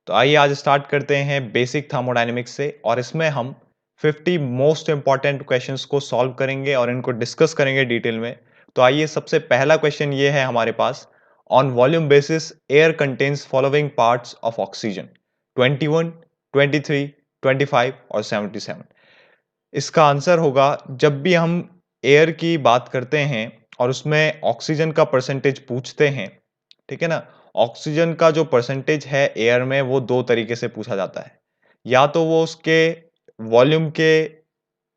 तो आइए आज स्टार्ट करते हैं बेसिक थर्मोडायनेमिक्स से और इसमें हम 50 मोस्ट इंपॉर्टेंट क्वेश्चंस को सॉल्व करेंगे और इनको डिस्कस करेंगे डिटेल में। तो आइए सबसे पहला क्वेश्चन ये है हमारे पास, on volume basis air contains following parts of oxygen 21, 23, 25 और 77। इसका आंसर होगा, जब भी हम एयर की बात करते हैं और उसमें ऑक्सीजन का परसेंटेज पूछते हैं, ठीक है ना। ऑक्सीजन का जो परसेंटेज है एयर में वो दो तरीके से पूछा जाता है। या तो वो उसके वॉल्यूम के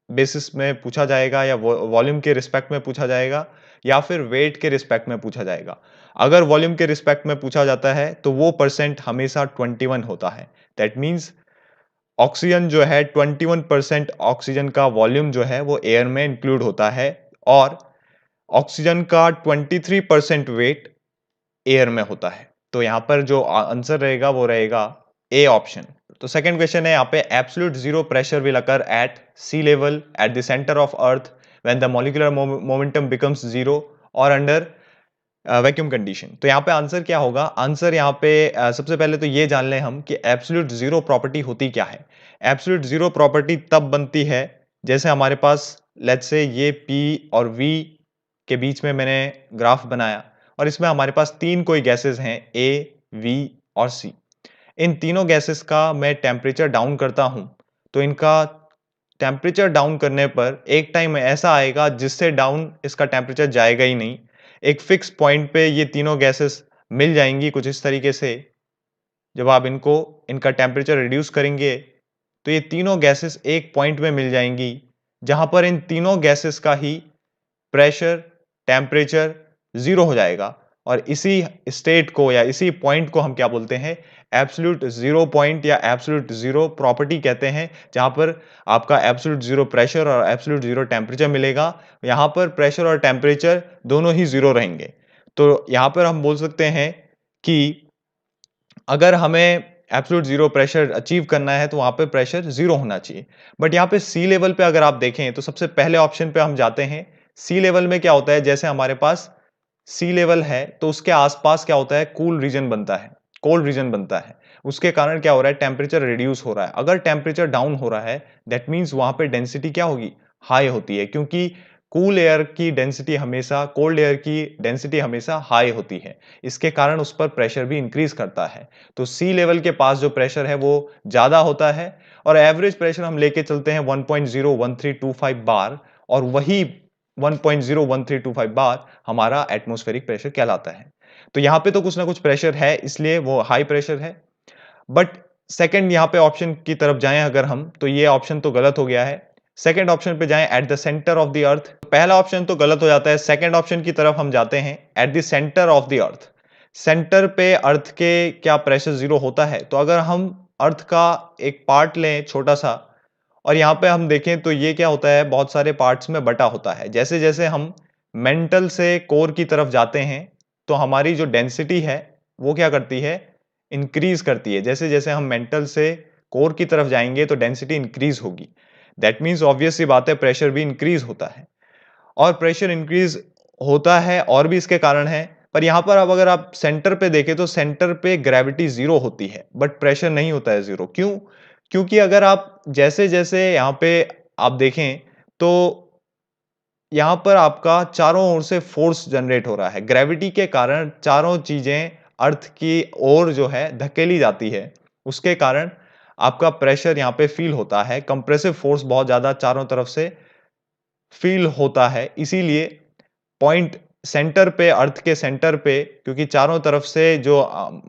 बेसिस में पूछा जाएगा या वॉल्यूम के रिस्पेक्ट में पूछा जाएगा या फिर वेट के रिस्पेक्ट में पूछा जाएगा। अगर वॉल्यूम के रिस्पेक्ट में पूछा जाता है तो वो परसेंट हमेशा 21 होता है। दैट मीन्स ऑक्सीजन जो है 21% ऑक्सीजन का वॉल्यूम जो है वो एयर में इंक्लूड होता है और ऑक्सीजन का 23% वेट एयर में होता है। तो यहाँ पर जो आंसर रहेगा वो रहेगा ए ऑप्शन। तो सेकंड क्वेश्चन है यहाँ पे, absolute zero pressure will occur at sea level at the centre of Earth when the molecular momentum becomes zero और अंडर वैक्यूम कंडीशन। तो यहाँ पे आंसर क्या होगा? आंसर यहाँ पे सबसे पहले तो ये जान लें हम कि एब्सोल्यूट जीरो प्रॉपर्टी होती क्या है। एब्सोल्यूट जीरो प्रॉपर्टी तब बनती है जैसे हमारे पास लेट्स से ये P और V के बीच में मैंने ग्राफ बनाया और इसमें हमारे पास तीन कोई गैसेस हैं A, V और C। इन तीनों गैसेस का मैं टेम्परेचर डाउन करता हूं तो इनका टेम्परेचर डाउन करने पर एक टाइम ऐसा आएगा जिससे डाउन इसका टेम्परेचर जाएगा ही नहीं। एक फिक्स पॉइंट पे ये तीनों गैसेस मिल जाएंगी कुछ इस तरीके से। जब आप इनका टेम्परेचर रिड्यूस करेंगे तो ये तीनों गैसेस एक पॉइंट में मिल जाएंगी जहां पर इन तीनों गैसेस का ही प्रेशर, टेम्परेचर जीरो हो जाएगा और इसी स्टेट को या इसी पॉइंट को हम क्या बोलते हैं? एब्सोल्यूट जीरो पॉइंट या एब्सोल्यूट जीरो प्रॉपर्टी कहते हैं, जहां पर आपका एब्सोल्यूट जीरो प्रेशर और एब्सोल्यूट जीरो टेम्परेचर मिलेगा। यहां पर प्रेशर और टेम्परेचर दोनों ही जीरो रहेंगे। तो यहां पर हम बोल सकते हैं कि अगर हमें एब्सोल्यूट जीरो प्रेशर अचीव करना है तो वहां पे प्रेशर जीरो होना चाहिए। बट यहाँ पे सी लेवल पे अगर आप देखें तो सबसे पहले ऑप्शन पे हम जाते हैं। सी लेवल में क्या होता है, जैसे हमारे पास सी लेवल है तो उसके आसपास क्या होता है? कूल रीजन बनता है, कोल्ड रीजन बनता है। उसके कारण क्या हो रहा है? टेम्परेचर रिड्यूस हो रहा है। अगर टेम्परेचर डाउन हो रहा है दैट मीन्स वहां पे डेंसिटी क्या होगी? हाई होती है, क्योंकि कूल एयर की डेंसिटी हमेशा, कोल्ड एयर की डेंसिटी हमेशा हाई होती है। इसके कारण उस पर प्रेशर भी इंक्रीज करता है। तो सी लेवल के पास जो प्रेशर है वो ज्यादा होता है और एवरेज प्रेशर हम लेके चलते हैं 1.01325 बार और वही 1.01325 बार हमारा एटमॉस्फेरिक प्रेशर कहलाता है। तो यहाँ पे तो कुछ ना कुछ प्रेशर है इसलिए वो हाई प्रेशर है। बट सेकंड यहाँ पे ऑप्शन की तरफ जाएं अगर हम, तो ये ऑप्शन तो गलत हो गया है। सेकंड ऑप्शन पे जाएं, eight the centre of the earth. पहला ऑप्शन तो गलत हो जाता है, सेकंड ऑप्शन की तरफ हम जाते हैं, eight the centre of the earth. Centre पे अर्थ के क्या प्रेशर जीरो होता है? तो अगर हम अर्थ का एक पार्ट लें छोटा सा और यहाँ पे हम देखें तो ये क्या होता है? बहुत सारे पार्ट्स में बटा होता है। जैसे जैसे हम मेंटल से कोर की तरफ जाते हैं तो हमारी जो डेंसिटी है वो क्या करती है? इंक्रीज करती है। जैसे जैसे हम मेंटल से कोर की तरफ जाएंगे तो डेंसिटी इंक्रीज होगी। दैट मीन्स ऑब्वियस सी बात है, प्रेशर भी इंक्रीज होता है और प्रेशर इंक्रीज होता है और भी इसके कारण है। पर यहां पर अब अगर आप सेंटर पे देखें तो सेंटर पे ग्रेविटी जीरो होती है बट प्रेशर नहीं होता है जीरो। क्यों? क्योंकि अगर आप जैसे जैसे यहां पे आप देखें तो यहां पर आपका चारों ओर से फोर्स जनरेट हो रहा है। ग्रेविटी के कारण चारों चीजें अर्थ की ओर जो है धकेली जाती है। उसके कारण आपका प्रेशर यहां पे फील होता है, कंप्रेसिव फोर्स बहुत ज्यादा चारों तरफ से फील होता है। इसीलिए पॉइंट सेंटर पे, अर्थ के सेंटर पे, क्योंकि चारों तरफ से जो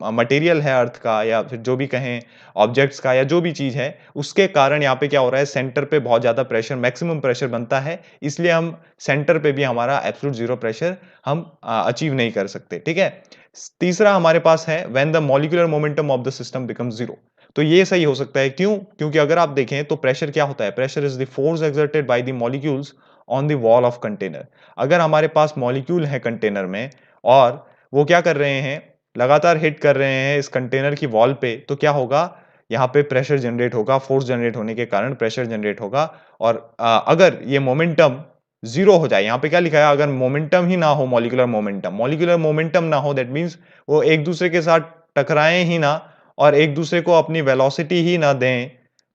मटेरियल है अर्थ का या फिर जो भी कहें ऑब्जेक्ट्स का या जो भी चीज है, उसके कारण यहाँ पे क्या हो रहा है? सेंटर पे बहुत ज्यादा प्रेशर, मैक्सिमम प्रेशर बनता है। इसलिए हम सेंटर पे भी हमारा एब्सोल्यूट जीरो प्रेशर हम अचीव नहीं कर सकते। ठीक है। तीसरा हमारे पास है, when the molecular momentum of the system become zero. तो ये सही हो सकता है। क्यों? क्योंकि अगर आप देखें तो प्रेशर क्या होता है? Pressure is the force exerted by the molecules on the wall of container. अगर हमारे पास मॉलिक्यूल है कंटेनर में और वो क्या कर रहे हैं? लगातार हिट कर रहे हैं इस कंटेनर की वॉल पे, तो क्या होगा? यहाँ पे प्रेशर जनरेट होगा, फोर्स जनरेट होने के कारण प्रेशर जनरेट होगा। और अगर ये मोमेंटम जीरो हो जाए, यहाँ पे क्या लिखा है? अगर मोमेंटम ही ना हो, मॉलिक्यूलर मोमेंटम ना हो, दैट मीन्स वो एक दूसरे के साथ टकराएं ही ना और एक दूसरे को अपनी वेलोसिटी ही ना दें,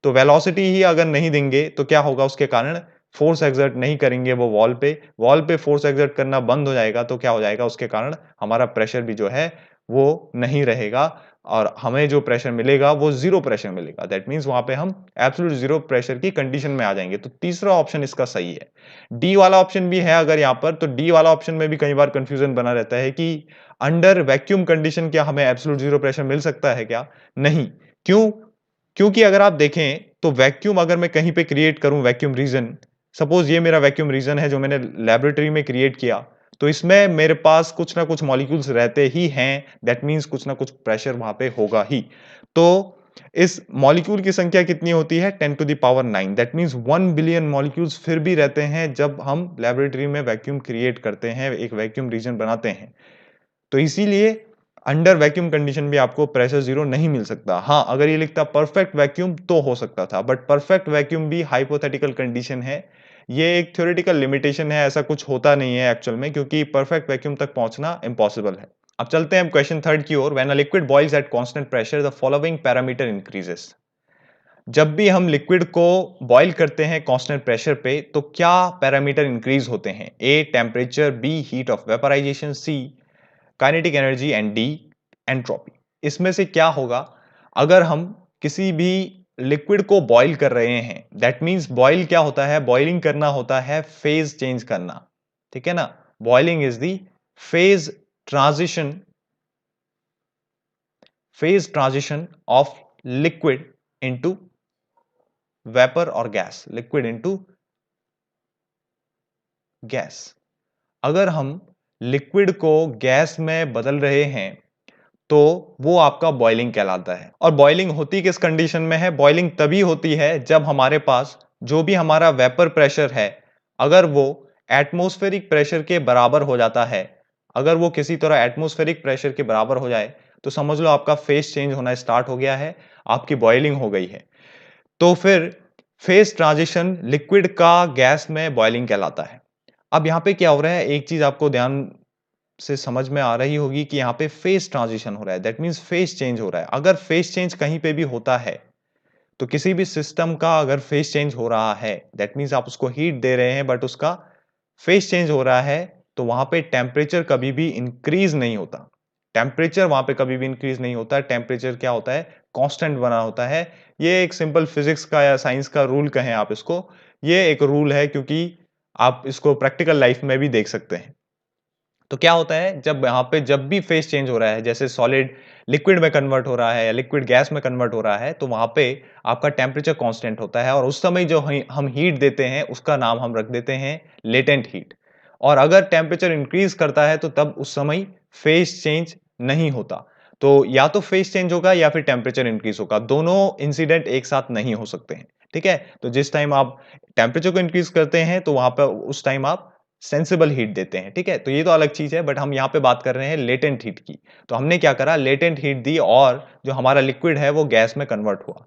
तो वेलोसिटी ही अगर नहीं देंगे तो क्या होगा, उसके कारण फोर्स एक्सर्ट नहीं करेंगे वो वॉल पे फोर्स एक्सर्ट करना बंद हो जाएगा, तो क्या हो जाएगा, उसके कारण हमारा प्रेशर भी जो है वो नहीं रहेगा और हमें जो प्रेशर मिलेगा वो जीरो प्रेशर मिलेगा। दैट मीन्स वहां पे हम एब्सोल्यूट जीरो प्रेशर की कंडीशन में आ जाएंगे। तो तीसरा ऑप्शन इसका सही है। डी वाला ऑप्शन भी है अगर यहाँ पर, तो डी वाला ऑप्शन में भी कई बार कंफ्यूजन बना रहता है कि अंडर वैक्यूम कंडीशन क्या हमें एब्सोल्यूट जीरो प्रेशर मिल सकता है क्या? नहीं। क्यों? क्योंकि अगर आप देखें तो वैक्यूम अगर मैं कहीं पे क्रिएट करूं, वैक्यूम रीजन, सपोज ये मेरा वैक्यूम रीजन है जो मैंने लेबोरेटरी में क्रिएट किया, तो इसमें मेरे पास कुछ ना कुछ मॉलिक्यूल्स रहते ही हैं, दैट मीन्स कुछ ना कुछ प्रेशर वहां पे होगा ही। तो इस मॉलिक्यूल की संख्या कितनी होती है, 10 to the power 9, that means 1 billion molecules फिर भी रहते हैं जब हम लेबोरेटरी में वैक्यूम क्रिएट करते हैं, एक वैक्यूम रीजन बनाते हैं। तो इसीलिए अंडर वैक्यूम कंडीशन भी आपको प्रेशर जीरो नहीं मिल सकता। हाँ, अगर ये लिखता परफेक्ट वैक्यूम तो हो सकता था, बट परफेक्ट वैक्यूम भी हाइपोथेटिकल कंडीशन है। ये एक थ्योरेटिकल लिमिटेशन है, ऐसा कुछ होता नहीं है एक्चुअल में, क्योंकि परफेक्ट वैक्यूम तक पहुंचना इम्पॉसिबल है। अब चलते हैं क्वेश्चन थर्ड की ओर। When a liquid boils at constant pressure the following parameter increases. जब भी हम लिक्विड को बॉईल करते हैं कांस्टेंट प्रेशर पे, तो क्या पैरामीटर इंक्रीज होते हैं? A temperature, B heat of vaporisation, C kinetic energy and D entropy. इसमें से क्या होगा? अगर हम किसी भी लिक्विड को बॉईल कर रहे हैं, दैट मींस बॉईल क्या होता है, बॉइलिंग करना होता है फेज चेंज करना, ठीक है ना। Boiling is the phase transition, phase transition of liquid into vapour और गैस, लिक्विड इनटू गैस। अगर हम लिक्विड को गैस में बदल रहे हैं तो वो आपका बॉइलिंग कहलाता है। और बॉइलिंग होती किस कंडीशन में है? बॉइलिंग तभी होती है जब हमारे पास जो भी हमारा वेपर प्रेशर है, अगर वो एटमॉस्फेरिक प्रेशर के बराबर हो जाता है, अगर वो किसी तरह एटमॉस्फेरिक प्रेशर के बराबर हो जाए, तो समझ लो आपका फेज चेंज होना स्टार्ट हो गया है, आपकी बॉइलिंग हो गई है। तो फिर फेज ट्रांजिशन लिक्विड का गैस में बॉइलिंग कहलाता है। अब यहां पे क्या हो रहा है, एक चीज आपको ध्यान से समझ में आ रही होगी कि यहाँ पे फेज ट्रांजिशन हो रहा है, दैट मीन्स फेज चेंज हो रहा है। अगर फेज चेंज कहीं पे भी होता है, तो किसी भी सिस्टम का अगर फेज चेंज हो रहा है, दैट मीन्स आप उसको हीट दे रहे हैं बट उसका फेज चेंज हो रहा है, तो वहां पे टेम्परेचर कभी भी इंक्रीज नहीं होता। टेम्परेचर वहां पे कभी भी इंक्रीज नहीं होता। टेम्परेचर क्या होता है, कांस्टेंट बना होता है। ये एक सिंपल फिजिक्स का या साइंस का रूल कहें आप इसको, ये एक रूल है, क्योंकि आप इसको प्रैक्टिकल लाइफ में भी देख सकते हैं। तो क्या होता है, जब यहाँ पे जब भी फेज चेंज हो रहा है, जैसे सॉलिड लिक्विड में कन्वर्ट हो रहा है या लिक्विड गैस में कन्वर्ट हो रहा है, तो वहां पे आपका टेम्परेचर कांस्टेंट होता है और उस समय जो हम हीट देते हैं उसका नाम हम रख देते हैं लेटेंट हीट। और अगर टेम्परेचर इंक्रीज करता है तो तब उस समय फेज चेंज नहीं होता। तो या तो फेज चेंज होगा या फिर टेम्परेचर इंक्रीज होगा, दोनों इंसिडेंट एक साथ नहीं हो सकते हैं, ठीक है। तो जिस टाइम आप टेम्परेचर को इंक्रीज करते हैं तो वहां पर उस टाइम आप सेंसिबल हीट देते हैं, ठीक है। तो ये तो अलग चीज है, बट हम यहाँ पे बात कर रहे हैं लेटेंट हीट की। तो हमने क्या करा, लेटेंट हीट दी और जो हमारा लिक्विड है वो गैस में कन्वर्ट हुआ।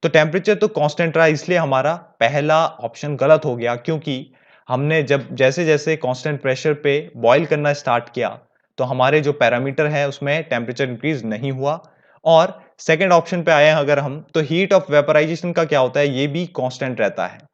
तो टेम्परेचर तो कांस्टेंट रहा, इसलिए हमारा पहला ऑप्शन गलत हो गया, क्योंकि हमने जब जैसे जैसे कांस्टेंट प्रेशर पे बॉईल करना स्टार्ट किया, तो हमारे जो पैरामीटर है उसमें टेम्परेचर इंक्रीज नहीं हुआ। और सेकेंड ऑप्शन पे आए हैं अगर हम, तो हीट ऑफ वेपराइजेशन का क्या होता है, ये भी कांस्टेंट रहता है।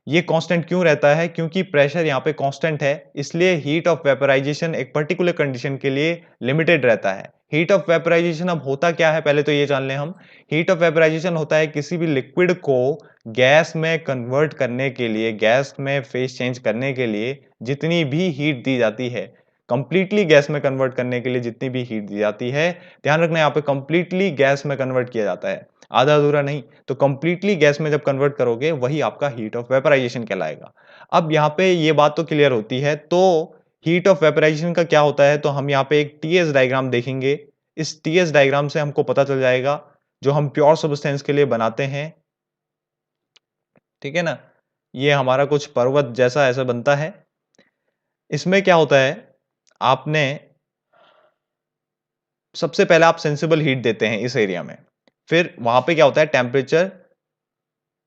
ये कांस्टेंट क्यों रहता है? क्योंकि प्रेशर यहाँ पे कांस्टेंट है, इसलिए हीट ऑफ वेपराइजेशन एक पर्टिकुलर कंडीशन के लिए लिमिटेड रहता है। हीट ऑफ वेपराइजेशन अब होता क्या है, पहले तो ये जान लें हम। हीट ऑफ वेपराइजेशन होता है किसी भी लिक्विड को गैस में कन्वर्ट करने के लिए, गैस में फेज चेंज करने के लिए जितनी भी हीट दी जाती है, कंप्लीटली गैस में कन्वर्ट करने के लिए जितनी भी हीट दी जाती है, ध्यान रखना यहाँ पे कंप्लीटली गैस में कन्वर्ट किया जाता है, आधा अधूरा नहीं। तो कंप्लीटली गैस में जब कन्वर्ट करोगे वही आपका हीट ऑफ वेपराइजेशन कहलाएगा। अब यहाँ पे ये बात तो क्लियर होती है, तो हीट ऑफ वेपराइजेशन का क्या होता है, तो हम यहाँ पे एक टीएस डायग्राम देखेंगे। इस टीएस डायग्राम से हमको पता चल जाएगा, जो हम प्योर सब्सटेंस के लिए बनाते हैं, ठीक है ना। ये हमारा कुछ पर्वत जैसा ऐसा बनता है। इसमें क्या होता है, आपने सबसे पहले आप सेंसिबल हीट देते हैं इस एरिया में, फिर वहां पे क्या होता है, टेम्परेचर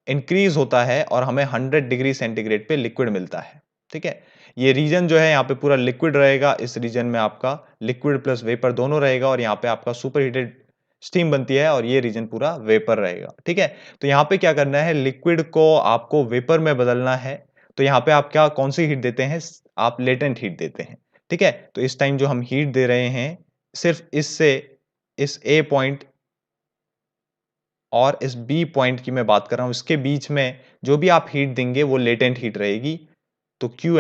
इंक्रीज होता है और हमें 100 डिग्री सेंटीग्रेड पे लिक्विड मिलता है, ठीक है। ये रीजन जो है यहाँ पे पूरा लिक्विड रहेगा, इस रीजन में आपका लिक्विड प्लस वेपर दोनों रहेगा और यहाँ पे आपका सुपर हीटेड स्टीम बनती है और ये रीजन पूरा वेपर रहेगा, ठीक है। तो यहाँ पे क्या करना है, लिक्विड को आपको वेपर में बदलना है। तो यहाँ पे आप क्या कौन सी हीट देते हैं, आप लेटेंट हीट देते हैं, ठीक है। तो इस टाइम जो हम हीट दे रहे हैं सिर्फ इससे, इस ए पॉइंट और इस बी पॉइंट की मैं बात कर रहा हूं, इसके बीच में जो भी आप हीट देंगे वो लेटेंट हीट रहेगी। तो क्यू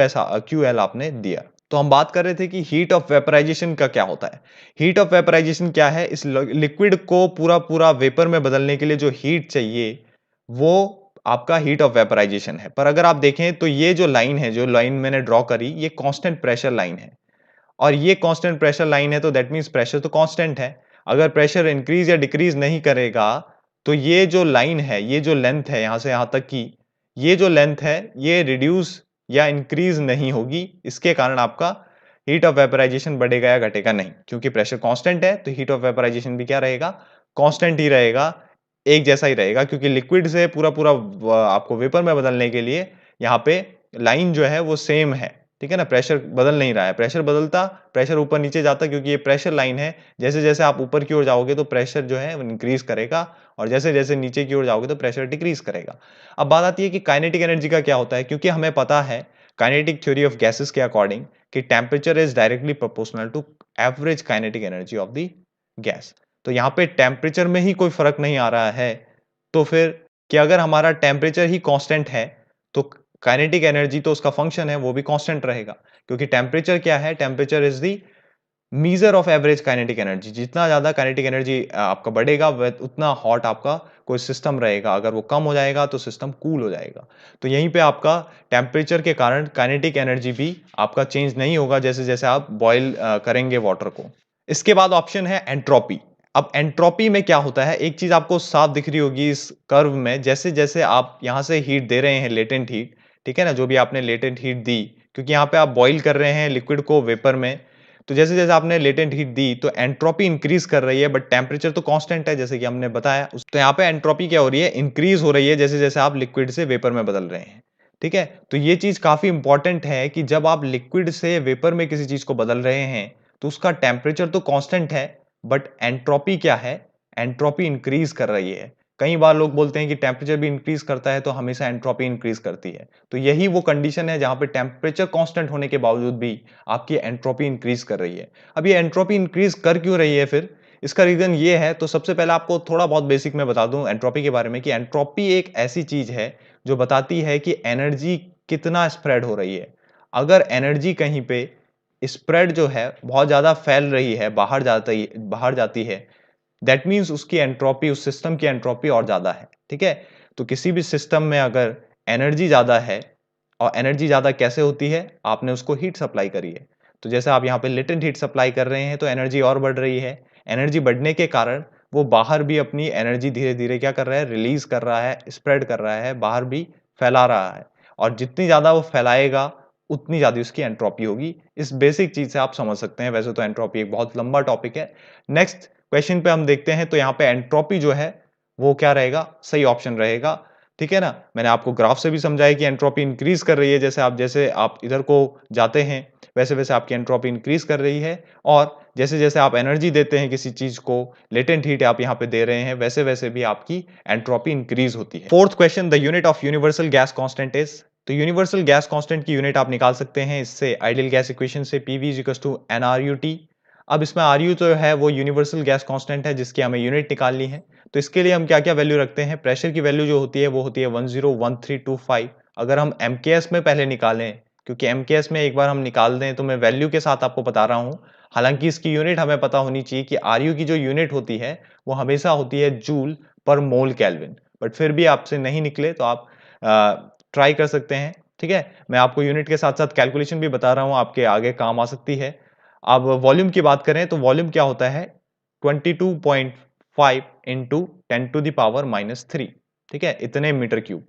एल आपने दिया। तो हम बात कर रहे थे कि हीट ऑफ वेपराइजेशन का क्या होता है। हीट ऑफ वेपराइजेशन क्या है, इस लिक्विड को पूरा पूरा वेपर में बदलने के लिए जो हीट चाहिए वो आपका हीट ऑफ वेपराइजेशन है। पर अगर आप देखें तो ये जो लाइन है, जो लाइन मैंने ड्रॉ करी, ये कांस्टेंट प्रेशर लाइन है और ये कांस्टेंट प्रेशर लाइन है, तो दैट मींस प्रेशर तो कांस्टेंट है। अगर प्रेशर इंक्रीज या डिक्रीज नहीं करेगा तो ये जो लाइन है, ये जो लेंथ है यहां से यहां तक की, ये जो लेंथ है ये रिड्यूस या इंक्रीज नहीं होगी। इसके कारण आपका हीट ऑफ वेपराइजेशन बढ़ेगा या घटेगा नहीं, क्योंकि प्रेशर कांस्टेंट है तो हीट ऑफ वेपराइजेशन भी क्या रहेगा, कांस्टेंट ही रहेगा, एक जैसा ही रहेगा। क्योंकि लिक्विड से पूरा पूरा आपको वेपर में बदलने के लिए यहाँ पे लाइन जो है वो सेम है, ठीक है ना। प्रेशर बदल नहीं रहा है, प्रेशर बदलता, प्रेशर ऊपर नीचे जाता, क्योंकि ये प्रेशर लाइन है। जैसे जैसे आप ऊपर की ओर जाओगे तो प्रेशर जो है वो इंक्रीज करेगा और जैसे जैसे नीचे की ओर जाओगे तो प्रेशर डिक्रीज करेगा। अब बात आती है कि काइनेटिक एनर्जी का क्या होता है, क्योंकि हमें पता है काइनेटिक थ्योरी ऑफ गैसेस के अकॉर्डिंग कि temperature is directly proportional to average kinetic energy of the gas. तो यहाँ पे टेम्परेचर में ही कोई फर्क नहीं आ रहा है, तो फिर कि अगर हमारा टेम्परेचर ही कांस्टेंट है तो काइनेटिक एनर्जी तो उसका फंक्शन है वो भी कांस्टेंट रहेगा। क्योंकि टेम्परेचर क्या है, temperature is the measure of average kinetic energy. जितना ज्यादा काइनेटिक एनर्जी आपका बढ़ेगा उतना हॉट आपका कोई सिस्टम रहेगा, अगर वो कम हो जाएगा तो सिस्टम कूल हो जाएगा। तो यहीं पे आपका टेम्परेचर के कारण काइनेटिक एनर्जी भी आपका चेंज नहीं होगा जैसे जैसे आप बॉयल करेंगे वाटर को। इसके बाद ऑप्शन है एंट्रोपी। अब एंट्रोपी में क्या होता है, एक चीज आपको साफ दिख रही होगी इस कर्व में, जैसे जैसे आप यहां से हीट दे रहे हैं, लेटेंट हीट, ठीक है ना, जो भी आपने लेटेंट हीट दी, क्योंकि यहाँ पे आप बॉईल कर रहे हैं लिक्विड को वेपर में, तो जैसे जैसे आपने लेटेंट हीट दी तो एंट्रोपी इंक्रीज कर रही है, बट टेम्परेचर तो कांस्टेंट है जैसे कि हमने बताया। तो यहाँ पे एंट्रोपी क्या हो रही है, इंक्रीज हो रही है जैसे जैसे आप लिक्विड से वेपर में बदल रहे हैं, ठीक है। तो ये चीज काफी इंपॉर्टेंट है कि जब आप लिक्विड से वेपर में किसी चीज को बदल रहे हैं तो उसका टेम्परेचर तो कांस्टेंट है, बट एंट्रोपी क्या है, एंट्रोपी इंक्रीज कर रही है। कई बार लोग बोलते हैं कि टेम्परेचर भी इंक्रीज करता है तो हमेशा एंट्रोपी इंक्रीज करती है। तो यही वो कंडीशन है जहां पे टेम्परेचर कांस्टेंट होने के बावजूद भी आपकी एंट्रोपी इंक्रीज कर रही है। अब ये एंट्रोपी इंक्रीज कर क्यों रही है फिर, इसका रीजन ये है। तो सबसे पहले आपको थोड़ा बहुत बेसिक में बता दूं एंट्रोपी के बारे में कि एंट्रोपी एक ऐसी चीज है जो बताती है कि एनर्जी कितना स्प्रेड हो रही है। अगर एनर्जी कहीं पे स्प्रेड जो है बहुत ज्यादा फैल रही है, बाहर जाती है, दैट मीन्स उसकी एंट्रोपी, उस सिस्टम की एंट्रोपी और ज्यादा है, ठीक है। तो किसी भी सिस्टम में अगर एनर्जी ज्यादा है, और एनर्जी ज्यादा कैसे होती है, आपने उसको हीट सप्लाई करी है, तो जैसे आप यहाँ पे लेटेंट हीट सप्लाई कर रहे हैं तो एनर्जी और बढ़ रही है। एनर्जी बढ़ने के कारण वो बाहर भी अपनी एनर्जी धीरे धीरे क्या कर रहा है, रिलीज कर रहा है, स्प्रेड कर रहा है, बाहर भी फैला रहा है। और जितनी ज्यादा वो फैलाएगा उतनी ज्यादा उसकी एंट्रोपी होगी। इस बेसिक चीज से आप समझ सकते हैं। वैसे तो एंट्रोपी एक बहुत लंबा टॉपिक है। नेक्स्ट क्वेश्चन पे हम देखते हैं। तो यहाँ पे एंट्रोपी जो है वो क्या रहेगा, सही ऑप्शन रहेगा, ठीक है ना। मैंने आपको ग्राफ से भी समझाया कि एंट्रोपी इंक्रीज कर रही है, जैसे आप इधर को जाते हैं वैसे वैसे आपकी एंट्रोपी इंक्रीज कर रही है, और जैसे जैसे आप एनर्जी देते हैं किसी चीज को, लेटेंट हीट आप यहाँ पे दे रहे हैं, वैसे वैसे भी आपकी एंट्रोपी इंक्रीज होती है। Fourth question, the unit of universal gas constant is. तो यूनिवर्सल गैस कांस्टेंट की यूनिट आप निकाल सकते हैं इससे, आइडियल गैस इक्वेशन से, PV is equals to NRUT। अब इसमें RU तो है वो यूनिवर्सल गैस कांस्टेंट है जिसकी हमें यूनिट निकालनी है। तो इसके लिए हम क्या क्या वैल्यू रखते हैं, प्रेशर की वैल्यू जो होती है वो होती है 101325। अगर हम MKS में पहले निकालें, क्योंकि MKS में एक बार हम निकाल दें तो मैं वैल्यू के साथ आपको बता रहा हूं, हालांकि इसकी यूनिट हमें पता होनी चाहिए कि RU की जो यूनिट होती है वो हमेशा होती है जूल पर मोल केल्विन। बट फिर भी आपसे नहीं निकले तो आप ट्राई कर सकते हैं, ठीक है। मैं आपको यूनिट के साथ साथ कैलकुलेशन भी बता रहा हूं, आपके आगे काम आ सकती है। अब वॉल्यूम की बात करें तो वॉल्यूम क्या होता है, 22.5 इंटू 10⁻⁻3, ठीक है, इतने मीटर क्यूब।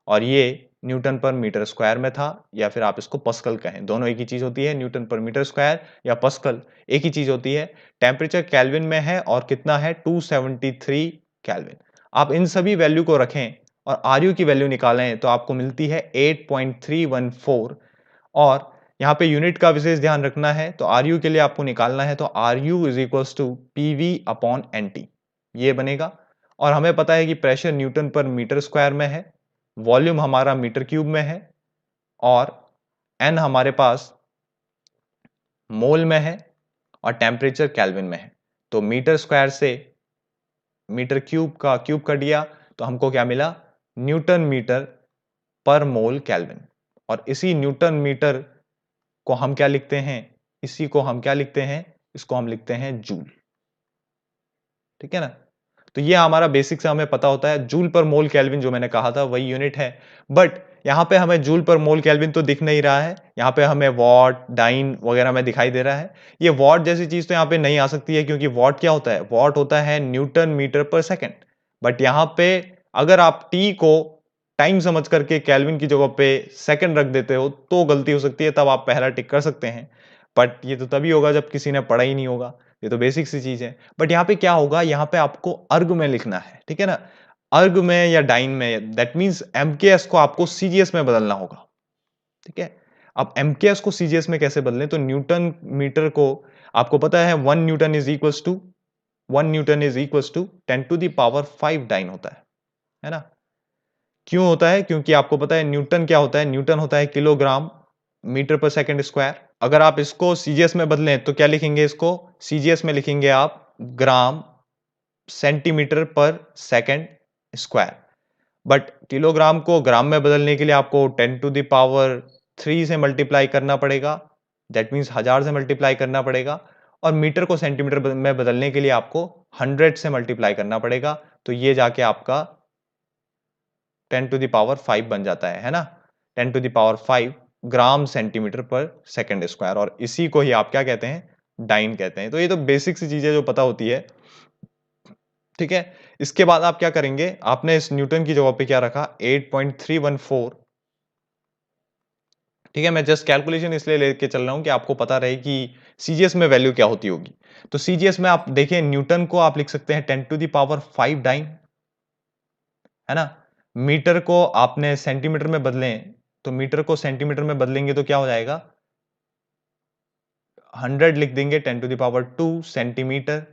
और ये न्यूटन पर मीटर स्क्वायर में था, या फिर आप इसको पस्कल कहें, दोनों एक ही चीज होती है, न्यूटन पर मीटर स्क्वायर या पस्कल एक ही चीज होती है। टेम्परेचर केल्विन में है और कितना है, 273 केल्विन। आप इन सभी वैल्यू को रखें और RU की वैल्यू निकालें तो आपको मिलती है 8.314। और यहाँ पे यूनिट का विशेष ध्यान रखना है, तो आर यू के लिए आपको निकालना है, तो R U is equals to P V upon N T, ये बनेगा। और हमें पता है कि pressure newton per metre square में है, वॉल्यूम हमारा मीटर क्यूब में है, और एन हमारे पास मोल में है, और टेम्परेचर केल्विन में है। तो मीटर स्क्वायर से मीटर क्यूब का क्यूब कर दिया, तो हमको क्या मिला, न्यूटन मीटर पर मोल केल्विन। और इसी न्यूटन मीटर को हम क्या लिखते हैं, इसी को हम क्या लिखते हैं, इसको हम लिखते हैं जूल। ठीक है ना। तो ये हमारा बेसिक से हमें पता होता है, जूल पर मोल केल्विन जो मैंने कहा था वही यूनिट है। बट यहां पे हमें जूल पर मोल केल्विन तो दिख नहीं रहा है, यहां पे हमें वॉट डाइन वगैरह में दिखाई दे रहा है। ये वॉट जैसी चीज तो यहां पे नहीं आ सकती है, क्योंकि वॉट क्या होता है, वॉट होता है न्यूटन मीटर पर सेकेंड। बट यहां पे अगर आप टी को टाइम समझ करके केल्विन की जगह पे सेकंड रख देते हो तो गलती हो सकती है, तब आप पहला टिक कर सकते हैं। बट ये तो तभी होगा जब किसी ने पढ़ा ही नहीं होगा, ये तो बेसिक सी चीज है। बट यहाँ पे क्या होगा, यहाँ पे आपको अर्ग में लिखना है, ठीक है ना, अर्ग में या डाइन में, दैट मीन्स एमकेएस को आपको सीजीएस में बदलना होगा। ठीक है, अब एमकेएस को सीजीएस में कैसे बदलें, तो न्यूटन मीटर को आपको पता है 1 newton is equals to 10⁵ dyne होता है ना। क्यों होता है, क्योंकि आपको पता है न्यूटन क्या होता है, न्यूटन होता है किलोग्राम मीटर पर सेकंड स्क्वायर। अगर आप इसको सीजीएस में बदलें तो क्या लिखेंगे, इसको सीजीएस में लिखेंगे आप ग्राम सेंटीमीटर पर सेकंड स्क्वायर। बट किलोग्राम को ग्राम में बदलने के लिए आपको 10⁻³ से मल्टीप्लाई करना पड़ेगा, दैट मीन्स 1000 से मल्टीप्लाई करना पड़ेगा। और मीटर को सेंटीमीटर में बदलने के लिए आपको 100 से मल्टीप्लाई करना पड़ेगा। तो ये जाके आपका 10⁵ बन जाता है ना, 10⁵ ग्राम सेंटीमीटर पर सेकंड स्क्वायर। और इसी को ही आप क्या कहते हैं, डाइन कहते हैं। तो ये तो बेसिक सी चीजें जो पता होती है। ठीक है, इसके बाद आप क्या करेंगे, आपने इस न्यूटन की जगह पे क्या रखा, 8.314। ठीक है, मैं जस्ट कैलकुलेशन इसलिए लेके चल रहा हूं कि आपको पता रहे कि सीजीएस में वैल्यू क्या होती होगी। तो सीजीएस में आप देखें, न्यूटन को आप लिख सकते हैं 10⁵ डाइन, है ना। मीटर को आपने सेंटीमीटर में बदलें, तो मीटर को सेंटीमीटर में बदलेंगे तो क्या हो जाएगा, 100 लिख देंगे 10⁻² सेंटीमीटर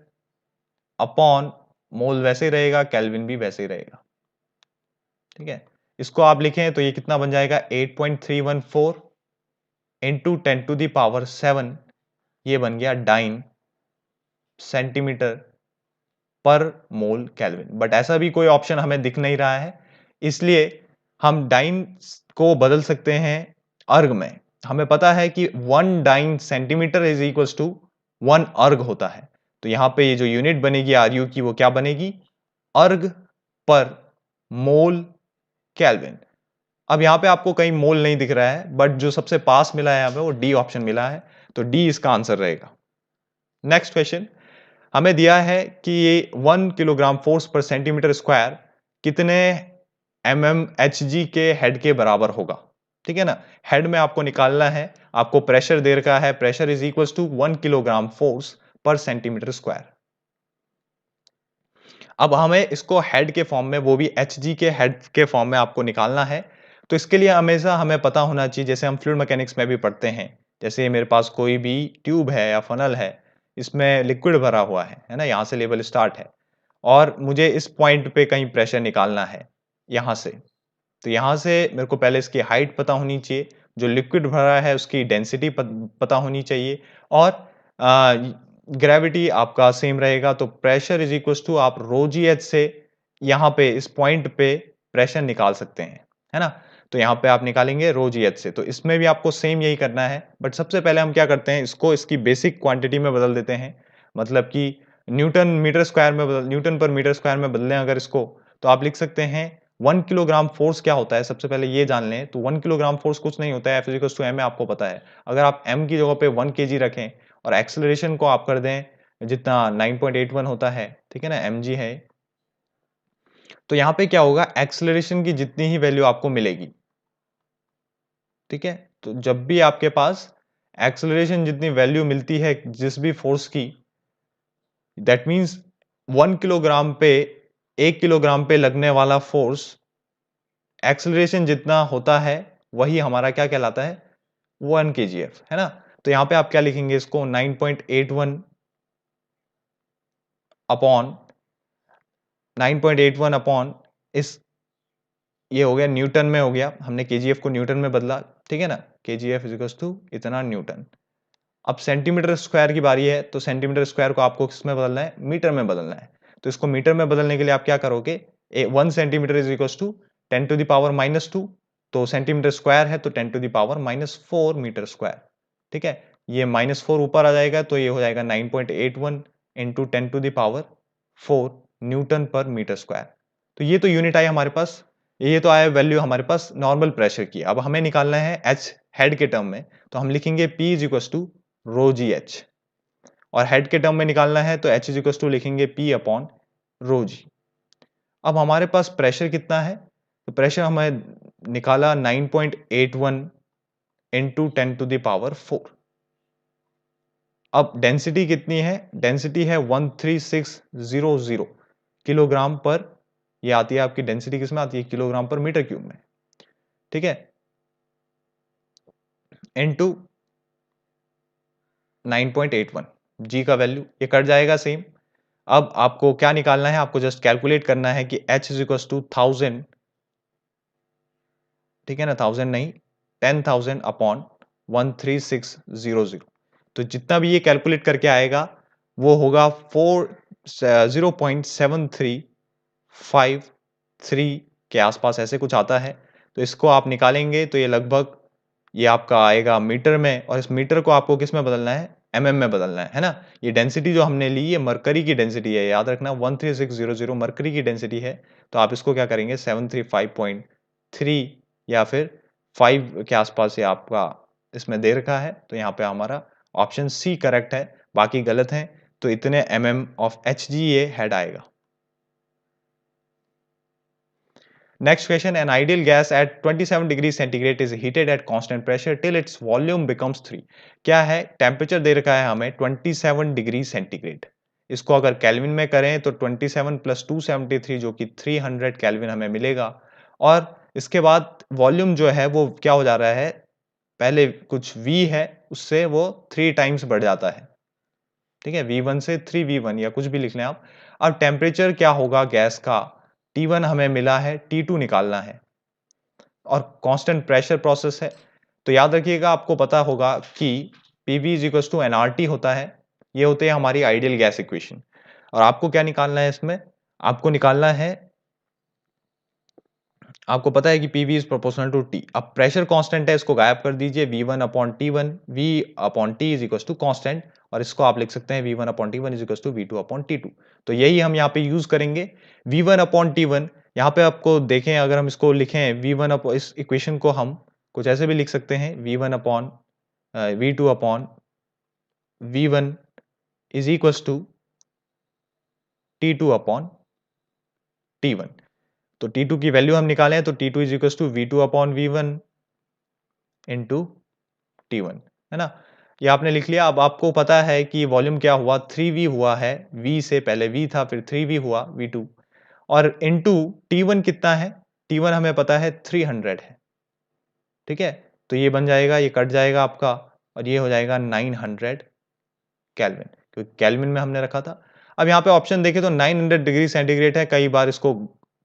अपॉन मोल वैसे ही रहेगा, केल्विन भी वैसे ही रहेगा। ठीक है, इसको आप लिखें तो ये कितना बन जाएगा, 8.314 इंटू 10⁻7, ये बन गया डाइन सेंटीमीटर पर मोल केल्विन। बट ऐसा भी कोई ऑप्शन हमें दिख नहीं रहा है, इसलिए हम डाइन को बदल सकते हैं अर्ग में। हमें पता है कि 1 dyne centimetre is equals to 1 erg होता है। तो यहां पे ये जो यूनिट बनेगी आर यू की, वो क्या बनेगी, अर्ग पर मोल केल्विन। अब यहां पे आपको कहीं मोल नहीं दिख रहा है, बट जो सबसे पास मिला है हमें वो डी ऑप्शन मिला है, तो डी इसका आंसर रहेगा। नेक्स्ट क्वेश्चन हमें दिया है कि ये 1 kilogram force per centimetre square कितने एमएमएचजी के हेड के बराबर होगा। ठीक है ना, हेड में आपको निकालना है, आपको प्रेशर दे रखा है, pressure is equals to 1 kilogram force per centimetre square. अब हमें इसको हेड के फॉर्म में, वो भी एचजी के हेड के फॉर्म में आपको निकालना है। तो इसके लिए हमेशा हमें पता होना चाहिए, जैसे हम फ्लूइड मैकेनिक्स में भी पढ़ते हैं, जैसे मेरे पास कोई भी ट्यूब है या फनल है, इसमें लिक्विड भरा हुआ है ना, यहाँ से लेवल स्टार्ट है, और मुझे इस पॉइंट पे कहीं प्रेशर निकालना है यहाँ से। तो यहाँ से मेरे को पहले इसकी हाइट पता होनी चाहिए, जो लिक्विड भरा है उसकी डेंसिटी पता होनी चाहिए, और ग्रेविटी आपका सेम रहेगा। तो प्रेशर इज इक्वल टू आप रो जी एच से यहाँ पे इस पॉइंट पे प्रेशर निकाल सकते हैं, है ना। तो यहाँ पे आप निकालेंगे रो जी एच से, तो इसमें भी आपको सेम यही करना है। बट सबसे पहले हम क्या करते हैं, इसको इसकी बेसिक क्वांटिटी में बदल देते हैं, मतलब कि न्यूटन मीटर स्क्वायर में न्यूटन पर मीटर स्क्वायर में बदलें अगर इसको, तो आप लिख सकते हैं 1 किलोग्राम फोर्स क्या होता है, सबसे पहले ये जान लें। तो 1 किलोग्राम फोर्स कुछ नहीं होता है, F इक्वल्स टू m है, आपको पता है। अगर आप m की जगह पे 1 kg रखें और एक्सेलरेशन को आप कर दें जितना 9.81 होता है, ठीक है ना, mg है, तो यहाँ पे क्या होगा, एक्सेलरेशन की जितनी ही वैल्यू आपको मिलेगी, ठीक है, तो जब भी आपके पास एक्सेलरेशन जितनी वैल्यू मिलती है जिस भी फोर्स की, दैट मीन्स 1 किलोग्राम पे 1 किलोग्राम पे लगने वाला फोर्स एक्सेलरेशन जितना होता है वही हमारा क्या कहलाता है, 1 kgf, है ना। तो यहाँ पे आप क्या लिखेंगे इसको 9.81 अपॉन 9.81 अपॉन इस, ये हो गया न्यूटन में हो गया, हमने केजीएफ को न्यूटन में बदला, ठीक है ना। केजीएफ इज इक्वल्स टू इतना न्यूटन। अब सेंटीमीटर स्क्वायर की बारी है, तो सेंटीमीटर स्क्वायर को आपको किस में बदलना है, मीटर में बदलना है। तो इसको मीटर में बदलने के लिए आप क्या करोगे, 1 सेंटीमीटर इज इक्वल्स टू 10⁻², तो सेंटीमीटर स्क्वायर है तो 10⁻⁻4 मीटर स्क्वायर, ठीक है। ये -4 ऊपर आ जाएगा तो ये हो जाएगा 9.81 into 10⁻4 Newton per metre square. तो ये तो यूनिट आई हमारे पास, ये तो आया वैल्यू हमारे पास नॉर्मल प्रेशर की। अब हमें निकालना है एच हेड के टर्म में, तो हम लिखेंगे P is equals to rho G H, और हेड के टर्म में निकालना है तो H इज इक्वल्स टू लिखेंगे P अपॉन रो जी। अब हमारे पास प्रेशर कितना है, तो प्रेशर हमें निकाला 9.81 इंटू 10⁴। अब डेंसिटी कितनी है, डेंसिटी है 13600 किलोग्राम पर, ये आती है आपकी डेंसिटी किस में आती है, किलोग्राम पर मीटर क्यूब में, ठीक है, इनटू 9.81 जी का वैल्यू, ये कट जाएगा सेम। अब आपको क्या निकालना है, आपको जस्ट कैलकुलेट करना है कि H इज इक्वल टू 1000, ठीक है ना, 1000 नहीं 10,000 अपॉन 13600। तो जितना भी ये कैलकुलेट करके आएगा वो होगा 0.7353 के आसपास, ऐसे कुछ आता है। तो इसको आप निकालेंगे तो ये लगभग ये आपका आएगा मीटर में, और इस मीटर को आपको किस में बदलना है, एमएम में बदलना है ना। ये डेंसिटी जो हमने ली ये मरकरी की डेंसिटी है, याद रखना 13600 मरकरी की डेंसिटी है। तो आप इसको क्या करेंगे 735.3 या फिर 5 के आसपास ये आपका इसमें दे रखा है, तो यहाँ पे हमारा ऑप्शन सी करेक्ट है, बाकी गलत है। तो इतने mm ऑफ Hg ये हेड आएगा। Next question, an ideal gas at 27 degrees centigrade is heated at constant pressure till its volume becomes 3। क्या है, टेम्परेचर दे रखा है हमें 27 डिग्री सेंटीग्रेड, इसको अगर केल्विन में करें तो 27 प्लस 273 जो कि 300 केल्विन हमें मिलेगा। और इसके बाद वॉल्यूम जो है वो क्या हो जा रहा है, पहले कुछ V है उससे वो 3 टाइम्स बढ़ जाता है, ठीक है, V1 से 3V1 या कुछ भी लिख लें आप। अब टेम्परेचर क्या होगा गैस का, T1 हमें मिला है, T2 निकालना है, और कांस्टेंट प्रेशर प्रोसेस है। तो याद रखिएगा, आपको पता होगा कि PV is equal to nRT होता है, ये होते हैं हमारी आइडियल गैस इक्वेशन। और आपको क्या निकालना है इसमें, आपको निकालना है, आपको पता है कि PV is proportional to T। अब प्रेशर कांस्टेंट है, इसको गायब कर दीजिए, V1 upon T1, V upon T is equal to constant, और इसको आप लिख सकते हैं V1 upon T1 is equal to V2 upon T2। तो यही हम यहाँ पे यूज करेंगे, V1 अपॉन T1। यहाँ पे आपको देखें, अगर हम इसको लिखें V1 अपॉन, इस इक्वेशन को हम कुछ ऐसे भी लिख सकते हैं, V1 upon V2 upon V1 is equal to T2 upon T1। तो T2 की वैल्यू हम निकालें तो T2 is equal to V2 upon V1 into T1, है ना। ये आपने लिख लिया। अब आपको पता है कि वॉल्यूम क्या हुआ, 3V हुआ है, V से पहले V था फिर 3V हुआ V2, और इंटू T1 कितना है, T1 हमें पता है 300 है, ठीक है। तो ये बन जाएगा, ये कट जाएगा आपका, और ये हो जाएगा 900 केल्विन, क्योंकि केल्विन में हमने रखा था। अब यहाँ पे ऑप्शन देखें तो 900 डिग्री सेंटीग्रेड है, कई बार इसको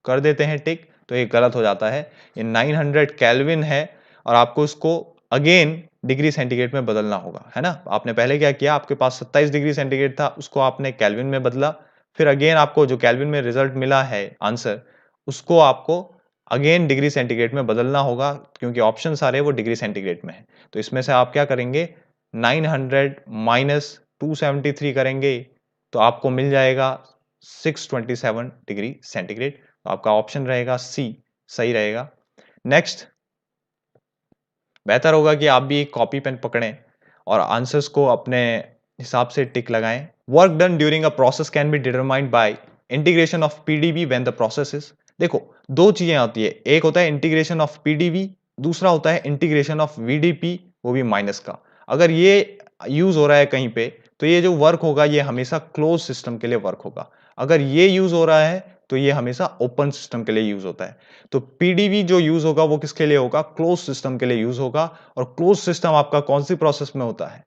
कर देते हैं टिक, तो ये गलत हो जाता है, ये 900 केल्विन है, और आपको इसको अगेन डिग्री सेंटीग्रेड में बदलना होगा, है ना। आपने पहले क्या किया, आपके पास 27 डिग्री सेंटीग्रेड था, उसको आपने केल्विन में बदला, फिर अगेन आपको जो केल्विन में रिजल्ट मिला है आंसर, उसको आपको अगेन डिग्री सेंटीग्रेड में बदलना होगा, क्योंकि ऑप्शन सारे वो डिग्री सेंटीग्रेड में है। तो इसमें से आप क्या करेंगे, 900 माइनस 273 करेंगे तो आपको मिल जाएगा 627 डिग्री सेंटीग्रेड। तो आपका ऑप्शन रहेगा सी, सही रहेगा। नेक्स्ट, बेहतर होगा कि आप भी एक कॉपी पेन पकड़ें और आंसर्स को अपने हिसाब से टिक लगाएं। Work done during a process can be determined by integration of PDV when the process is, देखो दो चीजें होती है, एक होता है इंटीग्रेशन ऑफ पीडीवी, दूसरा होता है इंटीग्रेशन ऑफ वीडीपी, वो भी माइनस का। अगर ये यूज हो रहा है कहीं पे, तो ये जो वर्क होगा ये हमेशा क्लोज सिस्टम के लिए वर्क होगा। अगर ये यूज हो रहा है तो ये हमेशा ओपन सिस्टम के लिए यूज होता है। तो पीडीवी जो यूज होगा वो किसके लिए होगा? क्लोज सिस्टम के लिए यूज होगा। और क्लोज सिस्टम आपका कौन सी प्रोसेस में होता है?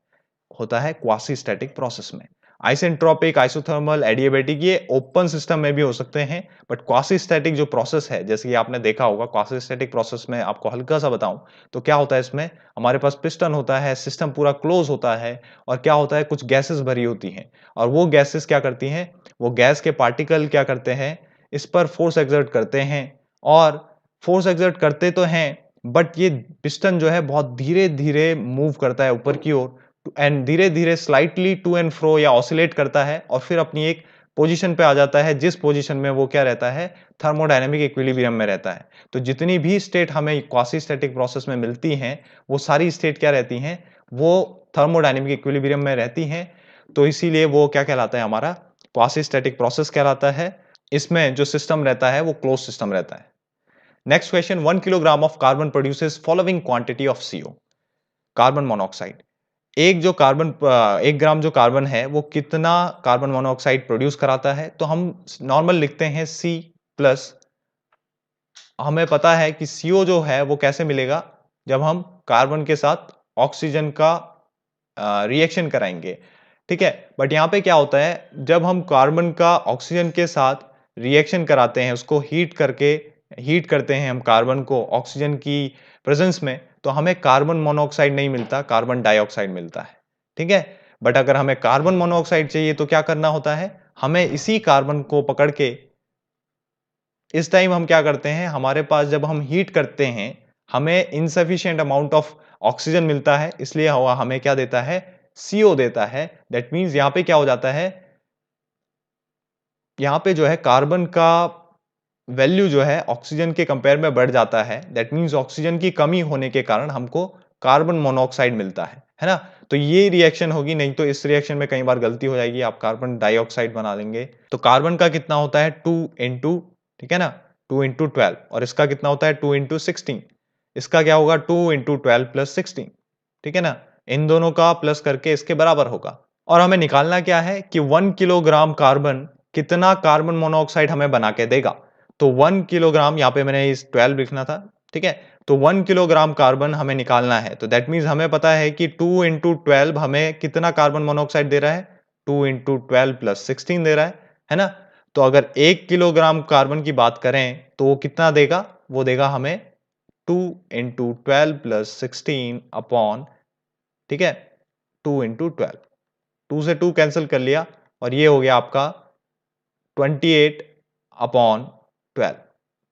होता है क्वासी स्टैटिक प्रोसेस में। आइसेंट्रोपिक, आइसोथर्मल, एडियाबैटिक ये ओपन सिस्टम में भी हो सकते हैं, बट क्वासी स्टैटिक जो प्रोसेस है, जैसे कि आपने देखा होगा, क्वासी स्टैटिक प्रोसेस में आपको हल्का सा बताऊं तो क्या होता है, इसमें हमारे पास पिस्टन होता है, सिस्टम पूरा क्लोज होता है, और क्या होता है, कुछ गैसेस भरी होती हैं, और वो गैसेस क्या करती हैं, वो गैस के पार्टिकल क्या करते हैं, इस पर फोर्स एक्सर्ट करते हैं, और फोर्स एक्सर्ट करते तो हैं, बट ये पिस्टन जो है बहुत धीरे धीरे मूव करता है ऊपर की ओर, एंड धीरे धीरे स्लाइटली टू एंड फ्रो या ऑसिलेट करता है, और फिर अपनी एक पोजीशन पे आ जाता है, जिस पोजीशन में वो क्या रहता है, थर्मोडायनेमिक इक्विलिब्रियम में रहता है। तो जितनी भी स्टेट हमें क्वासी स्टैटिक प्रोसेस में मिलती हैं, वो सारी स्टेट क्या रहती हैं, वो थर्मोडायनेमिक इक्विलिब्रियम में रहती हैं। तो इसीलिए वो क्या कहलाता है, हमारा क्वासी स्टैटिक प्रोसेस कहलाता है। इसमें जो सिस्टम रहता है वो क्लोज सिस्टम रहता है। Next question, 1 kilogram of carbon produces following quantity of CO, carbon monoxide. एक ग्राम जो कार्बन है वो कितना कार्बन मोनोऑक्साइड प्रोड्यूस कराता है? तो हम नॉर्मल लिखते हैं सी प्लस, हमें पता है कि सीओ जो है वो कैसे मिलेगा, जब हम कार्बन के साथ ऑक्सीजन का रिएक्शन कराएंगे, ठीक है। बट यहाँ पे क्या होता है, जब हम कार्बन का ऑक्सीजन के साथ रिएक्शन कराते हैं, उसको हीट करते हैं हम कार्बन को ऑक्सीजन की प्रेजेंस में, तो हमें कार्बन मोनोऑक्साइड नहीं मिलता, कार्बन डाइऑक्साइड मिलता है, ठीक है। बट अगर हमें कार्बन मोनोऑक्साइड चाहिए तो क्या करना होता है, हमें इसी कार्बन को पकड़ के, इस टाइम हम क्या करते हैं, हमारे पास जब हम हीट करते हैं, हमें इनसफिशिएंट अमाउंट ऑफ ऑक्सीजन मिलता है, इसलिए हवा हमें क्या देता है, सीओ देता है। दैट मीन्स यहां पे क्या हो जाता है, यहां पे जो है कार्बन का वैल्यू जो है ऑक्सीजन के कंपेयर में बढ़ जाता है। दैट मीन्स ऑक्सीजन की कमी होने के कारण हमको कार्बन मोनोऑक्साइड मिलता है ना। तो ये रिएक्शन होगी, नहीं तो इस रिएक्शन में कई बार गलती हो जाएगी, आप कार्बन डाइऑक्साइड बना लेंगे। तो कार्बन का कितना होता है, 2 इंटू, ठीक है ना, 2 इंटू 12, और इसका कितना होता है, 2 इंटू 16। इसका क्या होगा, 2 इंटू 12 प्लस 16, ठीक है ना। इन दोनों का प्लस करके इसके बराबर होगा। और हमें निकालना क्या है कि 1 किलोग्राम कार्बन कितना कार्बन मोनोऑक्साइड हमें बना के देगा। तो 1 किलोग्राम, यहाँ पे मैंने इस 12 लिखना था, ठीक है। तो 1 किलोग्राम कार्बन हमें निकालना है, तो दैट मीन्स हमें पता है कि 2 इंटू 12 हमें कितना कार्बन मोनोऑक्साइड दे रहा है, 2 इंटू 12 प्लस 16 दे रहा है ना। तो अगर 1 किलोग्राम कार्बन की बात करें तो वो कितना देगा, वो देगा हमें 2 इंटू 12 प्लस 16 अपॉन, ठीक है, 2 इंटू 12, 2 से 2 कैंसिल कर लिया, और ये हो गया आपका 28/12,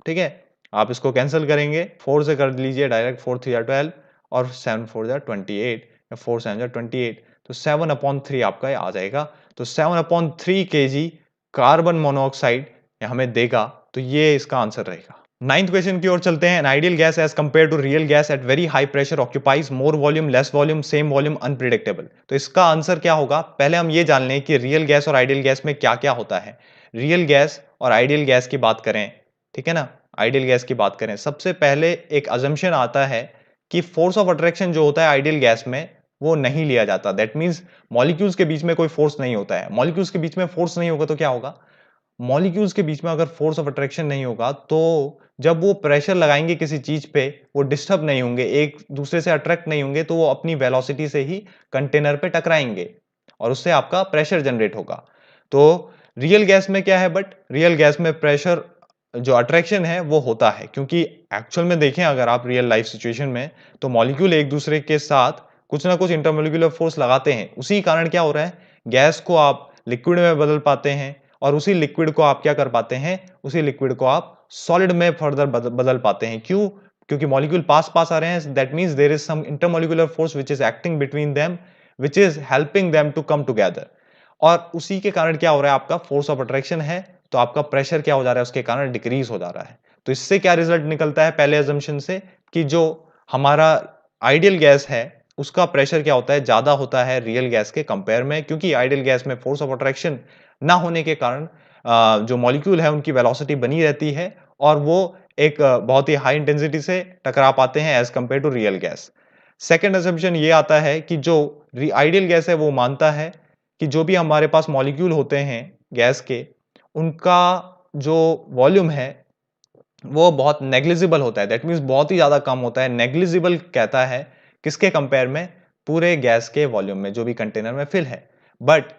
ठीक है। आप इसको कैंसिल करेंगे, 4 से कर लीजिए डायरेक्ट, 4 3 12, और 7 4 28, या 4 7 28, तो 7/3 आपका ये आ जाएगा। तो 7/3 kg कार्बन मोनोऑक्साइड हमें देगा, तो ये इसका आंसर रहेगा। नाइन्थ क्वेश्चन की ओर चलते हैं। An ideal gas as compare to real gas at very high pressure occupies more volume, less volume, same volume, unpredictable. तो इसका आंसर क्या होगा, पहले हम ये जान लें कि रियल गैस और आइडियल गैस में क्या क्या होता है। रियल गैस और आइडियल गैस की बात करें, ठीक है ना, आइडियल गैस की बात करें, सबसे पहले एक अजम्पशन आता है कि फोर्स ऑफ अट्रैक्शन जो होता है आइडियल गैस में वो नहीं लिया जाता। दैट मीन्स मॉलिक्यूल्स के बीच में कोई फोर्स नहीं होता है। मॉलिक्यूल्स के बीच में फोर्स नहीं होगा तो क्या होगा, मॉलिक्यूल्स के बीच में अगर फोर्स ऑफ अट्रैक्शन नहीं होगा तो जब वो प्रेशर लगाएंगे किसी चीज पे, वो डिस्टर्ब नहीं होंगे, एक दूसरे से अट्रैक्ट नहीं होंगे, तो वो अपनी वेलोसिटी से ही कंटेनर पे टकराएंगे, और उससे आपका प्रेशर जनरेट होगा। तो रियल गैस में क्या है, बट रियल गैस में प्रेशर जो अट्रैक्शन है वो होता है, क्योंकि एक्चुअल में देखें अगर आप रियल लाइफ सिचुएशन में, तो मॉलिक्यूल एक दूसरे के साथ कुछ ना कुछ इंटरमोलिकुलर फोर्स लगाते हैं, उसी कारण क्या हो रहा है, गैस को आप लिक्विड में बदल पाते हैं, और उसी लिक्विड को आप क्या कर पाते हैं, उसी लिक्विड को आप सॉलिड में फर्दर बदल पाते हैं। क्यों, क्योंकि मॉलिक्यूल पास पास आ रहे हैं। That means there is some intermolecular force which is acting between them, which is helping them to come together, और उसी के कारण क्या हो रहा है, आपका फोर्स ऑफ अट्रैक्शन है, तो आपका प्रेशर क्या हो जा रहा है, उसके कारण डिक्रीज हो जा रहा है। तो इससे क्या रिजल्ट निकलता है, पहले अजम्पशन से, कि जो हमारा आइडियल गैस है उसका प्रेशर क्या होता है, ज्यादा होता है रियल गैस के कंपेयर में, क्योंकि आइडियल गैस में फोर्स ऑफ अट्रैक्शन ना होने के कारण जो मॉलिक्यूल है उनकी वेलोसिटी बनी रहती है, और वो एक बहुत ही हाई इंटेंसिटी से टकरा पाते हैं as compare to real gas. Second assumption ये आता है कि जो आइडियल गैस है वो मानता है कि जो भी हमारे पास मॉलिक्यूल होते हैं गैस के, उनका जो वॉल्यूम है वो बहुत नेग्लिजिबल होता है, दैट मीन्स बहुत ही ज्यादा कम होता है। नेग्लिजिबल कहता है किसके कंपेयर में? पूरे गैस के वॉल्यूम में जो भी कंटेनर में फिल है। बट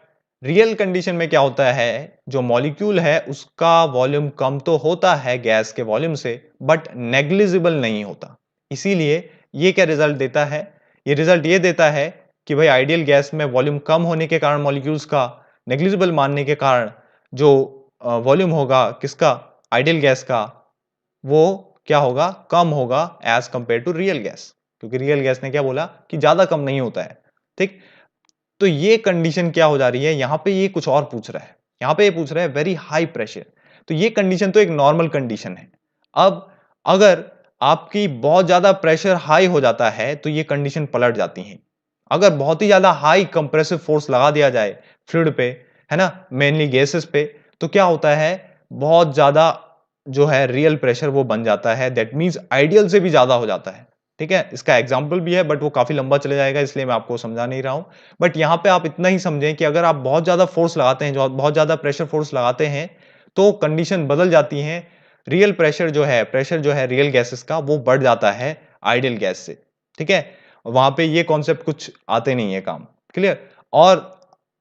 रियल कंडीशन में क्या होता है, जो मॉलिक्यूल है उसका वॉल्यूम कम तो होता है गैस के वॉल्यूम से, बट नेग्लिजिबल नहीं होता। इसीलिए ये क्या रिजल्ट देता है? ये रिजल्ट ये देता है कि भाई आइडियल गैस में वॉल्यूम कम होने के कारण, मॉलिक्यूल्स का नेग्लिजिबल मानने के कारण, जो वॉल्यूम होगा किसका? आइडियल गैस का, वो क्या होगा? कम होगा as compare to real gas, क्योंकि रियल गैस ने क्या बोला कि ज्यादा कम नहीं होता है। ठीक, तो ये कंडीशन क्या हो जा रही है यहां पे? ये कुछ और पूछ रहा है, यहां पे ये पूछ रहा है वेरी हाई प्रेशर। तो ये कंडीशन तो एक नॉर्मल कंडीशन है। अब अगर आपकी बहुत ज्यादा प्रेशर हाई हो जाता है तो ये कंडीशन पलट जाती है। अगर बहुत ही ज्यादा हाई कंप्रेसिव फोर्स लगा दिया जाए फ्लूइड पे, है ना, मेनली गैसेस पे, तो क्या होता है? बहुत ज्यादा जो है रियल प्रेशर वो बन जाता है, दैट मींस आइडियल से भी ज्यादा हो जाता है। ठीक है, इसका एग्जांपल भी है बट वो काफी लंबा चले जाएगा, इसलिए मैं आपको समझा नहीं रहा हूं। बट यहां पे आप इतना ही समझें कि अगर आप बहुत ज्यादा फोर्स लगाते हैं, जो बहुत ज्यादा प्रेशर फोर्स लगाते हैं, तो कंडीशन बदल जाती है। रियल प्रेशर जो है रियल गैसेस का, वो बढ़ जाता है आइडियल गैस से। ठीक है, वहां पे ये कॉन्सेप्ट कुछ आते नहीं है काम। क्लियर? और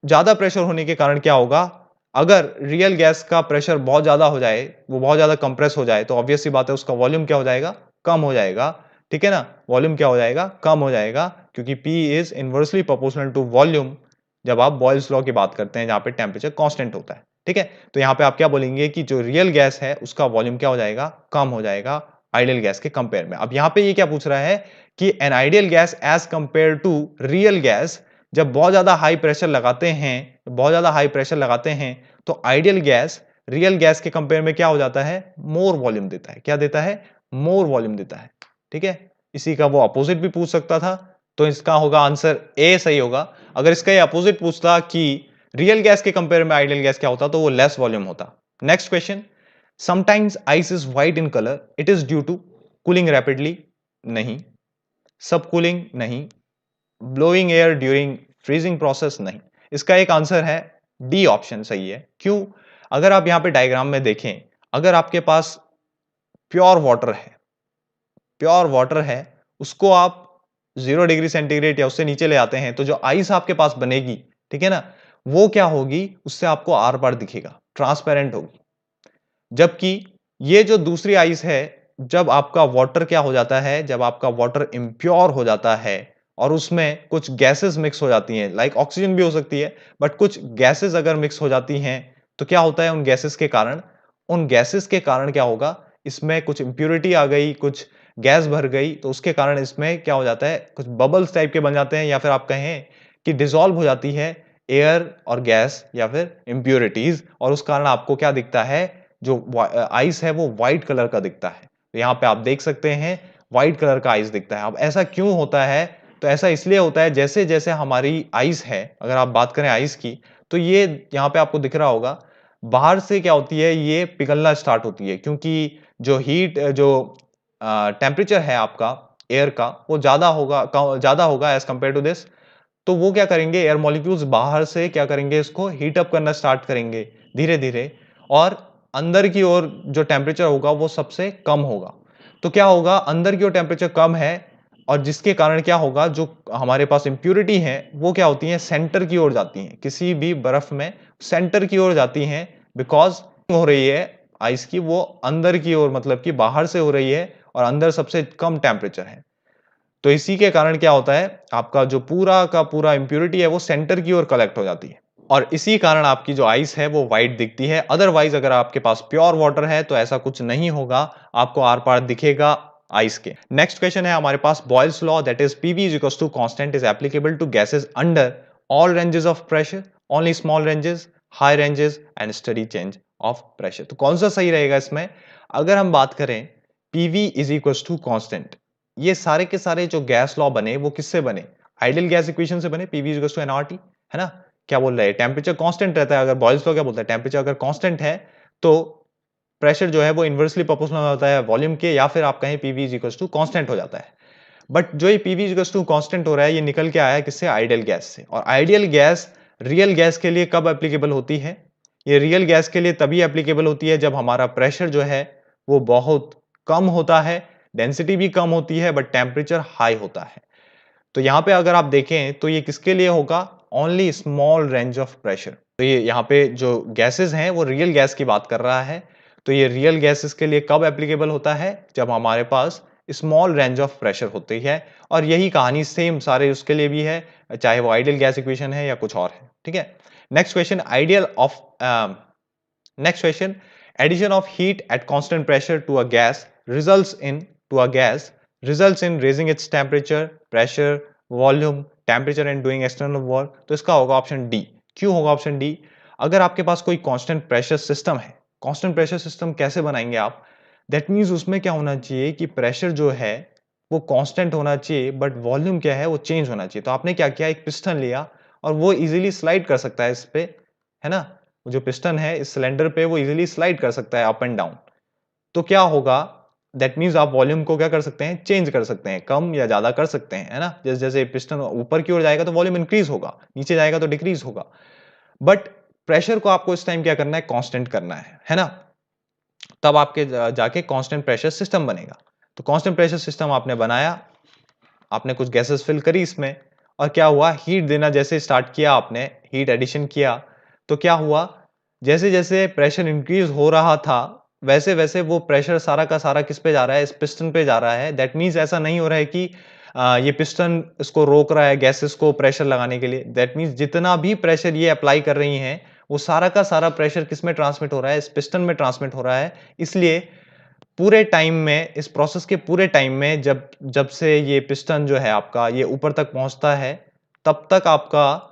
ज्यादा प्रेशर होने के कारण क्या होगा? अगर रियल गैस का प्रेशर बहुत ज्यादा हो जाए, वो बहुत ज्यादा कंप्रेस हो जाए, तो ऑब्वियस सी बात है उसका वॉल्यूम क्या हो जाएगा? कम हो जाएगा। ठीक है ना, वॉल्यूम क्या हो जाएगा? कम हो जाएगा, क्योंकि P is inversely proportional to volume जब आप बॉयल्स लॉ की बात करते हैं, जहां पे टेम्परेचर कांस्टेंट होता है। ठीक है, तो यहां पे आप क्या बोलेंगे कि जो रियल गैस है उसका वॉल्यूम क्या हो जाएगा? कम हो जाएगा आइडियल गैस के कंपेयर में। अब यहां पे ये क्या पूछ रहा है कि an ideal gas as compare to real gas, जब बहुत ज्यादा हाई प्रेशर लगाते हैं, बहुत ज्यादा हाई प्रेशर लगाते हैं, तो आइडियल गैस रियल गैस के कंपेयर में क्या हो जाता है? मोर वॉल्यूम देता है। क्या देता है? मोर वॉल्यूम देता है। ठीक है, इसी का वो अपोजिट भी पूछ सकता था, तो इसका होगा आंसर ए सही होगा। अगर इसका ये अपोजिट पूछता कि रियल गैस के कंपेयर में आइडियल गैस क्या होता, तो वो लेस वॉल्यूम होता। Next question, sometimes ice is white in colour, it is due to cooling rapidly? नहीं। Sub cooling? नहीं। Blowing air during freezing process? नहीं। इसका एक आंसर है डी ऑप्शन सही है। क्यों? अगर आप यहां पे डायग्राम में देखें, अगर आपके पास प्योर वाटर है, प्योर वाटर है, उसको आप 0 डिग्री सेंटीग्रेड या उससे नीचे ले आते हैं, तो जो आइस आपके पास बनेगी, ठीक है ना, वो क्या होगी? उससे आपको आर पार दिखेगा, ट्रांसपेरेंट होगी। जबकि ये जो दूसरी आइस है, जब आपका वाटर क्या हो जाता है? जब आपका वाटर इम्प्योर हो जाता है और उसमें कुछ गैसेस मिक्स हो जाती हैं, लाइक ऑक्सीजन भी हो सकती है, बट कुछ गैसेस अगर मिक्स हो जाती हैं, तो क्या होता है? उन गैसेस के कारण, उन गैसेस के कारण क्या होगा? इसमें कुछ इंप्योरिटी आ गई, कुछ गैस भर गई, तो उसके कारण इसमें क्या हो जाता है? कुछ बबल्स टाइप के बन जाते हैं, या फिर आप कहें कि डिसॉल्व हो जाती है एयर और गैस या फिर इंप्योरिटीज, और उस कारण आपको क्या दिखता है? जो आइस है वो व्हाइट कलर का दिखता है। तो यहाँ पे आप देख सकते हैं व्हाइट कलर का आइस दिखता है। अब ऐसा क्यों होता है? तो ऐसा इसलिए होता है, जैसे जैसे हमारी आइस है, अगर आप बात करें आइस की, तो ये यहाँ पे आपको दिख रहा होगा, बाहर से क्या होती है? ये पिघलना स्टार्ट होती है, क्योंकि जो हीट, जो टेम्परेचर है आपका एयर का, वो ज्यादा होगा एज कंपेयर टू दिस। तो वो क्या करेंगे? एयर मॉलिक्यूल्स बाहर से क्या करेंगे? इसको हीट अप करना स्टार्ट करेंगे धीरे धीरे, और अंदर की ओर जो टेम्परेचर होगा वो सबसे कम होगा। तो क्या होगा? अंदर की ओर टेम्परेचर कम है, और जिसके कारण क्या होगा? जो हमारे पास इंप्यूरिटी है वो क्या होती है? सेंटर की ओर जाती हैं, किसी भी बर्फ में सेंटर की ओर जाती हैं, बिकॉज हो रही है आइस की, वो अंदर की ओर, मतलब कि बाहर से हो रही है, और अंदर सबसे कम टेम्परेचर है। तो इसी के कारण क्या होता है? आपका जो पूरा का पूरा इंप्योरिटी है वो सेंटर की ओर कलेक्ट हो जाती है, और इसी कारण आपकी जो आइस है वो व्हाइट दिखती है। अदरवाइज अगर आपके पास प्योर वाटर है तो ऐसा कुछ नहीं होगा, आपको आर पार दिखेगा आइस के। नेक्स्ट क्वेश्चन है हमारे पास, Boyle's law, that is PV is equals to constant is applicable to gases under all ranges of pressure, only small ranges, high ranges and steady change of pressure. तो कौन सा सही रहेगा इसमें? अगर हम बात करें PV is equals to constant, ये सारे के सारे जो गैस लॉ बने वो किससे बने? आइडियल गैस इक्वेशन से बने, PV is equals to NRT, है ना। क्या बोल रहे हैं? टेम्परेचर कांस्टेंट रहता है। अगर बॉयल्स लॉ क्या बोलता है? टेम्परेचर अगर कांस्टेंट है तो प्रेशर जो है वो इनवर्सली प्रोपोर्शनल होता है वॉल्यूम के, या फिर आप कहें PV is equals to constant हो जाता है। बट जो ये PV is equals to constant हो रहा है, ये निकल के आया है किससे? आइडियल गैस से। और आइडियल गैस रियल गैस के लिए कब एप्लीकेबल होती है? ये रियल गैस के लिए तभी एप्लीकेबल होती है जब हमारा प्रेशर जो है वो बहुत कम होता है, डेंसिटी भी कम होती है बट टेम्परेचर हाई होता है। तो यहाँ पे अगर आप देखें तो ये किसके लिए होगा? Only small range of pressure. तो ये यहाँ पे जो गैसेस हैं वो रियल गैस की बात कर रहा है। तो ये रियल गैसेस के लिए कब एप्लीकेबल होता है? जब हमारे पास स्मॉल रेंज ऑफ प्रेशर होती है। और यही कहानी सेम सारे उसके लिए भी है, चाहे वो आइडियल गैस इक्वेशन है या कुछ और है। ठीक है, next question, ideal of next question, addition of heat at constant pressure to a gas results in raising its temperature, pressure, volume, temperature and doing external work। तो इसका होगा ऑप्शन डी। क्यों होगा ऑप्शन डी? अगर आपके पास कोई constant pressure system है, constant pressure system कैसे बनाएंगे आप? दैट मीन्स उसमें क्या होना चाहिए कि प्रेशर जो है वो कांस्टेंट होना चाहिए बट वॉल्यूम क्या है वो चेंज होना चाहिए। तो आपने क्या किया, एक पिस्टन लिया और वो इजीली स्लाइड कर सकता है इस पे, है ना? जो पिस्टन है इस सिलेंडर पे वो इजीली स्लाइड कर सकता है अप एंड डाउन। तो क्या होगा? दैट मीन्स आप वॉल्यूम को क्या कर सकते हैं, चेंज कर सकते हैं, कम या ज्यादा कर सकते हैं, है ना? जैसे जैसे पिस्टन ऊपर की ओर जाएगा तो वॉल्यूम इंक्रीज होगा, नीचे जाएगा तो डिक्रीज होगा। बट प्रेशर को आपको इस टाइम क्या करना है, कांस्टेंट करना है ना? तब आपके जाके कांस्टेंट प्रेशर सिस्टम बनेगा। तो कांस्टेंट प्रेशर सिस्टम आपने बनाया, आपने कुछ गैसेस फिल करी इसमें और क्या हुआ, हीट देना जैसे स्टार्ट किया आपने, हीट एडिशन किया, तो क्या हुआ, जैसे जैसे प्रेशर इंक्रीज हो रहा था वैसे वैसे वो प्रेशर सारा का सारा किस पे जा रहा है, इस पिस्टन पे जा रहा है। दैट मीन्स ऐसा नहीं हो रहा है कि ये पिस्टन इसको रोक रहा है गैसेस को प्रेशर लगाने के लिए। दैट मीन्स जितना भी प्रेशर ये अप्लाई कर रही हैं वो सारा का सारा प्रेशर किस में ट्रांसमिट हो रहा है, इस पिस्टन में ट्रांसमिट हो रहा है। इसलिए पूरे टाइम में, इस प्रोसेस के पूरे टाइम में जब जब से ये पिस्टन जो है आपका ये ऊपर तक पहुंचता है तब तक आपका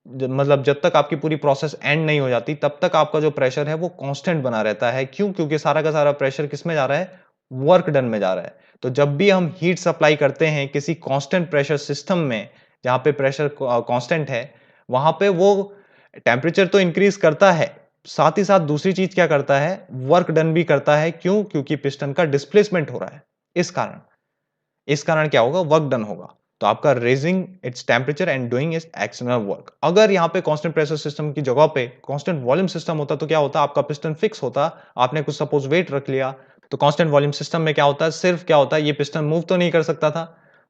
मतलब जब तक आपकी पूरी प्रोसेस एंड नहीं हो जाती तब तक आपका जो प्रेशर है वो कांस्टेंट बना रहता है। क्यों? क्योंकि सारा का सारा प्रेशर किस में जा रहा है, वर्क डन में जा रहा है। तो जब भी हम हीट सप्लाई करते हैं किसी कांस्टेंट प्रेशर सिस्टम में जहां पे प्रेशर कांस्टेंट है, वहां पे वो टेम्परेचर तो इंक्रीज करता है, साथ ही साथ दूसरी चीज क्या करता है, वर्क डन भी करता है। क्यों? क्योंकि पिस्टन का डिस्प्लेसमेंट हो रहा है। इस कारण क्या होगा, वर्क डन होगा। तो आपका raising its temperature and doing it's external work. अगर यहाँ पे कांस्टेंट प्रेशर सिस्टम की जगह पे कांस्टेंट वॉल्यूम सिस्टम होता तो क्या होता, आपका पिस्टन फिक्स होता, आपने कुछ सपोज वेट रख लिया। तो कांस्टेंट वॉल्यूम सिस्टम में क्या होता है, सिर्फ क्या होता है, ये पिस्टन मूव तो नहीं कर सकता था।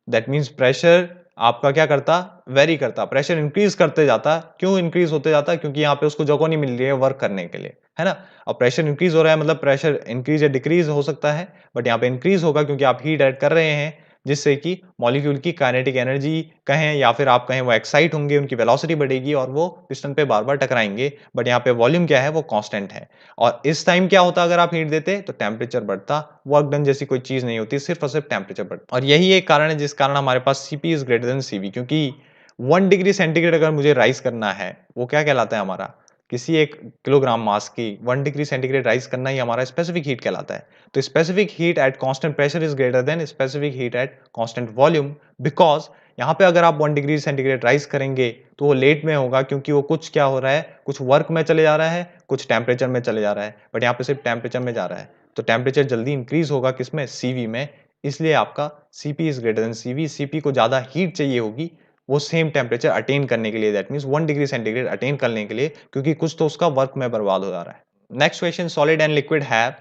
दैट मीन्स प्रेशर आपका क्या करता, वेरी करता, प्रेशर इंक्रीज करते जाता। क्यों इंक्रीज होते जाता? क्योंकि यहाँ पे उसको जगह नहीं मिल रही है वर्क करने के लिए, है ना? अब प्रेशर इंक्रीज हो रहा है मतलब प्रेशर इंक्रीज या डिक्रीज हो सकता है, बट यहाँ पे इंक्रीज होगा क्योंकि आप हीट ऐड कर रहे हैं जिससे कि मॉलिक्यूल की काइनेटिक एनर्जी कहें या फिर आप कहें वो एक्साइट होंगे, उनकी वेलोसिटी बढ़ेगी और वो पिस्टन पे बार-बार टकराएंगे। बट यहाँ पे वॉल्यूम क्या है, वो कांस्टेंट है। और इस टाइम क्या होता अगर आप हीट देते तो टेम्परेचर बढ़ता, वर्क डन जैसी कोई चीज नहीं होती, सिर्फ और सिर्फ टेम्परेचर बढ़ता। और यही एक कारण है जिस कारण हमारे पास CP is greater than CV, क्योंकि 1 डिग्री सेंटीग्रेड अगर मुझे राइज करना है, वो क्या कहलाता है हमारा, किसी 1 किलोग्राम मास की 1 डिग्री सेंटीग्रेड राइज करना ही हमारा स्पेसिफिक हीट कहलाता है। तो specific heat at constant pressure is greater then specific heat at constant volume, because यहाँ पे अगर आप 1 डिग्री सेंटीग्रेड राइज करेंगे तो वो लेट में होगा, क्योंकि वो कुछ क्या हो रहा है, कुछ वर्क में चले जा रहा है, कुछ टेम्परेचर में चले जा रहा है। बट यहाँ पे सिर्फ टेम्परेचर में जा रहा है, तो टेम्परेचर जल्दी इंक्रीज होगा किसमें, सीवी में। इसलिए आपका CP is greater than CV, CP को ज्यादा हीट चाहिए होगी वो सेम टेम्परेचर अटेन करने के लिए, that means 1 degree centigrade attain करने के लिए, क्योंकि कुछ तो उसका वर्क में बर्बाद हो जा रहा है। Next question, solid and liquid have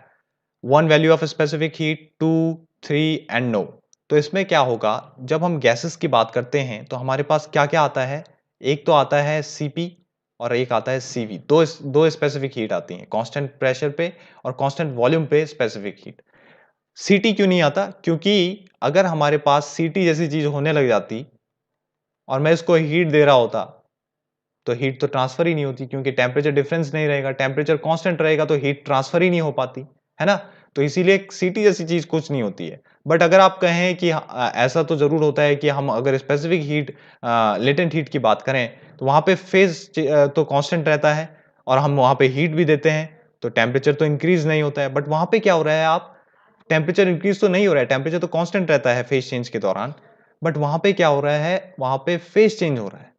one value of specific heat 2, 3 and no. तो इसमें क्या होगा, जब हम गैसेस की बात करते हैं तो हमारे पास क्या क्या आता है, एक तो आता है सीपी और एक आता है सीवी। दो स्पेसिफिक हीट आती हैं, कांस्टेंट प्रेशर पे और कांस्टेंट वॉल्यूम पे स्पेसिफिक हीट। सीटी क्यों नहीं आता? क्योंकि अगर हमारे पास सीटी जैसी चीज होने लग जाती और मैं इसको हीट दे रहा होता तो हीट तो ट्रांसफर ही नहीं होती, क्योंकि टेम्परेचर डिफरेंस नहीं रहेगा, टेम्परेचर कांस्टेंट रहेगा तो हीट ट्रांसफर ही नहीं हो पाती, है ना? तो इसीलिए सीटी जैसी चीज कुछ नहीं होती है। बट अगर आप कहें कि ऐसा तो जरूर होता है कि हम अगर स्पेसिफिक हीट, लेटेंट हीट की बात करें तो वहां पे फेज तो कांस्टेंट रहता है और हम वहां पे हीट भी देते हैं तो टेम्परेचर तो इंक्रीज नहीं होता है। बट वहां पे क्या हो रहा है, आप टेम्परेचर इंक्रीज तो नहीं हो रहा है, टेम्परेचर तो कांस्टेंट रहता है फेज चेंज के दौरान। बट वहां पे क्या हो रहा है, वहां पे फेज चेंज हो रहा है।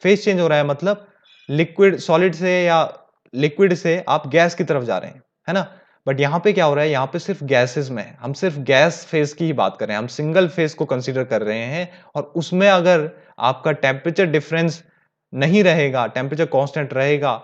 फेज चेंज हो रहा है मतलब लिक्विड सॉलिड से या लिक्विड से आप गैस की तरफ जा रहे हैं, है ना? बट यहाँ पे क्या हो रहा है, यहाँ पे सिर्फ गैसेस में है, हम सिर्फ गैस फेज की ही बात कर रहे हैं, हम सिंगल फेज को कंसीडर कर रहे हैं। और उसमें अगर आपका टेम्परेचर डिफरेंस नहीं रहेगा, टेम्परेचर कांस्टेंट रहेगा,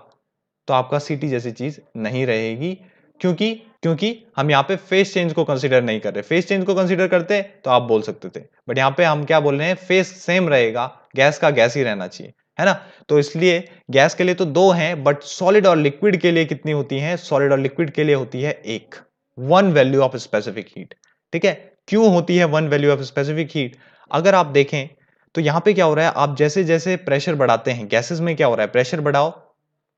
तो आपका Ct जैसी चीज नहीं रहेगी, क्योंकि क्योंकि हम यहाँ पे फेस चेंज को कंसीडर नहीं कर रहे। फेस चेंज को कंसीडर करते तो आप बोल सकते थे, बट यहाँ पे हम क्या बोल रहे हैं, फेस सेम रहेगा, गैस का गैस ही रहना चाहिए, है ना। तो इसलिए गैस के लिए तो 2 हैं, बट सॉलिड और लिक्विड के लिए कितनी होती है, सॉलिड और लिक्विड के लिए होती है 1, 1 वैल्यू ऑफ स्पेसिफिक हीट। ठीक है, क्यों होती है 1 वैल्यू ऑफ स्पेसिफिक हीट? अगर आप देखें तो यहाँ पे क्या हो रहा है, आप जैसे जैसे प्रेशर बढ़ाते हैं, गैसेस में क्या हो रहा है, प्रेशर बढ़ाओ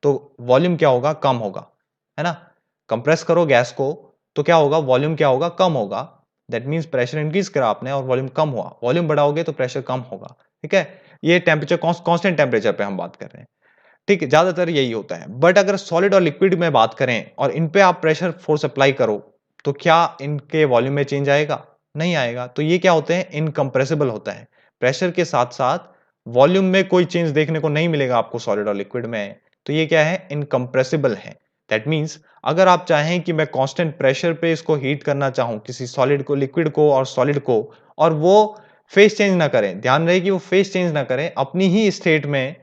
तो वॉल्यूम क्या होगा, कम होगा, है ना। कंप्रेस करो गैस को तो क्या होगा, वॉल्यूम क्या होगा, कम होगा। दैट मींस प्रेशर इंक्रीज करा आपने और वॉल्यूम कम हुआ, वॉल्यूम बढ़ाओगे तो प्रेशर कम होगा। ठीक है, ये टेम्परेचर कांस्टेंट टेम्परेचर पे हम बात कर रहे हैं। ठीक है, ज्यादातर यही होता है। बट अगर सॉलिड और लिक्विड में बात करें और इन पे आप प्रेशर फोर्स अप्लाई करो तो क्या इनके वॉल्यूम में चेंज आएगा, नहीं आएगा। तो ये क्या होते हैं, इनकंप्रेसिबल होता है। प्रेशर के साथ साथ वॉल्यूम में कोई चेंज देखने को नहीं मिलेगा आपको सॉलिड और लिक्विड में, तो ये क्या है, इनकंप्रेसिबल है। दैट मीन्स अगर आप चाहें कि मैं कांस्टेंट प्रेशर पे इसको हीट करना चाहूं, किसी सॉलिड को, लिक्विड को और सॉलिड को, और वो फेस चेंज ना करें, ध्यान रहे कि वो फेस चेंज ना करें, अपनी ही स्टेट में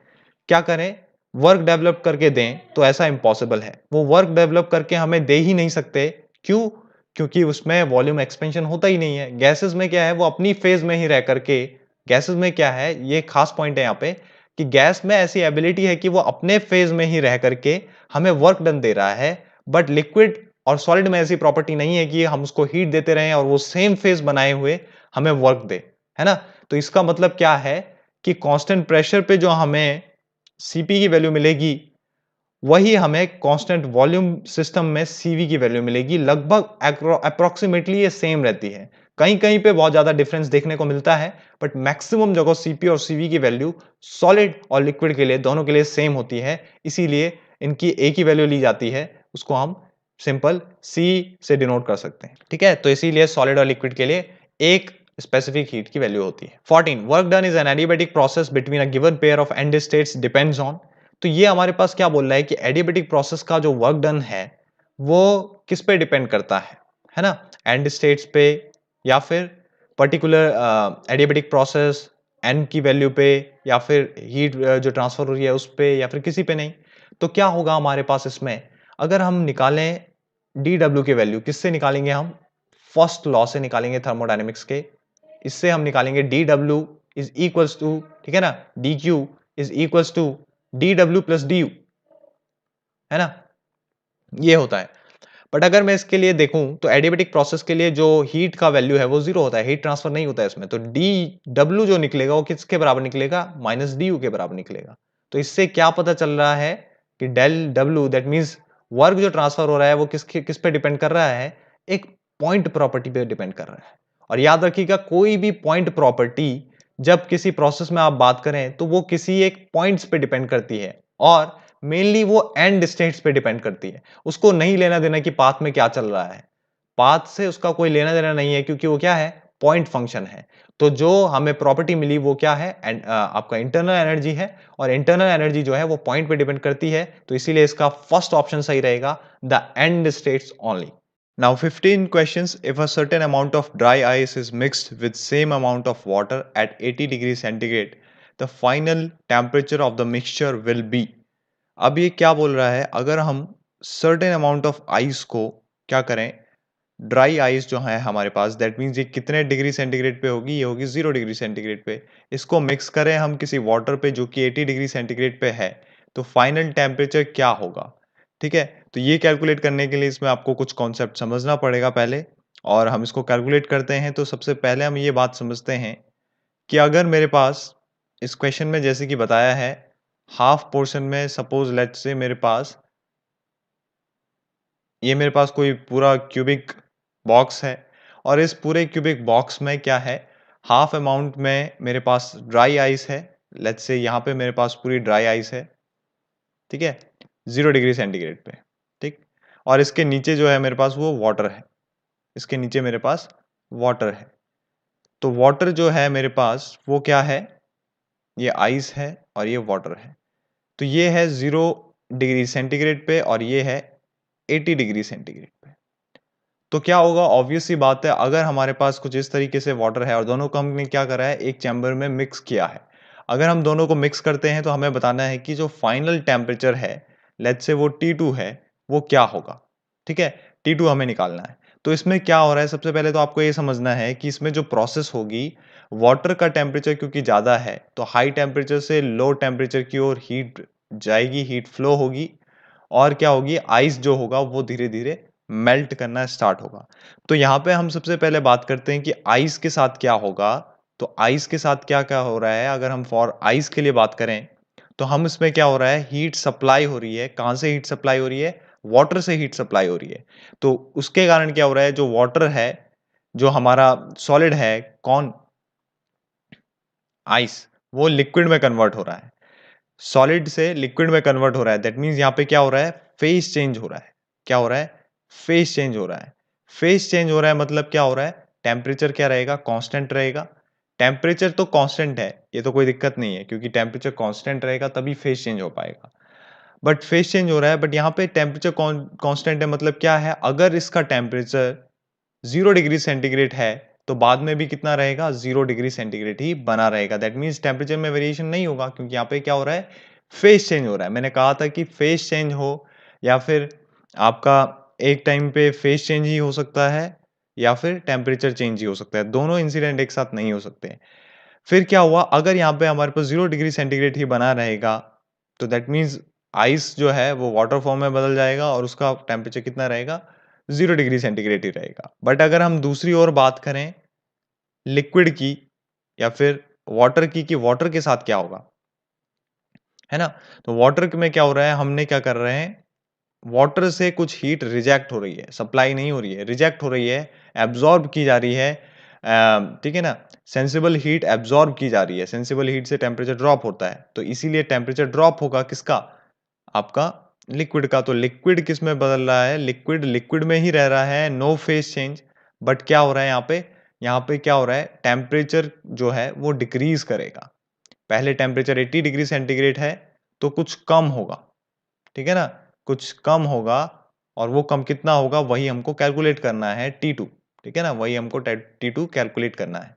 क्या करें, वर्क डेवलप करके दें, तो ऐसा इम्पॉसिबल है। वो वर्क डेवलप करके हमें दे ही नहीं सकते। क्यों? क्योंकि उसमें वॉल्यूम एक्सपेंशन होता ही नहीं है। गैसेस में क्या है, वो अपनी फेज में ही रह करके, गैसेस में क्या है, ये खास पॉइंट है यहाँ पे कि गैस में ऐसी एबिलिटी है कि वो अपने फेज में ही रह करके हमें वर्क डन दे रहा है। बट लिक्विड और सॉलिड में ऐसी प्रॉपर्टी नहीं है कि हम उसको हीट देते रहें और वो सेम फेज बनाए हुए हमें वर्क दे, है ना। तो इसका मतलब क्या है कि कांस्टेंट प्रेशर पे जो हमें Cp की वैल्यू मिलेगी, वही हमें कांस्टेंट वॉल्यूम सिस्टम में Cv की वैल्यू मिलेगी। लगभग अप्रोक्सीमेटली ये सेम रहती है। कहीं कहीं पे बहुत ज्यादा डिफरेंस देखने को मिलता है, बट मैक्सिमम जगह Cp और Cv की वैल्यू सॉलिड और लिक्विड के लिए, दोनों के लिए सेम होती है। इसीलिए इनकी एक ही वैल्यू ली जाती है, उसको हम सिंपल C से डिनोट कर सकते हैं। ठीक है, तो इसीलिए सॉलिड और लिक्विड के लिए एक स्पेसिफिक हीट की वैल्यू होती है। 14 work done is an adiabatic process between a given pair of and states depends on. तो ये हमारे पास क्या बोल रहा है कि एडियाबैटिक प्रोसेस का जो वर्क डन है वो किस पे डिपेंड करता है ना, एंड स्टेट्स पे, या फिर पर्टिकुलर एडियाबैटिक प्रोसेस एन की वैल्यू पे, या फिर हीट जो ट्रांसफर हो रही है उस पे, या फिर किसी पे नहीं। तो क्या होगा हमारे पास इसमें, अगर हम निकालें डी डब्ल्यू की वैल्यू, किससे निकालेंगे हम, फर्स्ट लॉ से निकालेंगे थर्मोडायनेमिक्स के। इससे हम निकालेंगे D W is equals to, ठीक है ना, D Q is equals to D W plus D U, है ना, ये होता है। बट अगर मैं इसके लिए देखूं तो एडियाबैटिक प्रोसेस के लिए जो हीट का वैल्यू है वो 0 होता है, हीट ट्रांसफर नहीं होता है इसमें। तो डी डब्ल्यू जो निकलेगा वो किसके बराबर निकलेगा, माइनस डी यू के बराबर निकलेगा। तो इससे क्या पता चल रहा है कि del W, that means work जो ट्रांसफर हो रहा है वो किस पे डिपेंड कर रहा है, एक पॉइंट प्रॉपर्टी पे डिपेंड कर रहा है। और याद रखिएगा, कोई भी पॉइंट प्रॉपर्टी जब किसी प्रोसेस में आप बात करें तो वो किसी एक पॉइंट्स पे डिपेंड करती है, और मेनली वो एंड स्टेट्स पे डिपेंड करती है। उसको नहीं लेना देना कि पाथ में क्या चल रहा है, पाथ से उसका कोई लेना देना नहीं है, क्योंकि वो क्या है, पॉइंट फंक्शन है। तो जो हमें प्रॉपर्टी मिली वो क्या है, आपका इंटरनल एनर्जी है, और इंटरनल एनर्जी जो है वो पॉइंट पे डिपेंड करती है। तो इसीलिए इसका फर्स्ट ऑप्शन सही रहेगा, the end states only. Now 15 questions. If a certain amount of dry ice is mixed with same amount of water at 80 degrees centigrade, the final temperature of the mixture will be। अब ये क्या बोल रहा है, अगर हम certain amount of ice को क्या करें, ड्राई आइस जो है हमारे पास, दैट मीन्स ये कितने डिग्री सेंटीग्रेड पे होगी, ये होगी 0 डिग्री सेंटीग्रेड पे। इसको मिक्स करें हम किसी वाटर पे जो कि 80 डिग्री सेंटीग्रेड पे है, तो फाइनल टेम्परेचर क्या होगा। ठीक है, तो ये कैलकुलेट करने के लिए इसमें आपको कुछ कॉन्सेप्ट समझना पड़ेगा पहले, और हम इसको कैलकुलेट करते हैं। तो सबसे पहले हम ये बात समझते हैं कि अगर मेरे पास इस क्वेश्चन में जैसे कि बताया है, हाफ पोर्शन में सपोज लेट्स से मेरे पास कोई पूरा क्यूबिक बॉक्स है, और इस पूरे क्यूबिक बॉक्स में क्या है, हाफ अमाउंट में मेरे पास ड्राई आइस है। लेट्स से यहाँ पे मेरे पास पूरी ड्राई आइस है, ठीक है, 0 डिग्री सेंटीग्रेड पे। ठीक, और इसके नीचे जो है मेरे पास वो वाटर है, इसके नीचे मेरे पास वाटर है। तो वाटर जो है मेरे पास वो क्या है, ये आइस है और ये वाटर है। तो ये है 0 डिग्री सेंटीग्रेड पे और ये है 80 डिग्री सेंटीग्रेड पे। तो क्या होगा, ऑब्वियस सी बात है, अगर हमारे पास कुछ इस तरीके से वाटर है और दोनों को हमने क्या करा है, एक चैम्बर में मिक्स किया है। अगर हम दोनों को मिक्स करते हैं तो हमें बताना है कि जो फाइनल टेम्परेचर है लेट्स से वो T2 है, वो क्या होगा? ठीक है? T2 हमें निकालना है। तो इसमें क्या हो रहा है, सबसे पहले तो आपको ये समझना है कि इसमें जो प्रोसेस होगी, वाटर का टेम्परेचर क्योंकि ज़्यादा है, तो हाई टेम्परेचर से लो टेम्परेचर की ओर हीट जाएगी, हीट फ्लो होगी और क्या होगी, आइस जो होगा वो धीरे-धीरे मेल्ट करना स्टार्ट होगा। तो यहाँ पे हम सबसे पहले बात करते हैं कि आइस के साथ क्या होगा, तो आइस के साथ क्या-क्या हो रहा है, अगर हम फॉर आइस के लिए बात करें, तो हम इसमें क्या हो रहा है, हीट सप्लाई हो रही है, कहाँ से हीट सप्लाई हो रही है? वाटर से हीट सप्लाई हो रही है। तो उसके कारण क्या हो रहा है, जो वाटर है, जो हमारा सॉलिड है, कौन? आइस, वो लिक्विड में कन्वर्ट हो रहा है। सॉलिड से लिक्विड में कन्वर्ट हो रहा है, दैट मीन्स यहाँ पे क्या हो रहा है, फेज चेंज हो रहा है। क्या हो रहा है? फेज चेंज हो रहा है। फेज चेंज हो रहा है मतलब क्या हो रहा है, टेम्परेचर क्या रहेगा, कांस्टेंट रहेगा। टेम्परेचर तो कांस्टेंट है, ये तो कोई दिक्कत नहीं है, क्योंकि टेम्परेचर कांस्टेंट रहेगा तभी फेज चेंज हो पाएगा। बट फेज चेंज हो रहा है, बट यहाँ पे टेम्परेचर कांस्टेंट है मतलब क्या है, अगर इसका टेम्परेचर 0 डिग्री सेंटीग्रेड है, तो बाद में भी कितना रहेगा, 0 डिग्री सेंटीग्रेड ही बना रहेगा। दैट मीन्स टेम्परेचर में वेरिएशन नहीं होगा, क्योंकि यहाँ पे क्या हो रहा है, फेज चेंज हो रहा है। मैंने कहा था कि फेज चेंज हो या फिर आपका एक टाइम पे फेज चेंज ही हो सकता है या फिर टेम्परेचर चेंज ही हो सकता है। दोनों इंसिडेंट एक साथ नहीं हो सकते। फिर क्या हुआ, अगर यहाँ पे हमारे पास 0 डिग्री सेंटीग्रेड ही बना रहेगा, तो दैट मीन्स आइस जो है वो वाटर फॉर्म में बदल जाएगा और उसका टेम्परेचर कितना रहेगा, 0 डिग्री सेंटीग्रेड ही रहेगा। बट अगर हम दूसरी ओर बात करें लिक्विड की या फिर वाटर की, कि वाटर के साथ क्या होगा, है ना? तो वाटर में क्या हो रहा है, हमने क्या कर रहे हैं, वाटर से कुछ हीट रिजेक्ट हो रही है, सप्लाई नहीं हो रही है, रिजेक्ट हो रही है, एब्जॉर्ब की जा रही है। ठीक है ना? सेंसिबल हीट एब्जॉर्ब की जा रही है, सेंसिबल हीट से टेम्परेचर ड्रॉप होता है, तो इसीलिए टेम्परेचर ड्रॉप होगा किसका, आपका लिक्विड का। तो लिक्विड किस में बदल रहा है, लिक्विड लिक्विड में ही रह रहा है, नो फेज चेंज। बट क्या हो रहा है यहाँ पे क्या हो रहा है, टेम्परेचर जो है वो डिक्रीज करेगा। पहले टेम्परेचर 80 डिग्री सेंटीग्रेड है, तो कुछ कम होगा, ठीक है ना? कुछ कम होगा और वो कम कितना होगा, वही हमको कैलकुलेट करना है, T2, ठीक है ना? वही हमको T2 कैलकुलेट करना है।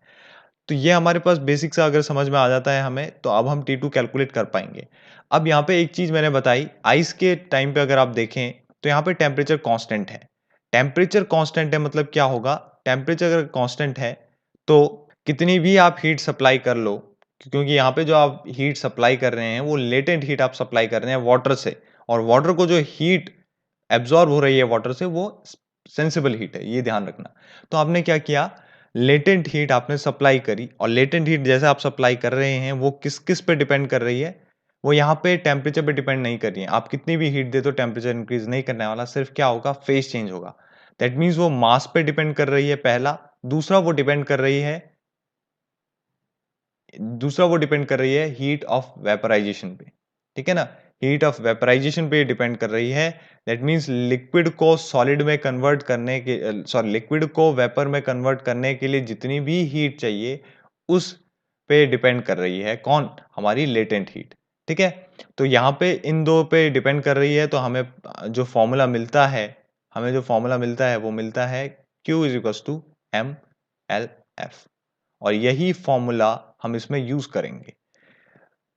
तो ये हमारे पास बेसिक सा अगर समझ में आ जाता है हमें, तो अब हम T2 कैलकुलेट कर पाएँगे। अब यहाँ पे एक चीज़ मैंने बताई, आइस के टाइम पे अगर आप देखें, तो यहाँ पे टेम्परेचर कांस्टेंट है। टेम्परेचर कांस्टेंट है मतलब क्या होगा, टेम्परेचर अगर कांस्टेंट है, तो कितनी भी आप हीट सप्लाई कर लो, क्योंकि यहाँ पे जो आप हीट सप्लाई कर रहे हैं, वो लेटेंट हीट आप सप्लाई कर रहे हैं वाटर से, और वाटर को जो हीट एब्ज़ॉर्ब हो रही है वाटर से, वो सेंसिबल हीट है, ये ध्यान रखना। तो आपने क्या किया, लेटेंट हीट आपने सप्लाई करी, और लेटेंट हीट जैसे आप सप्लाई कर रहे हैं, वो किस पे डिपेंड कर रही है, वो यहाँ पे टेम्परेचर पे डिपेंड नहीं कर रही है। आप कितनी भी हीट दे दो, टेम्परेचर इंक्रीज नहीं करने वाला, सिर्फ क्या होगा, फेज चेंज होगा। दैट मीन्स वो मास पे डिपेंड कर रही है, पहला। दूसरा वो डिपेंड कर रही है, हीट ऑफ वेपराइजेशन पे, ठीक है ना? हीट ऑफ वेपराइजेशन पे डिपेंड कर रही है। दैट मीन्स लिक्विड को सॉलिड में कन्वर्ट करने के, सॉरी, लिक्विड को वेपर में कन्वर्ट करने के लिए जितनी भी हीट चाहिए, उस पे डिपेंड कर रही है, कौन? हमारी लेटेंट हीट, ठीक है? तो यहाँ पे इन दो पे डिपेंड कर रही है, तो हमें जो फॉर्मूला मिलता है, वो मिलता है Q is equals to ml(F), और यही फॉर्मूला हम इसमें यूज करेंगे।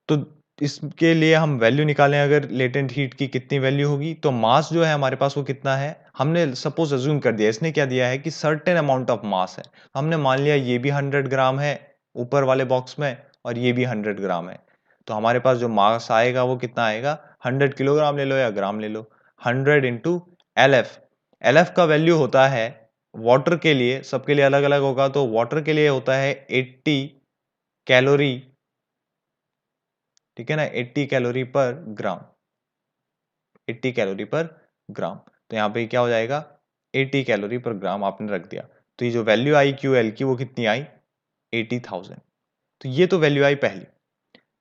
तो इसके लिए हम वैल्यू निकालें, अगर लेटेंट हीट की कितनी वैल्यू होगी, तो मास जो है हमारे पास वो कितना है, हमने सपोज अज्यूम कर दिया, इसने क्या दिया है कि सर्टेन अमाउंट ऑफ मास है, हमने मान लिया ये भी 100 ग्राम है ऊपर वाले बॉक्स में, और ये भी 100 ग्राम है। तो हमारे पास जो मास आएगा वो कितना आएगा, 100 किलोग्राम ले लो या ग्राम ले लो, 100 इंटू LF। LF का वैल्यू होता है, वाटर के लिए सबके लिए अलग अलग होगा, तो वाटर के लिए होता है 80 कैलोरी, ठीक है ना, 80 कैलोरी पर ग्राम, 80 कैलोरी पर ग्राम। तो यहाँ पे क्या हो जाएगा, 80 कैलोरी पर ग्राम आपने रख दिया। तो ये जो वैल्यू आई QL की, वो कितनी आई, 80,000। तो ये तो वैल्यू आई पहली,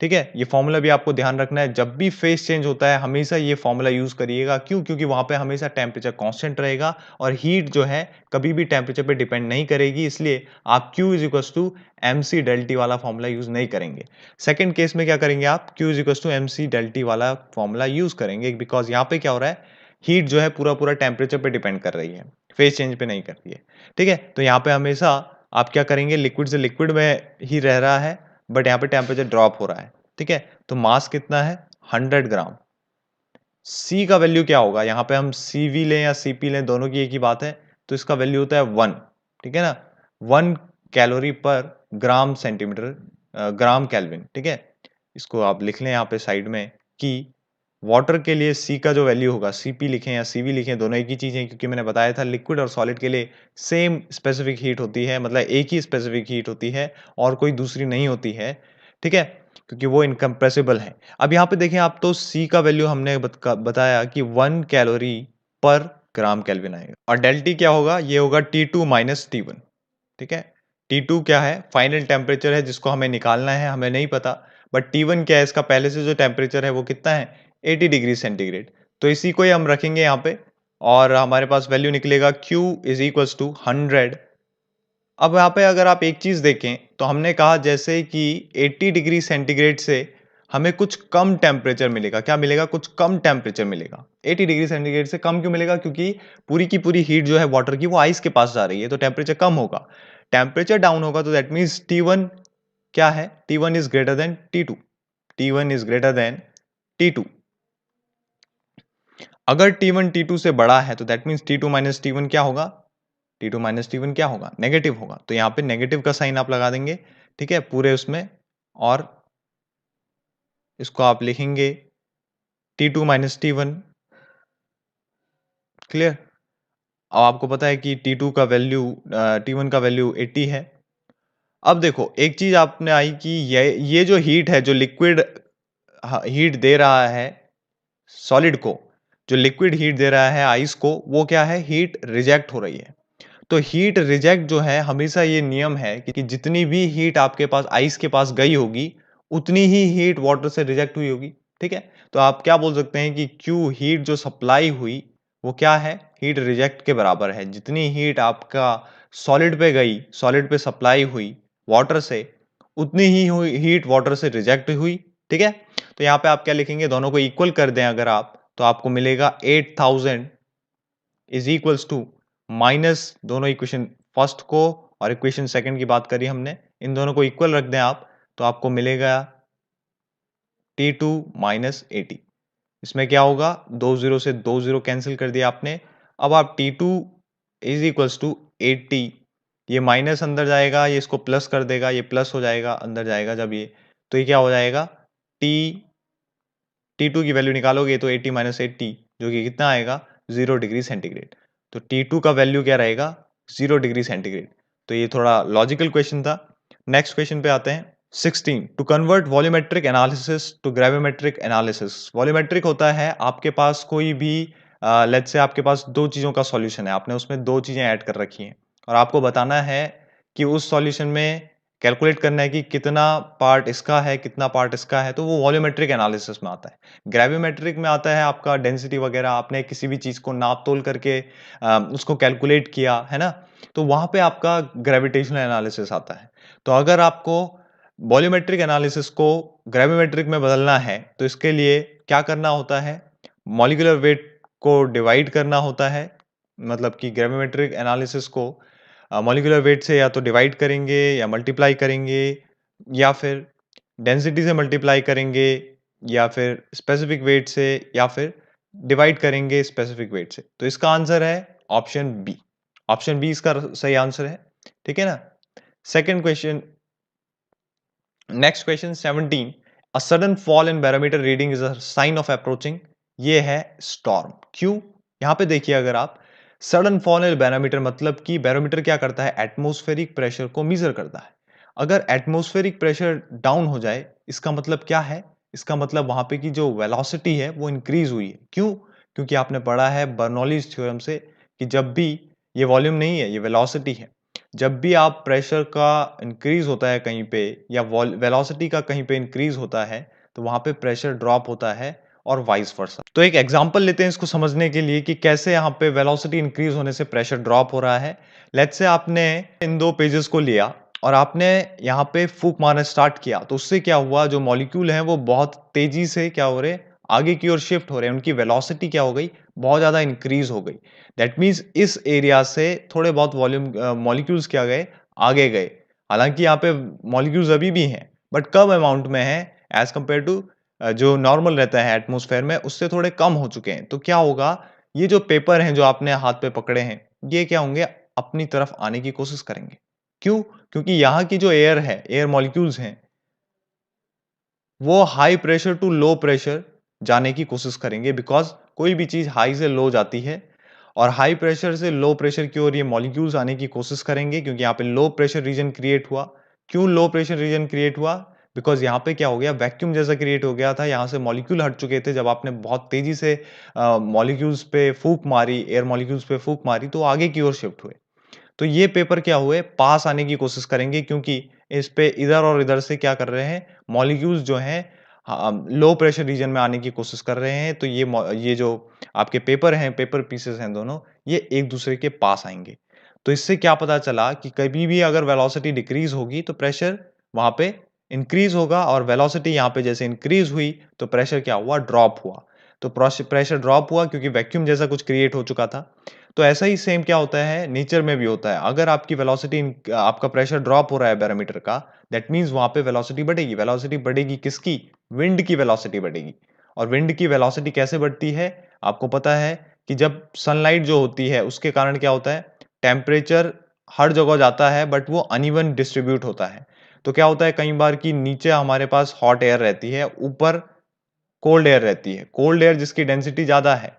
ठीक है? ये फॉर्मूला भी आपको ध्यान रखना है, जब भी फेज चेंज होता है हमेशा ये फॉर्मूला यूज करिएगा। क्यों? क्योंकि वहां पे हमेशा टेम्परेचर कांस्टेंट रहेगा, और हीट जो है कभी भी टेम्परेचर पे डिपेंड नहीं करेगी, इसलिए आप Q is equal to MC del T वाला फॉर्मूला यूज नहीं करेंगे। सेकंड केस में क्या करेंगे आप, Q is equal to MC del T वाला फॉर्मूला यूज करेंगे, बिकॉज यहाँ पे क्या हो रहा है, हीट जो है पूरा पूरा टेम्परेचर पे डिपेंड कर रही है, फेज चेंज पे नहीं कर रही है, ठीक है? तो यहाँ पे हमेशा आप क्या करेंगे, लिक्विड से लिक्विड में ही रह रहा है, बट यहाँ पे टेम्परेचर ड्रॉप हो रहा है, ठीक है? तो मास कितना है, 100 ग्राम। सी का वैल्यू क्या होगा, यहाँ पे हम सी वी लें या सी पी लें, दोनों की एक ही बात है, तो इसका वैल्यू होता है 1, ठीक है ना, 1 कैलोरी पर ग्राम सेंटीमीटर ग्राम केल्विन, ठीक है। इसको आप लिख लें यहाँ पे साइड में कि वाटर के लिए सी का जो वैल्यू होगा, सीपी लिखें या सीवी लिखें, दोनों एक ही चीज है, क्योंकि मैंने बताया था लिक्विड और सॉलिड के लिए सेम स्पेसिफिक हीट होती है, मतलब एक ही स्पेसिफिक हीट होती है और कोई दूसरी नहीं होती है, ठीक है, क्योंकि वो इनकम्प्रेसिबल है। अब यहाँ पे देखें आप, तो सी का वैल्यू हमने बताया कि 1 कैलोरी पर ग्राम केल्विन आएगा, और डेल टी क्या होगा, ये होगा T2 माइनस T1, ठीक है। T2 क्या है, फाइनल टेम्परेचर है जिसको हमें निकालना है, हमें नहीं पता, बट T1 क्या है, इसका पहले से जो टेम्परेचर है वो कितना है, 80 डिग्री सेंटीग्रेड। तो इसी को ही हम रखेंगे यहाँ पे, और हमारे पास वैल्यू निकलेगा Q इज इक्वल्स टू 100। अब यहाँ पे अगर आप एक चीज देखें, तो हमने कहा जैसे कि 80 डिग्री सेंटीग्रेड से हमें कुछ कम टेम्परेचर मिलेगा, क्या मिलेगा, कुछ कम टेम्परेचर मिलेगा। 80 डिग्री सेंटीग्रेड से कम क्यों मिलेगा, क्योंकि पूरी की पूरी हीट जो है वाटर की वो आइस के पास जा रही है, तो टेम्परेचर कम होगा। टेम्परेचर डाउन होगा तो दैट मीन्स T1 क्या है, T1 is greater then T2, T1 is greater then T2। अगर T1 T2 से बड़ा है तो that means T2 minus T1 क्या होगा, T2 माइनस T1 क्या होगा, नेगेटिव होगा। तो यहाँ पे नेगेटिव का साइन आप लगा देंगे, ठीक है, पूरे उसमें, और इसको आप लिखेंगे T2 माइनस T1, क्लियर। अब आपको पता है कि T2 का वैल्यू T1 का वैल्यू 80 है। अब देखो एक चीज आपने आई कि ये जो हीट है, जो लिक्विड हीट दे रहा है सॉलिड को, जो लिक्विड हीट दे रहा है आइस को, वो क्या है, हीट रिजेक्ट हो रही है। तो हीट रिजेक्ट जो है, हमेशा ये नियम है कि जितनी भी हीट आपके पास आइस के पास गई होगी, उतनी ही हीट वाटर से रिजेक्ट हुई होगी, ठीक है। तो आप क्या बोल सकते हैं कि क्यू हीट जो सप्लाई हुई वो क्या है, हीट रिजेक्ट के बराबर है। जितनी हीट आपका सॉलिड पे गई, सॉलिड पे सप्लाई हुई वाटर से, उतनी ही हीट वाटर से रिजेक्ट हुई, ठीक है। तो यहाँ पे आप क्या लिखेंगे, दोनों को इक्वल कर दें अगर आप, तो आपको मिलेगा 8000 इज इक्वल्स टू माइनस, दोनों इक्वेशन फर्स्ट को और इक्वेशन सेकंड की बात करी हमने, इन दोनों को इक्वल रख दें आप, तो आपको मिलेगा T2 माइनस 80। इसमें क्या होगा, 20 से 20 कैंसिल कर दिया आपने। अब आप T2 इज इक्वल्स टू 80, ये माइनस अंदर जाएगा, ये इसको प्लस कर देगा, ये प्लस हो जाएगा अंदर जाएगा जब ये, तो ये क्या हो जाएगा, T2 की वैल्यू निकालोगे तो 80 माइनस 80 जो कि कितना आएगा, 0 डिग्री सेंटीग्रेड। तो T2 का वैल्यू क्या रहेगा, 0 डिग्री सेंटीग्रेड। तो ये थोड़ा लॉजिकल क्वेश्चन था। नेक्स्ट क्वेश्चन पे आते हैं। 16 to convert volumetric analysis to gravimetric analysis. Volumetric होता है आपके पास कोई भी, लेट्स से आपके पास दो चीजों का सॉल्यूशन है, आपने उसमें दो चीजें ऐड कर रखी हैं और आपको बताना है कि उस सॉल्यूशन में कैलकुलेट करना है कि कितना पार्ट इसका है, कितना पार्ट इसका है, तो वो वॉल्यूमेट्रिक एनालिसिस में आता है। ग्रेविमेट्रिक में आता है आपका डेंसिटी वगैरह, आपने किसी भी चीज को नाप तोल करके उसको कैलकुलेट किया है ना, तो वहां पे आपका ग्रेविटेशनल एनालिसिस आता है। तो अगर आपको वॉल्यूमेट्रिक एनालिसिस को ग्रेविमेट्रिक में बदलना है, तो इसके लिए क्या करना होता है, मॉलिक्यूलर वेट को डिवाइड करना होता है, मतलब कि ग्रेविमेट्रिक एनालिसिस को मॉलिक्यूलर वेट से या तो डिवाइड करेंगे या मल्टीप्लाई करेंगे, या फिर डेंसिटी से मल्टीप्लाई करेंगे, या फिर स्पेसिफिक वेट से, या फिर डिवाइड करेंगे स्पेसिफिक वेट से। तो इसका आंसर है ऑप्शन बी। ऑप्शन बी इसका सही आंसर है, ठीक है ना। Second question, next question 17, a sudden fall in barometer reading is a sign of approaching. ये है स्टॉर्म। क्यों, यहां पे देखिए अगर आप, सडन फॉल इन बैरोमीटर मतलब कि बैरोमीटर क्या करता है, एटमॉस्फेरिक प्रेशर को मेजर करता है। अगर एटमॉस्फेरिक प्रेशर डाउन हो जाए, इसका मतलब क्या है, इसका मतलब वहां पे की जो वेलोसिटी है वो इंक्रीज हुई है। क्यों, क्योंकि आपने पढ़ा है बर्नौलीज थ्योरम से कि जब भी, ये वॉल्यूम नहीं है ये वेलोसिटी है, जब भी आप प्रेशर का इंक्रीज होता है कहीं पे, या वेलोसिटी का कहीं पे इंक्रीज होता है, तो वहां पे प्रेशर ड्रॉप होता है, और वाइस वर्सा। तो एक एग्जांपल लेते हैं इसको समझने के लिए कि कैसे यहाँ पे वेलोसिटी इंक्रीज होने से प्रेशर ड्रॉप हो रहा है। लेट्स से आपने इन दो पेजेस को लिया और आपने यहाँ पे फूक मारना स्टार्ट किया, तो उससे क्या हुआ, जो मॉलिक्यूल हैं वो बहुत तेजी से क्या हो रहे, आगे की ओर शिफ्ट हो रहे हैं, उनकी वेलोसिटी क्या हो गई, बहुत ज्यादा इंक्रीज हो गई। दैट मीन्स इस एरिया से थोड़े बहुत वॉल्यूम मॉलिक्यूल्स क्या गए, आगे गए। हालांकि यहाँ पे मॉलिक्यूल्स अभी भी हैं, बट कम अमाउंट में है एज कंपेयर टू जो नॉर्मल रहता है एटमॉस्फेयर में उससे थोड़े कम हो चुके हैं। तो क्या होगा, ये जो पेपर हैं जो आपने हाथ पे पकड़े हैं, ये क्या होंगे, अपनी तरफ आने की कोशिश करेंगे। क्यों? क्योंकि यहाँ की जो एयर है, एयर मॉलिक्यूल्स हैं, वो high pressure to low pressure जाने की कोशिश करेंगे, बिकॉज़ कोई भी चीज़ हाई से लो जाती है और हाई प्रेशर से लो प्रेशर की ओर ये मॉलिक्यूल्स आने की कोशिश करेंगे, क्योंकि यहाँ पे लो प्रेशर रीजन क्रिएट हुआ। क्यों लो प्रेशर रीजन क्रिएट हुआ? बिकॉज़ यहाँ पे क्या हो गया, वैक्यूम जैसा क्रिएट हो गया था, यहाँ से मॉलिक्यूल हट चुके थे। जब आपने बहुत तेज़ी से मॉलिक्यूल्स पे फूँक मारी, एयर मॉलिक्यूल्स पे फूँक मारी, तो वो आगे की ओर शिफ्ट हुए। तो ये पेपर क्या हुए, पास आने की कोशिश करेंगे, क्योंकि इस पे इधर और इधर से क्या कर रहे हैं, मॉलिक्यूल्स जो हैं लो प्रेशर रीजन में आने की कोशिश कर रहे हैं। तो ये जो आपके पेपर हैं, पेपर पीसेस हैं दोनों, ये एक दूसरे के पास आएंगे। तो इससे क्या पता चला कि कभी भी अगर वेलोसिटी डिक्रीज होगी तो प्रेशर वहां पे इंक्रीज होगा, और वेलोसिटी यहाँ पे जैसे इंक्रीज हुई तो प्रेशर क्या हुआ, ड्रॉप हुआ। तो प्रेशर ड्रॉप हुआ क्योंकि वैक्यूम जैसा कुछ क्रिएट हो चुका था। तो ऐसा ही सेम क्या होता है, नेचर में भी होता है। अगर आपकी वेलोसिटी, आपका प्रेशर ड्रॉप हो रहा है बैरोमीटर का, दैट मीन्स वहां पे वेलोसिटी बढ़ेगी। वेलोसिटी बढ़ेगी किसकी? विंड की वेलोसिटी बढ़ेगी। और विंड की वेलोसिटी कैसे बढ़ती है? आपको पता है कि जब सनलाइट जो होती है उसके कारण क्या होता है, टेम्परेचर हर जगह जाता है बट वो अनइवन डिस्ट्रीब्यूट होता है। तो क्या होता है कई बार कि नीचे हमारे पास हॉट एयर रहती है, ऊपर कोल्ड एयर रहती है। कोल्ड एयर जिसकी डेंसिटी ज्यादा है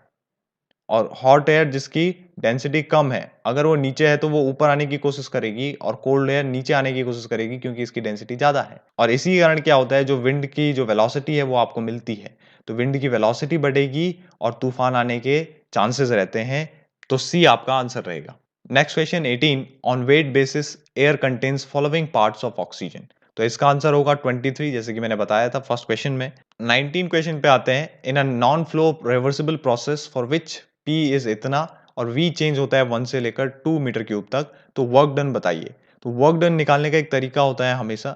और हॉट एयर जिसकी डेंसिटी कम है, अगर वो नीचे है तो वो ऊपर आने की कोशिश करेगी, और कोल्ड एयर नीचे आने की कोशिश करेगी, क्योंकि इसकी डेंसिटी ज्यादा है। और इसी कारण क्या होता है, जो विंड की जो वेलोसिटी है वो आपको मिलती है। तो विंड की वेलोसिटी बढ़ेगी और तूफान आने के चांसेस रहते हैं। तो सी आपका आंसर रहेगा। Next question 18, on wet basis air contains following parts of oxygen. तो इसका आंसर होगा 23, जैसे कि मैंने बताया था फर्स्ट क्वेश्चन में। 19 क्वेश्चन पे आते हैं, in a non flow reversible process for which P is इतना और वी चेंज होता है 1 से लेकर 2 मीटर क्यूब तक, तो वर्क डन बताइए। तो वर्क डन निकालने का एक तरीका होता है हमेशा,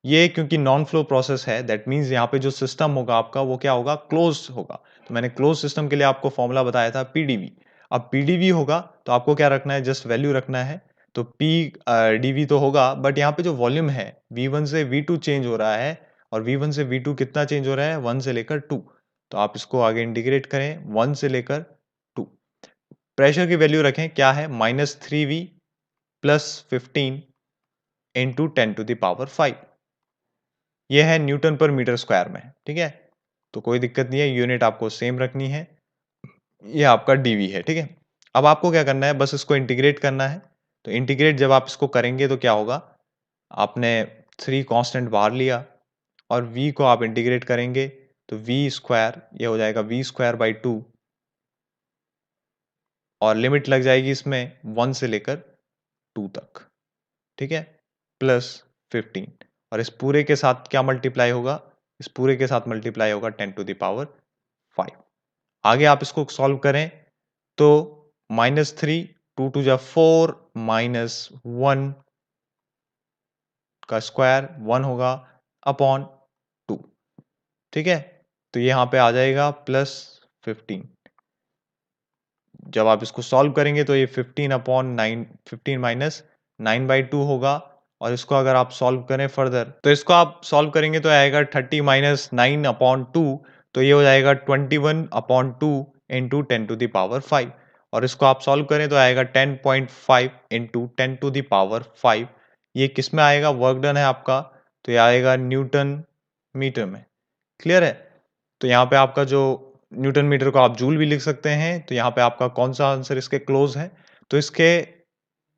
ये क्योंकि नॉन फ्लो प्रोसेस है, दैट मीन्स यहाँ पे जो सिस्टम होगा आपका वो क्या होगा, क्लोज होगा। तो मैंने क्लोज सिस्टम के लिए आपको फॉर्मूला बताया था पीडीवी। अब पीडीवी होगा तो आपको क्या रखना है, जस्ट वैल्यू रखना है। तो पी डीवी तो होगा, बट यहाँ पे जो वॉल्यूम है V1 से V2 चेंज हो रहा है, और V1 से V2 कितना चेंज हो रहा है, 1 से लेकर 2। तो आप इसको आगे इंटीग्रेट करें, 1 से लेकर 2। प्रेशर की वैल्यू रखें, क्या है, -3V प्लस 15 इंटू 10⁵ ये है न्यूटन पर मीटर स्क्वायर में, ठीक है। तो कोई दिक्कत नहीं है, यूनिट आपको सेम रखनी है। ये आपका डीवी है, ठीक है। अब आपको क्या करना है, बस इसको इंटीग्रेट करना है। तो इंटीग्रेट जब आप इसको करेंगे तो क्या होगा, आपने 3 कांस्टेंट बाहर लिया और v को आप इंटीग्रेट करेंगे तो v स्क्वायर ये हो जाएगा v² by 2, और लिमिट लग जाएगी इसमें 1 से लेकर 2 तक, ठीक है, प्लस 15। और इस पूरे के साथ क्या मल्टीप्लाई होगा, इस पूरे के साथ मल्टीप्लाई होगा 10⁵ आगे आप इसको सॉल्व करें तो -3, 2 × 2 = 4, -1 का स्क्वायर 1 होगा अपॉन 2, ठीक है। तो ये यहाँ पे आ जाएगा +15। जब आप इसको सॉल्व करेंगे तो ये 15/9, 15 - 9/2 होगा। और इसको अगर आप सॉल्व करें फर्दर, तो इसको आप सॉल्व करेंगे तो आएगा 30 - 9/2, तो ये हो जाएगा 21/2 इंटू 10⁵। और इसको आप सॉल्व करें तो आएगा 10.5 इंटू 10⁵। ये किस में आएगा, वर्क डन है आपका, तो ये आएगा न्यूटन मीटर में। क्लियर है? तो यहाँ पे आपका जो न्यूटन मीटर को आप जूल भी लिख सकते हैं। तो यहाँ पे आपका कौन सा आंसर इसके क्लोज है, तो इसके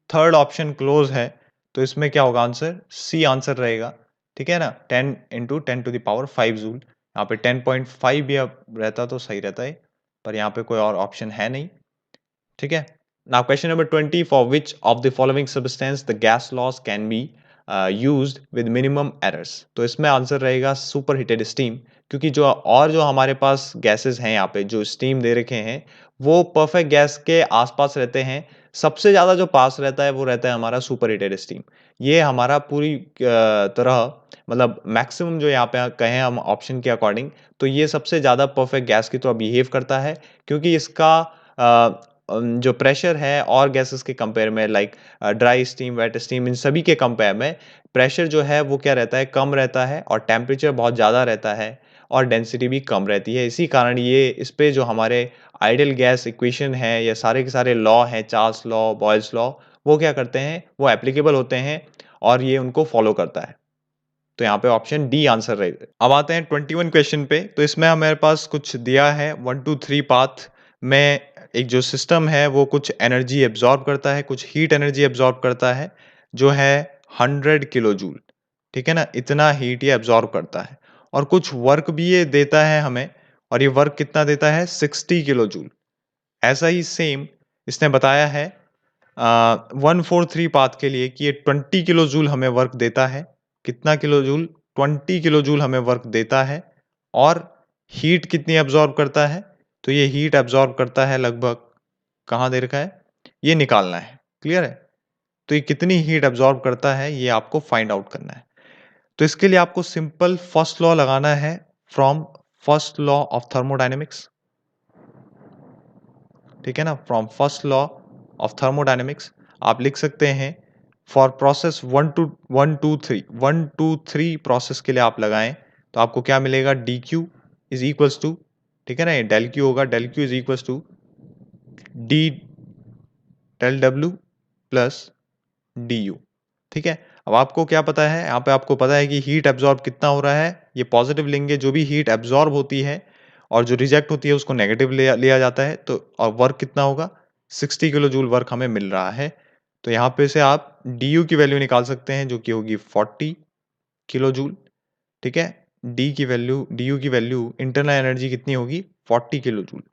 थर्ड ऑप्शन क्लोज है। तो इसमें क्या होगा आंसर, सी आंसर रहेगा, ठीक है ना। 10 इंटू 10⁵ जूल। यहाँ पे 10.5 भी अब रहता तो सही रहता है, पर यहाँ पे कोई और ऑप्शन है नहीं, ठीक है। Now question number 20, for which of the following substance the gas laws can be used with minimum errors. तो इसमें आंसर रहेगा सुपर हीटेड स्टीम, क्योंकि जो हमारे पास गैसेस हैं यहाँ पे जो स्टीम दे रखे हैं वो परफेक्ट गैस के आसपास रहते हैं। सबसे ज्यादा जो पास रहता है वो रहता है हमारा सुपर हीटेड स्टीम। ये हमारा पूरी तरह मतलब मैक्सिमम जो यहाँ पे कहें हम ऑप्शन के अकॉर्डिंग, तो ये सबसे ज्यादा परफेक्ट गैस की तरह बिहेव करता है, क्योंकि इसका जो प्रेशर है और गैसेस के कंपेयर में, like dry steam, wet steam, इन सभी के कंपेयर में प्रेशर जो है वो क्या रहता है, कम रहता है, और टेम्परेचर बहुत ज़्यादा रहता है और डेंसिटी भी कम रहती है। इसी कारण ये इस पे जो हमारे आइडियल गैस इक्वेशन है या सारे के सारे लॉ हैं, चार्ल्स लॉ, बॉयल्स लॉ, वो क्या करते हैं, वो एप्लीकेबल होते हैं और ये उनको फॉलो करता है। तो यहाँ पे ऑप्शन डी आंसर रहेगा। अब आते हैं 21 क्वेश्चन पे। तो इसमें हमारे पास कुछ दिया है 1 2 3 पाथ में। एक जो सिस्टम है वो कुछ एनर्जी एब्जॉर्ब करता है, कुछ हीट एनर्जी एब्जॉर्ब करता है, जो है 100 किलो जूल। ठीक है ना, इतना हीट ये एब्जॉर्ब करता है, और कुछ वर्क भी ये देता है हमें, और ये वर्क कितना देता है, 60 किलो जूल। ऐसा ही सेम इसने बताया है 143 पाथ के लिए कि ये 20 किलो जूल हमें वर्क देता है। कितना किलो जूल, 20 किलो जूल हमें वर्क देता है। और हीट कितनी एब्जॉर्ब करता है, तो ये हीट एब्जॉर्ब करता है लगभग, कहाँ दे रखा है, ये निकालना है। क्लियर है, तो ये कितनी हीट एब्जॉर्ब करता है ये आपको फाइंड आउट करना है। तो इसके लिए आपको सिंपल फर्स्ट लॉ लगाना है from first law of thermodynamics. ठीक है ना, from first law of thermodynamics आप लिख सकते हैं फॉर प्रोसेस 1 2 3 प्रोसेस के लिए आप लगाएं, तो आपको क्या मिलेगा, D Q is equals to, ठीक है ना, ये डेल क्यू होगा, del Q is equals to D del W plus D U. ठीक है, अब आपको क्या पता है, यहाँ पे आपको पता है कि हीट एब्जॉर्ब कितना हो रहा है, ये पॉजिटिव लेंगे, जो भी हीट एब्जॉर्ब होती है और जो रिजेक्ट होती है उसको नेगेटिव लिया जाता है। तो और वर्क कितना होगा, 60 किलो जूल वर्क हमें मिल रहा है। तो यहाँ पे से आप डी यू की वैल्यू निकाल सकते हैं, जो कि होगी 40 किलो जूल। ठीक है, डी यू की वैल्यू इंटरनल एनर्जी कितनी होगी, 40 किलो जूल।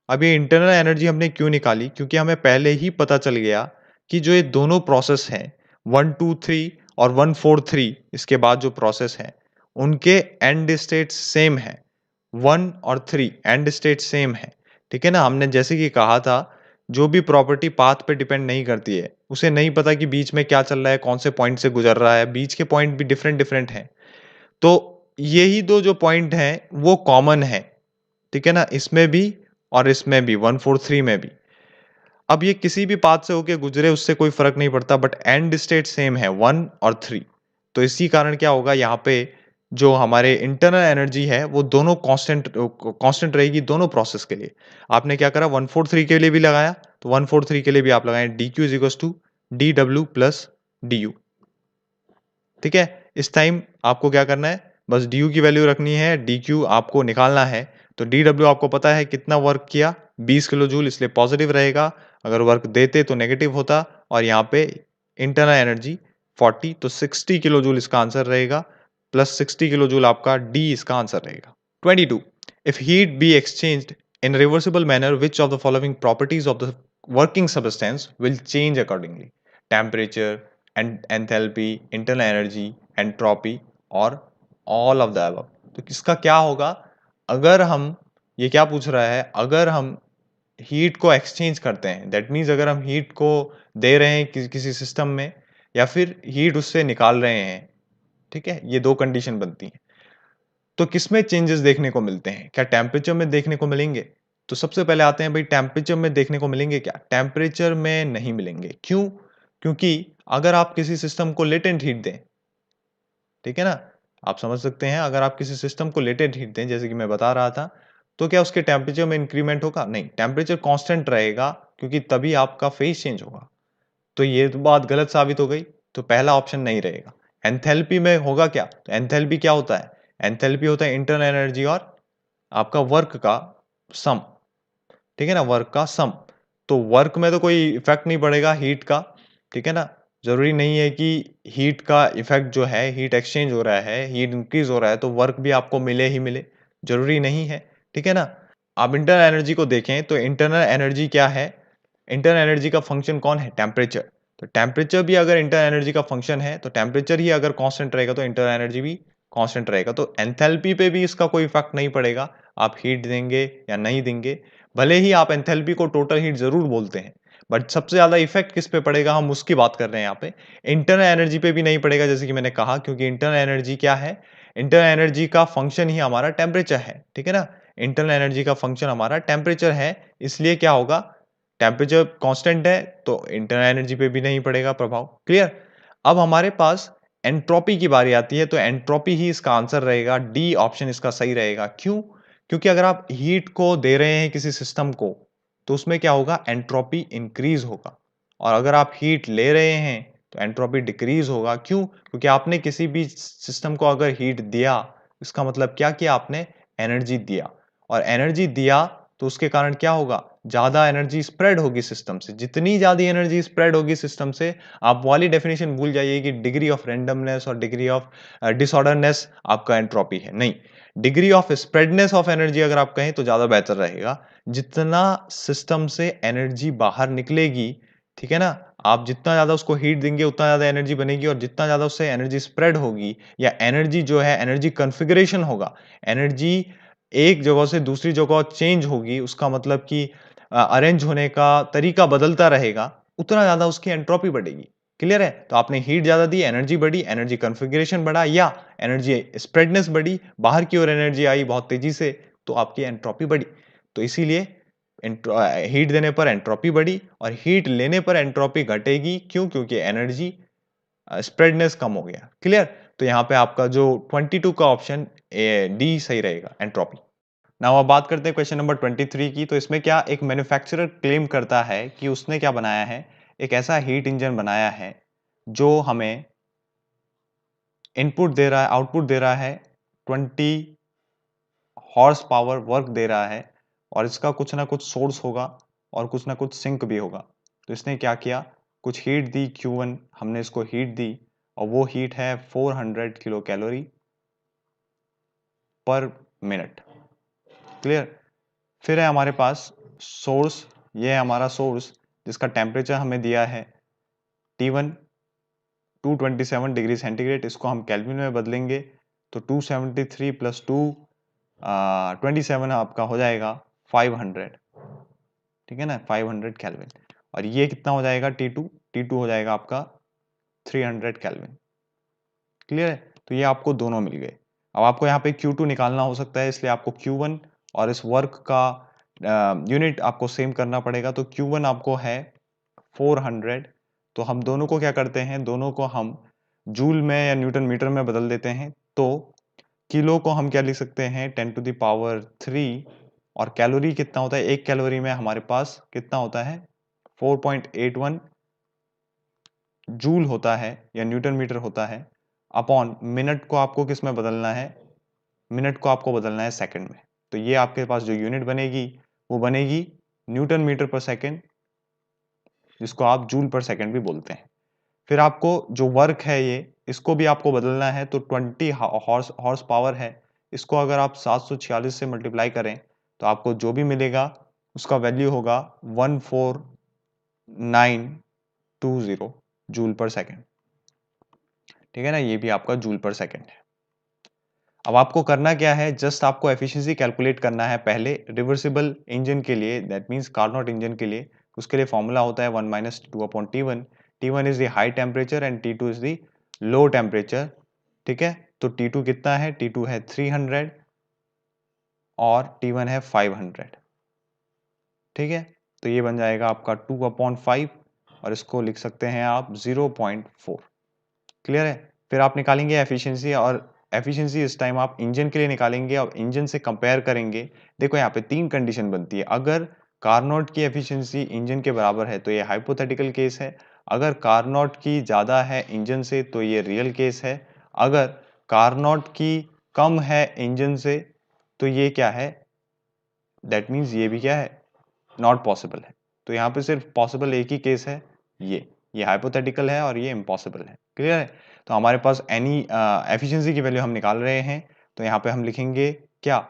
अब ये इंटरनल एनर्जी हमने क्यों निकाली, क्योंकि हमें पहले ही पता चल गया कि जो ये दोनों प्रोसेस हैं 1 2 3 और 1 4 3, इसके बाद जो प्रोसेस है उनके एंड स्टेट सेम है, 1 और 3 एंड स्टेट सेम है। ठीक है ना, हमने जैसे कि कहा था जो भी प्रॉपर्टी पाथ पे डिपेंड नहीं करती है, उसे नहीं पता कि बीच में क्या चल रहा है, कौन से पॉइंट से गुजर रहा है, बीच के पॉइंट भी डिफरेंट डिफरेंट हैं। तो यही दो जो पॉइंट हैं वो कॉमन है। ठीक है ना, इसमें भी और इसमें भी, 1 4 3 में भी। अब ये किसी भी पाथ से होके गुजरे उससे कोई फर्क नहीं पड़ता, बट एंड स्टेट सेम है 1 और 3। तो इसी कारण क्या होगा, यहाँ पे जो हमारे इंटरनल एनर्जी है वो दोनों कांस्टेंट रहेगी दोनों प्रोसेस के लिए। आपने क्या करा, 1 4 3 के लिए भी लगाया, तो 1 4 3 के लिए भी आप लगाएं D Q is equal to D W plus D U. ठीक है, इस टाइम आपको क्या करना है, बस डी यू की वैल्यू रखनी है, डी क्यू आपको निकालना है। तो डी डब्ल्यू आपको पता है कितना वर्क किया, 20 किलो जूल, इसलिए पॉजिटिव रहेगा। अगर वर्क देते तो नेगेटिव होता, और यहाँ पे इंटरनल एनर्जी 40, तो 60 किलो जूल इसका आंसर रहेगा, प्लस 60 किलो जूल आपका डी इसका आंसर रहेगा। 22, if heat be exchanged in reversible manner, which of the following properties of the working substance will change accordingly? Temperature and enthalpy, internal energy, entropy, और all of the above। तो किसका क्या होगा, अगर हम, ये क्या पूछ रहा है, अगर हम हीट को एक्सचेंज करते हैं, दैट मीन्स अगर हम हीट को दे रहे हैं किसी सिस्टम में, या फिर हीट उससे निकाल रहे हैं। ठीक है, ये दो कंडीशन बनती हैं। तो किसमें चेंजेस देखने को मिलते हैं, क्या टेम्परेचर में देखने को मिलेंगे? तो सबसे पहले आते हैं भाई, टेम्परेचर में देखने को मिलेंगे क्या? टेम्परेचर में नहीं मिलेंगे। क्यों? क्योंकि अगर आप किसी सिस्टम को लेटेंट हीट दें, ठीक है ना, आप समझ सकते हैं, अगर आप किसी सिस्टम को लेटेंट हीट दें, जैसे कि मैं बता रहा था, तो क्या उसके टेम्परेचर में इंक्रीमेंट होगा? नहीं, टेम्परेचर कांस्टेंट रहेगा, क्योंकि तभी आपका फेज चेंज होगा। तो ये तो बात गलत साबित हो गई, तो पहला ऑप्शन नहीं रहेगा। एंथैल्पी में होगा क्या? तो एंथैल्पी क्या होता है? एंथैल्पी होता है इंटरनल एनर्जी और आपका वर्क का सम। ठीक है ना, वर्क का सम। तो वर्क में तो कोई इफेक्ट नहीं पड़ेगा हीट का। ठीक है ना, जरूरी नहीं है कि हीट का इफेक्ट जो है, हीट एक्सचेंज हो रहा है, हीट इंक्रीज हो रहा है, तो वर्क भी आपको मिले ही मिले, जरूरी नहीं है। ठीक है ना, आप इंटरनल एनर्जी को देखें तो इंटरनल एनर्जी क्या है, इंटरनल एनर्जी का फंक्शन कौन है? टेम्परेचर। तो टेम्परेचर भी अगर इंटरनल एनर्जी का फंक्शन है, तो टेम्परेचर ही अगर कांस्टेंट रहेगा तो इंटरनल एनर्जी भी कांस्टेंट रहेगा। तो एंथैल्पी पे भी इसका कोई इफेक्ट नहीं पड़ेगा, आप हीट देंगे या नहीं देंगे। भले ही आप एंथैल्पी को टोटल हीट जरूर बोलते हैं, बट सबसे ज्यादा इफेक्ट किस पे पड़ेगा, हम उसकी बात कर रहे हैं यहाँ पे। इंटरनल एनर्जी पे भी नहीं पड़ेगा, जैसे कि मैंने कहा, क्योंकि इंटरनल एनर्जी क्या है, इंटरनल एनर्जी का फंक्शन ही हमारा टेम्परेचर है। ठीक है ना, इंटरनल एनर्जी का फंक्शन हमारा टेम्परेचर है, इसलिए क्या होगा, टेम्परेचर कांस्टेंट है तो इंटरनल एनर्जी पे भी नहीं पड़ेगा प्रभाव। क्लियर? अब हमारे पास एंट्रोपी की बारी आती है, तो एंट्रोपी ही इसका आंसर रहेगा। डी ऑप्शन इसका सही रहेगा। क्यों? क्योंकि अगर आप हीट को दे रहे हैं किसी सिस्टम को, तो उसमें क्या होगा? एंट्रोपी इंक्रीज होगा। और अगर आप हीट ले रहे हैं तो एंट्रोपी डिक्रीज होगा। क्यों? क्योंकि आपने किसी भी सिस्टम को अगर हीट दिया, इसका मतलब क्या किया? आपने एनर्जी दिया, और एनर्जी दिया तो उसके कारण क्या होगा? ज्यादा एनर्जी स्प्रेड होगी सिस्टम से। जितनी ज्यादा एनर्जी स्प्रेड होगी सिस्टम से, आप वाली डेफिनेशन भूल जाइए कि डिग्री ऑफ रैंडमनेस और डिग्री ऑफ डिसऑर्डरनेस आपका एंट्रोपी है। नहीं, डिग्री ऑफ स्प्रेडनेस ऑफ एनर्जी अगर आप कहें तो ज्यादा बेहतर रहेगा। जितना सिस्टम से एनर्जी बाहर निकलेगी, ठीक है ना, आप जितना ज्यादा उसको हीट देंगे उतना ज्यादा एनर्जी बनेगी, और जितना ज्यादा उससे एनर्जी स्प्रेड होगी या एनर्जी जो है एनर्जी कन्फिगरेशन होगा, एनर्जी एक जगह से दूसरी जगह चेंज होगी, उसका मतलब कि अरेंज होने का तरीका बदलता रहेगा, उतना ज्यादा उसकी एंट्रोपी बढ़ेगी। क्लियर है? तो आपने हीट ज्यादा दी, एनर्जी बढ़ी, एनर्जी कन्फिगरेशन बढ़ा या एनर्जी स्प्रेडनेस बढ़ी, बाहर की ओर एनर्जी आई बहुत तेजी से, तो आपकी एंट्रोपी बढ़ी। तो इसीलिए हीट देने पर एंट्रोपी बढ़ी और हीट लेने पर एंट्रोपी घटेगी। क्यों? क्योंकि एनर्जी स्प्रेडनेस कम हो गया। क्लियर? तो यहाँ पे आपका जो 22 का ऑप्शन डी सही रहेगा, एंट्रोपी। नाउ अब बात करते हैं क्वेश्चन नंबर 23 की। तो इसमें क्या, एक मैन्युफैक्चरर क्लेम करता है कि उसने क्या बनाया है, एक ऐसा हीट इंजन बनाया है जो हमें इनपुट दे रहा है, आउटपुट दे रहा है, 20 हॉर्स पावर वर्क दे रहा है, और इसका कुछ ना कुछ सोर्स होगा और कुछ ना कुछ सिंक भी होगा। तो इसने क्या किया, कुछ हीट दी Q1, हमने इसको हीट दी, और वो हीट है 400 किलो कैलोरी पर मिनट। क्लियर? फिर है हमारे पास सोर्स, ये है हमारा सोर्स जिसका टेम्परेचर हमें दिया है T1 227 डिग्री सेंटीग्रेड। इसको हम केल्विन में बदलेंगे तो 273 प्लस 27 आपका हो जाएगा 500। ठीक है ना, 500 केल्विन। और ये कितना हो जाएगा? T2 हो जाएगा आपका 300 केल्विन। क्लियर है? तो ये आपको दोनों मिल गए। अब आपको यहाँ पे Q2 निकालना हो सकता है, इसलिए आपको Q1 और इस वर्क का यूनिट आपको सेम करना पड़ेगा। तो Q1 आपको है 400। तो हम दोनों को क्या करते हैं, दोनों को हम जूल में या न्यूटन मीटर में बदल देते हैं। तो किलो को हम क्या लिख सकते हैं, 10⁻³ और कैलोरी कितना होता है, एक कैलोरी में हमारे पास कितना होता है, 4.81 जूल होता है या न्यूटन मीटर होता है, अपॉन मिनट को आपको किस में बदलना है, मिनट को आपको बदलना है सेकंड में। तो ये आपके पास जो यूनिट बनेगी वो बनेगी न्यूटन मीटर पर सेकंड, जिसको आप जूल पर सेकंड भी बोलते हैं। फिर आपको जो वर्क है ये, इसको भी आपको बदलना है। तो 20 हॉर्स पावर है, इसको अगर आप 746 से मल्टीप्लाई करें तो आपको जो भी मिलेगा उसका वैल्यू होगा 14920 जूल पर सेकंड। ठीक है ना, ये भी आपका जूल पर सेकंड है। अब आपको करना क्या है, जस्ट आपको एफिशिएंसी कैलकुलेट करना है पहले रिवर्सिबल इंजन के लिए, दैट मींस कार्नोट इंजन के लिए। उसके लिए फॉर्मूला होता है 1 minus T2/T1। T1 is the high temperature and T2 is the low temperature. ठीक है, तो T2 कितना है, T2 है 300 और T1 है 500। ठीक है, तो ये बन जाएगा आपका 2/5 और इसको लिख सकते हैं आप 0.4। क्लियर है? फिर आप निकालेंगे एफिशिएंसी, और एफिशिएंसी इस टाइम आप इंजन के लिए निकालेंगे और इंजन से कंपेयर करेंगे। देखो यहाँ पे 3 कंडीशन बनती है। अगर कार्नोट की एफिशिएंसी इंजन के बराबर है तो ये हाइपोथेटिकल केस है। अगर कार्नोट की ज़्यादा है इंजन से तो ये रियल केस है। अगर कार्नोट की कम है इंजन से तो ये क्या है, दैट मीन्स ये भी क्या है, नॉट पॉसिबल है। तो यहाँ पे सिर्फ पॉसिबल एक ही केस है, ये हाइपोथेटिकल है और ये इम्पॉसिबल है। क्लियर है? तो हमारे पास एनी एफिशिएंसी की वैल्यू हम निकाल रहे हैं। तो यहाँ पे हम लिखेंगे क्या,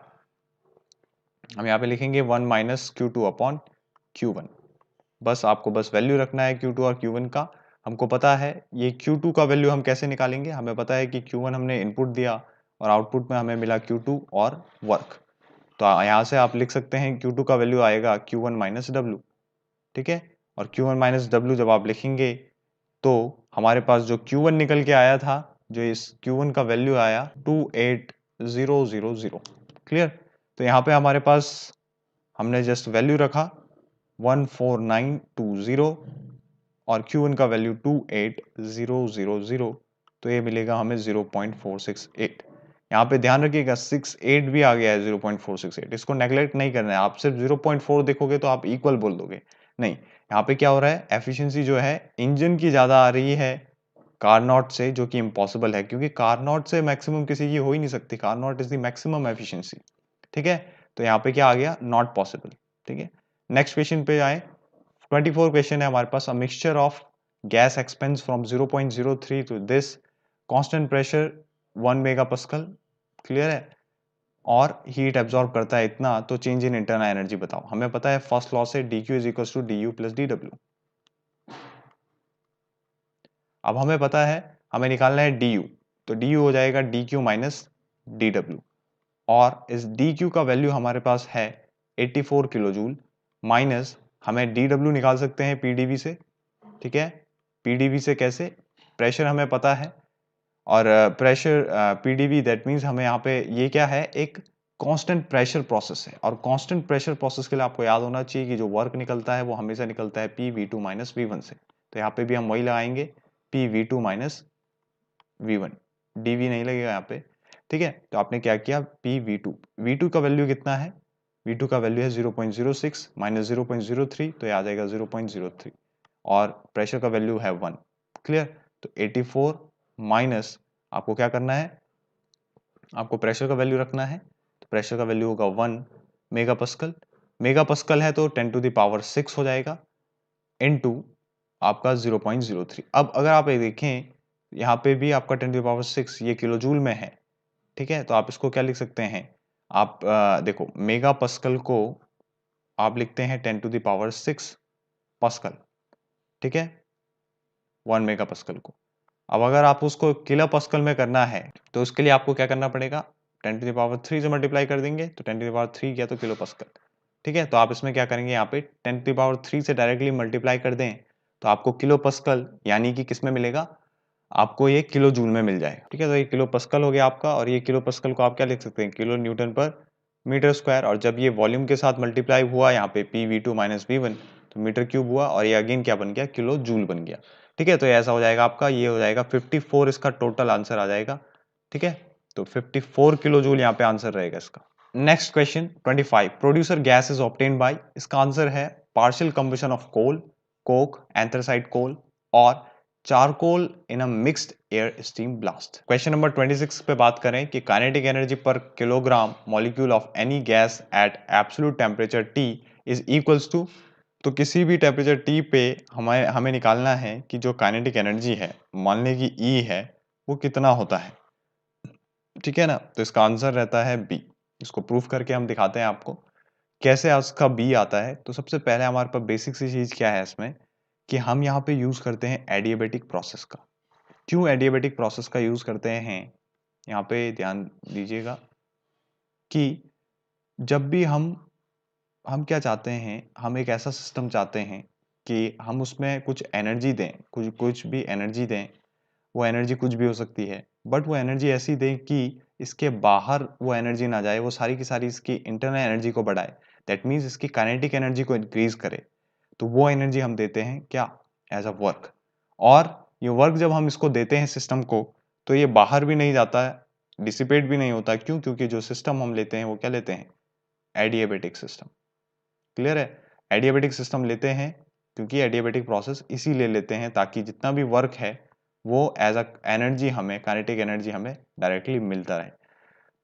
हम यहाँ पे लिखेंगे 1 माइनस Q2/Q1। बस आपको बस वैल्यू रखना है Q2 और Q1 का। हमको पता है ये Q2 का वैल्यू हम कैसे निकालेंगे, हमें पता है कि Q1 हमने इनपुट दिया और आउटपुट में हमें मिला Q2 और वर्क। तो यहाँ से आप लिख सकते हैं Q2 का वैल्यू आएगा Q1 माइनस W। ठीक है, और Q1 माइनस W जब आप लिखेंगे तो हमारे पास जो Q1 निकल के आया था, जो इस Q1 का वैल्यू आया 28000। क्लियर? तो यहाँ पे हमारे पास हमने जस्ट वैल्यू रखा 14920 और Q1 का वैल्यू 28000, तो ये मिलेगा हमें 0.468। यहाँ पे ध्यान रखिएगा 68 भी आ गया है 0.468, इसको नेग्लेक्ट नहीं करना है। आप सिर्फ 0.4 देखोगे तो आप इक्वल बोल दोगे, नहीं। यहाँ पे क्या हो रहा है, एफिशिएंसी जो है इंजन की ज्यादा आ रही है कारनॉट से, जो कि इम्पॉसिबल है क्योंकि कारनॉट से मैक्सिमम किसी की हो ही नहीं सकती। कारनॉट इज द मैक्सिमम एफिशिएंसी, ठीक है। तो यहाँ पे क्या आ गया, नॉट पॉसिबल, ठीक है। नेक्स्ट क्वेश्चन पे आए, 24 क्वेश्चन है हमारे पास। A mixture of gas expands from 0.03 to this constant pressure 1 megapascal, clear है, और हीट एब्जॉर्ब करता है इतना, तो चेंज इन इंटरनल एनर्जी बताओ। हमें पता है फर्स्ट लॉ से dq is equal to du plus dw। अब हमें पता है हमें निकालना है du, तो du हो जाएगा dq माइनस dw, और इस dq का वैल्यू हमारे पास है 84 किलो जूल, माइनस हमें dw निकाल सकते हैं pdv से, ठीक है। pdv से कैसे, प्रेशर हमें पता है, और प्रेशर pdv दैट मीन्स हमें यहाँ पे ये क्या है, एक कांस्टेंट प्रेशर प्रोसेस है, और कांस्टेंट प्रेशर प्रोसेस के लिए आपको याद होना चाहिए कि जो वर्क निकलता है वो हमेशा निकलता है pv2 माइनस v1 से। तो यहाँ पे भी हम वही लगाएंगे pv2 माइनस v1, dv नहीं लगेगा यहाँ पे, ठीक है। तो आपने क्या किया, pv2, v2 का वैल्यू कितना है, v2 का वैल्यू है 0.06 माइनस 0.03, तो ये आ जाएगा 0.03, और प्रेशर का वैल्यू है 1, क्लियर। तो 84 माइनस आपको क्या करना है, आपको प्रेशर का वैल्यू रखना है, तो प्रेशर का वैल्यू होगा 1 मेगापास्कल। मेगापास्कल है तो 10 टू द पावर 6 हो जाएगा, इनटू आपका 0.03। अब अगर आप ये देखें यहाँ पे भी आपका 10 टू द पावर 6 ये किलो जूल में है, ठीक है। तो आप इसको क्या लिख सकते हैं, आप देखो मेगा पास्कल को आप लिखते हैं 10 टू द पावर 6 पास्कल, ठीक है, 1 मेगा पास्कल को। अब अगर आप उसको किलो पास्कल में करना है तो उसके लिए आपको क्या करना पड़ेगा, 10 टू द पावर 3 से मल्टीप्लाई कर देंगे, तो 10 टू द पावर 3 किया तो किलो पास्कल, ठीक है। तो आप इसमें क्या करेंगे, यहाँ पे 10 टू द पावर 3 से डायरेक्टली मल्टीप्लाई कर दें तो आपको किलो पास्कल यानी कि किस में मिलेगा, आपको ये किलो जूल में मिल जाएगा, ठीक है। तो ये किलो पास्कल हो गया आपका, और ये किलो पास्कल को आप क्या लिख सकते हैं, kilo Newton per metre square, और जब ये वॉल्यूम के साथ मल्टीप्लाई हुआ यहाँ पे pv2 माइनस v1, तो मीटर क्यूब हुआ, और ये अगेन क्या बन गया, किलो जूल बन गया, ठीक है। तो ऐसा हो जाएगा आपका, ये हो जाएगा 54, इसका टोटल आंसर आ जाएगा, ठीक है। तो 54 किलो जूल यहाँ पे आंसर रहेगा इसका। Next question 25, producer gas is obtained by, इसका आंसर है partial combustion of coal, coke, anthracite coal और charcoal in a mixed air steam blast. Question number 26 पे बात करें कि kinetic energy per kilogram molecule of any gas at absolute temperature T is equals to, तो किसी भी temperature T पे हमें हमें निकालना है कि जो काइनेटिक एनर्जी है, मान लें कि E है, वो कितना होता है, ठीक है ना। तो इसका आंसर रहता है B। इसको प्रूफ करके हम दिखाते हैं आपको कैसे उसका B आता है। तो सबसे पहले हमारे पास बेसिक सी चीज क्या है इसमें, कि हम यहाँ पे यूज करते हैं एडियाबेटिक प्रोसेस का। क्यों एडियाबेटिक प्रोसेस का यूज करते हैं, यहाँ पे ध्यान दीजिएगा कि जब भी हम क्या चाहते हैं, हम एक ऐसा सिस्टम चाहते हैं कि हम उसमें कुछ एनर्जी दें, कुछ कुछ भी एनर्जी दें, वो एनर्जी कुछ भी हो सकती है, बट वो एनर्जी ऐसी दें कि इसके बाहर वो एनर्जी ना जाए, वो सारी की सारी इसकी इंटरनल एनर्जी को बढ़ाए, दैट मीन्स इसकी काइनेटिक एनर्जी को इंक्रीज करे। तो वो एनर्जी हम देते हैं क्या, एज अ वर्क। और ये वर्क जब हम इसको देते हैं सिस्टम को, तो ये बाहर भी नहीं जाता है, डिसिपेट भी नहीं होता। क्यों, क्योंकि जो सिस्टम हम लेते हैं वो क्या लेते हैं, एडियाबेटिक सिस्टम, क्लियर है। एडियाबेटिक सिस्टम लेते हैं क्योंकि एडियाबेटिक प्रोसेस इसीलिए लेते हैं ताकि जितना भी वर्क है वो एज अ एनर्जी हमें, काइनेटिक एनर्जी हमें डायरेक्टली मिलता रहे।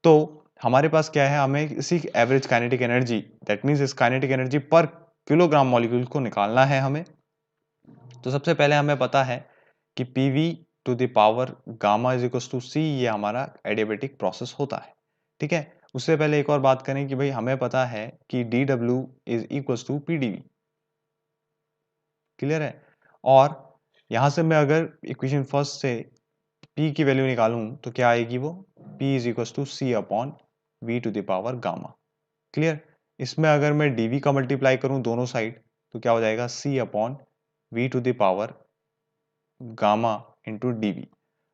तो हमारे पास क्या है, हमें इसी average kinetic energy, that means इस kinetic energy per kilogram molecule को निकालना है हमें। तो सबसे पहले हमें पता है कि PV to the power gamma is equal to C, ये हमारा एडियाबेटिक प्रोसेस होता है, ठीक है। उससे पहले एक और बात करें कि भाई हमें पता है कि D W is equal to PDV, clear है। और यहां से मैं अगर इक्वेशन फर्स्ट से P की वैल्यू निकालूं तो क्या आएगी, वो P is equal to C upon V to the power gamma, clear. इसमें अगर मैं dv का मल्टीप्लाई करूं दोनों साइड तो क्या हो जाएगा, C upon V to the power gamma into D.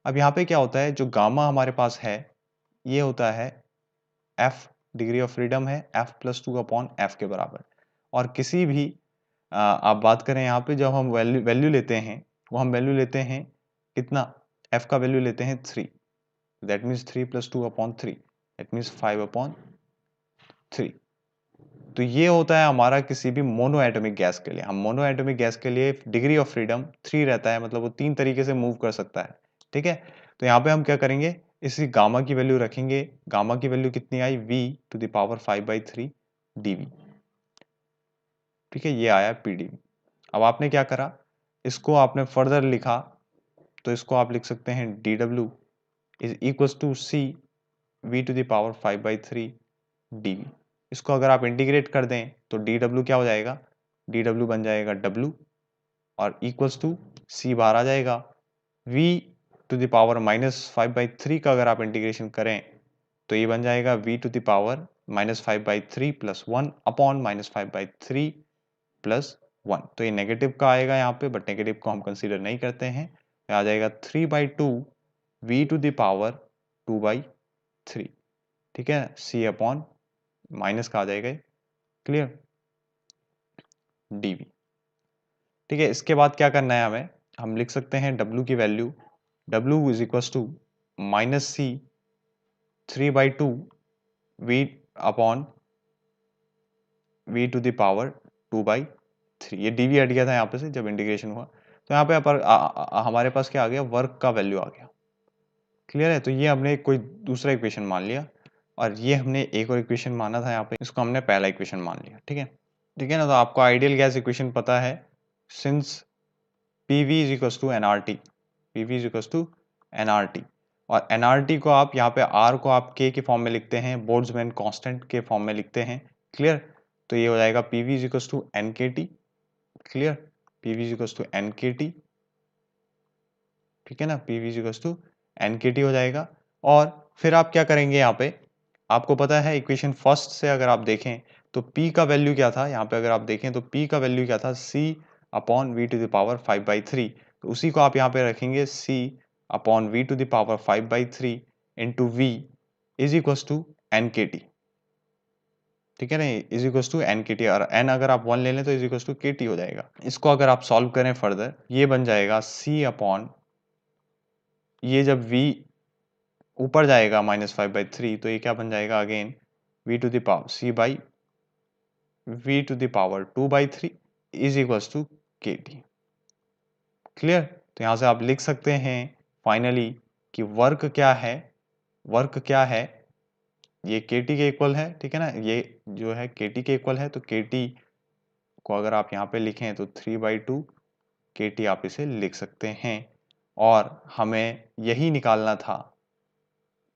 अब यहाँ पे क्या होता है, जो गामा हमारे पास है ये होता है F, डिग्री ऑफ फ्रीडम है F प्लस 2 अपॉन F के बराबर। और किसी भी आप बात करें यहाँ पे जब हम वैल्यू लेते हैं, वो हम वैल्यू लेते हैं कितना, f का वैल्यू लेते हैं 3, दैट मीन्स 3 + 2/3, दैट मीन्स 5/3। तो ये होता है हमारा किसी भी मोनो एटॉमिक गैस के लिए। हम मोनो एटॉमिक गैस के लिए डिग्री ऑफ फ्रीडम 3 रहता है, मतलब वो 3 तरीके से मूव कर सकता है, ठीक है। तो यहाँ पे हम क्या करेंगे, इसी गामा की वैल्यू रखेंगे। गामा की वैल्यू कितनी आई, v⁵ dV, ठीक है, ये आया pdV। अब आपने क्या करा, इसको आपने फर्दर लिखा, तो इसको आप लिख सकते हैं dW is equals to c v⁵ dV। इसको अगर आप इंटीग्रेट कर दें तो dW क्या हो जाएगा, dW बन जाएगा W और इक्वल्स टू c बाहर आ जाएगा। v⁻⁻⁵ का अगर आप इंटीग्रेशन करें तो ये बन जाएगा v⁻⁻³ + 1/-3 + 1। तो ये नेगेटिव का आएगा यहाँ पे, बट नेगेटिव को हम कंसीडर नहीं करते हैं। ये आ जाएगा 3/2 v⁻²/3, ठीक है, c/ माइनस का आ जाएगा, क्लियर, dV, ठीक है। इसके बाद क्या करना है हमें, हम लिख सकते हैं W की वैल्यू, W is equals to -c 3/2 v/2/3। ये dV हट गया था यहाँ पे से जब इंटीग्रेशन हुआ, तो यहाँ पे हमारे पास क्या आ गया, वर्क का वैल्यू आ गया, क्लियर है। तो ये हमने कोई दूसरा इक्वेशन मान लिया, और ये हमने एक और इक्वेशन माना था यहाँ पे, इसको हमने पहला इक्वेशन मान लिया, ठीक है, ठीक है ना। तो आपको आइडियल गैस इक्वेशन पता है, since PV is equals to nRT, PV is equals to nRT, और nRT को आप यहाँ पे R को आप K के फॉर्म में लिखते हैं, बोल्ट्जमैन कांस्टेंट के फॉर्म में लिखते हैं, क्लियर। तो ये हो जाएगा PV is equals to NKT, clear, PV is equals to NKT, ठीक है ना, PV is equals to NKT हो जाएगा। और फिर आप क्या करेंगे, यहाँ पे आपको पता है इक्वेशन फर्स्ट से अगर आप देखें तो P का वैल्यू क्या था, यहाँ पे अगर आप देखें तो P का वैल्यू क्या था, c/v⁵, तो उसी को आप यहाँ पे रखेंगे c/v⁵ into v is equals to NKT, ठीक है ना, इज इक्वल्स टू NKT, और n अगर आप 1 ले लें तो इज इक्वल्स टू KT हो जाएगा। इसको अगर आप सॉल्व करें फर्दर, ये बन जाएगा c/ ये जब v ऊपर जाएगा -5/3, तो ये क्या बन जाएगा again v⁵2/3 is equals to KT, clear. तो यहां से आप लिख सकते हैं फाइनली कि वर्क क्या है, वर्क क्या है, ये KT के इक्वल है, ठीक है ना, ये जो है KT के इक्वल है। तो KT को अगर आप यहाँ पे लिखें तो 3/2 KT आप इसे लिख सकते हैं, और हमें यही निकालना था।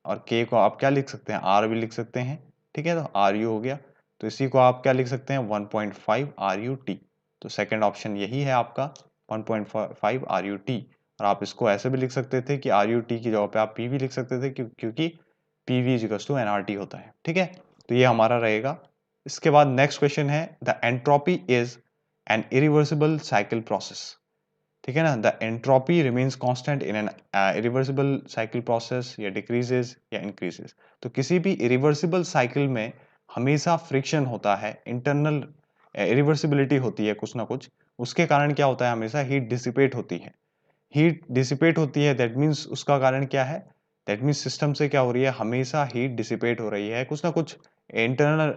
और K को आप क्या लिख सकते हैं, R भी लिख सकते हैं, ठीक है, तो RU हो गया। तो इसी को आप क्या लिख सकते हैं, 1.5 RUT। तो सेकंड ऑप्शन यही है आपका 1.5 RUT। और आप इसको ऐसे भी लिख सकते थे कि RUT की जगह पे आप PV लिख सकते थे, क्योंकि PV इक्वल्स टू NRT होता है, ठीक है। तो ये हमारा रहेगा। इसके बाद नेक्स्ट क्वेश्चन है, the entropy is an irreversible cycle process, ठीक है ना, the entropy remains constant in an irreversible cycle process, या डिक्रीजेस या इंक्रीजेस। तो किसी भी इरिवर्सिबल साइकिल में हमेशा फ्रिक्शन होता है, इंटरनल इरिवर्सिबिलिटी होती है कुछ ना कुछ, उसके कारण क्या होता है, हमेशा हीट डिसिपेट होती है। हीट डिसिपेट होती है, दैट मीन्स उसका कारण क्या है, दैट मीन्स सिस्टम से क्या हो रही है, हमेशा हीट डिसिपेट हो रही है, कुछ ना कुछ इंटरनल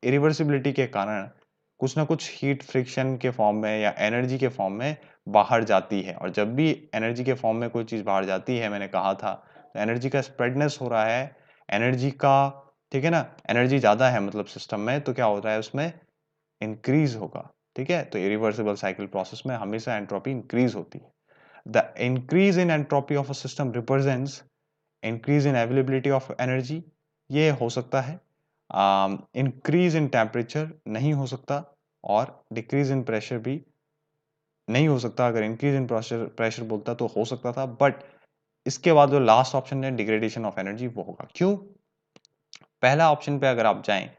इरिवर्सिबिलिटी के कारण कुछ ना कुछ हीट फ्रिक्शन के फॉर्म में या एनर्जी के फॉर्म में बाहर जाती है। और जब भी एनर्जी के फॉर्म में कोई चीज बाहर जाती है, मैंने कहा था, तो एनर्जी का स्प्रेडनेस हो रहा है, एनर्जी का, ठीक है ना, एनर्जी ज्यादा है मतलब सिस्टम में, तो क्या होता है उसमें इंक्रीज होगा, ठीक है। तो इरिवर्सिबल साइकिल प्रोसेस में हमेशा एंट्रोपी इंक्रीज होती है। The increase in entropy of a system represents increase in availability of energy, ये हो सकता है। इंक्रीज इन टेम्परेचर नहीं हो सकता, और डिक्रीज इन प्रेशर भी नहीं हो सकता। अगर इंक्रीज इन प्रेशर बोलता तो हो सकता था, बट इसके बाद जो लास्ट ऑप्शन है डिग्रेडेशन ऑफ एनर्जी, वो होगा। क्यों, पहला ऑप्शन पे अगर आप जाएं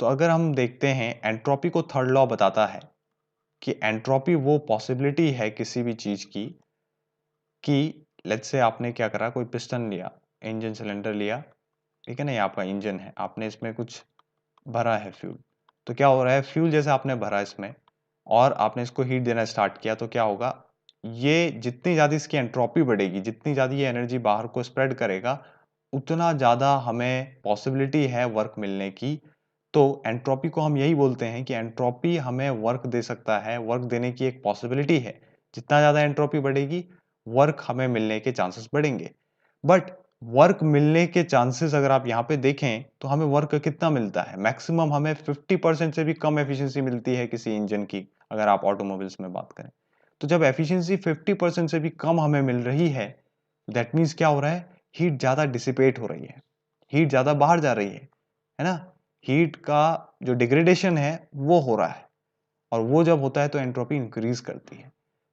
तो अगर हम देखते हैं एंट्रोपी को थर्ड लॉ बताता है कि एंट्रोपी वो पॉसिबिलिटी है किसी भी चीज की, कि लेट्स से आपने क्या करा, कोई पिस्टन लिया, इंजन सिलेंडर लिया, ठीक है ना, ये आपका इंजन है, आपने इसमें कुछ भरा है फ्यूल, तो क्या हो रहा है, फ्यूल जैसे आपने भरा इसमें, और आपने इसको हीट देना स्टार्ट किया तो क्या होगा, ये जितनी ज़्यादा इसकी एंट्रोपी बढ़ेगी, जितनी ज़्यादा ये एनर्जी बाहर को स्प्रेड करेगा, उतना ज़्यादा हमें पॉसिबिलिटी है वर्क मिलने की। तो एंट्रोपी को हम यही बोलते हैं कि एंट्रोपी हमें वर्क दे सकता है, वर्क देने की एक पॉसिबिलिटी है। जितना ज़्यादा एंट्रोपी बढ़ेगी, वर्क हमें मिलने के चांसेस बढ़ेंगे। बट वर्क मिलने के चांसेस अगर आप यहाँ पे देखें, तो हमें वर्क कितना मिलता है? मैक्सिमम हमें 50% से भी कम एफिशिएंसी मिलती है किसी इंजन की, अगर आप ऑटोमोबाइल्स में बात करें। तो जब एफिशिएंसी 50% से भी कम हमें मिल रही है, दैट मीन्स क्या हो रहा है? हीट ज़्यादा डिसिपेट हो रही है, हीट ज़्यादा बाहर जा रही है ना? हीट का जो डिग्रेडेशन है, वो हो रहा है और वो जब होता है तो एंट्रोपी इंक्रीज करती है।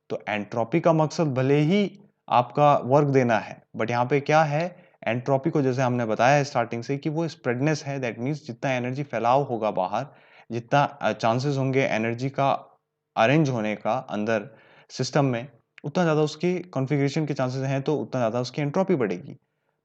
तो एंट्रोपी का मकसद भले ही आपका वर्क देना है, बट यहाँ पे क्या है, एंट्रोपी को जैसे हमने बताया स्टार्टिंग से कि वो स्प्रेडनेस है। दैट मीन्स जितना एनर्जी फैलाव होगा बाहर, जितना चांसेस होंगे एनर्जी का अरेंज होने का अंदर सिस्टम में, उतना ज़्यादा उसकी कॉन्फ़िगरेशन के चांसेस हैं, तो उतना ज़्यादा उसकी एंट्रोपी बढ़ेगी।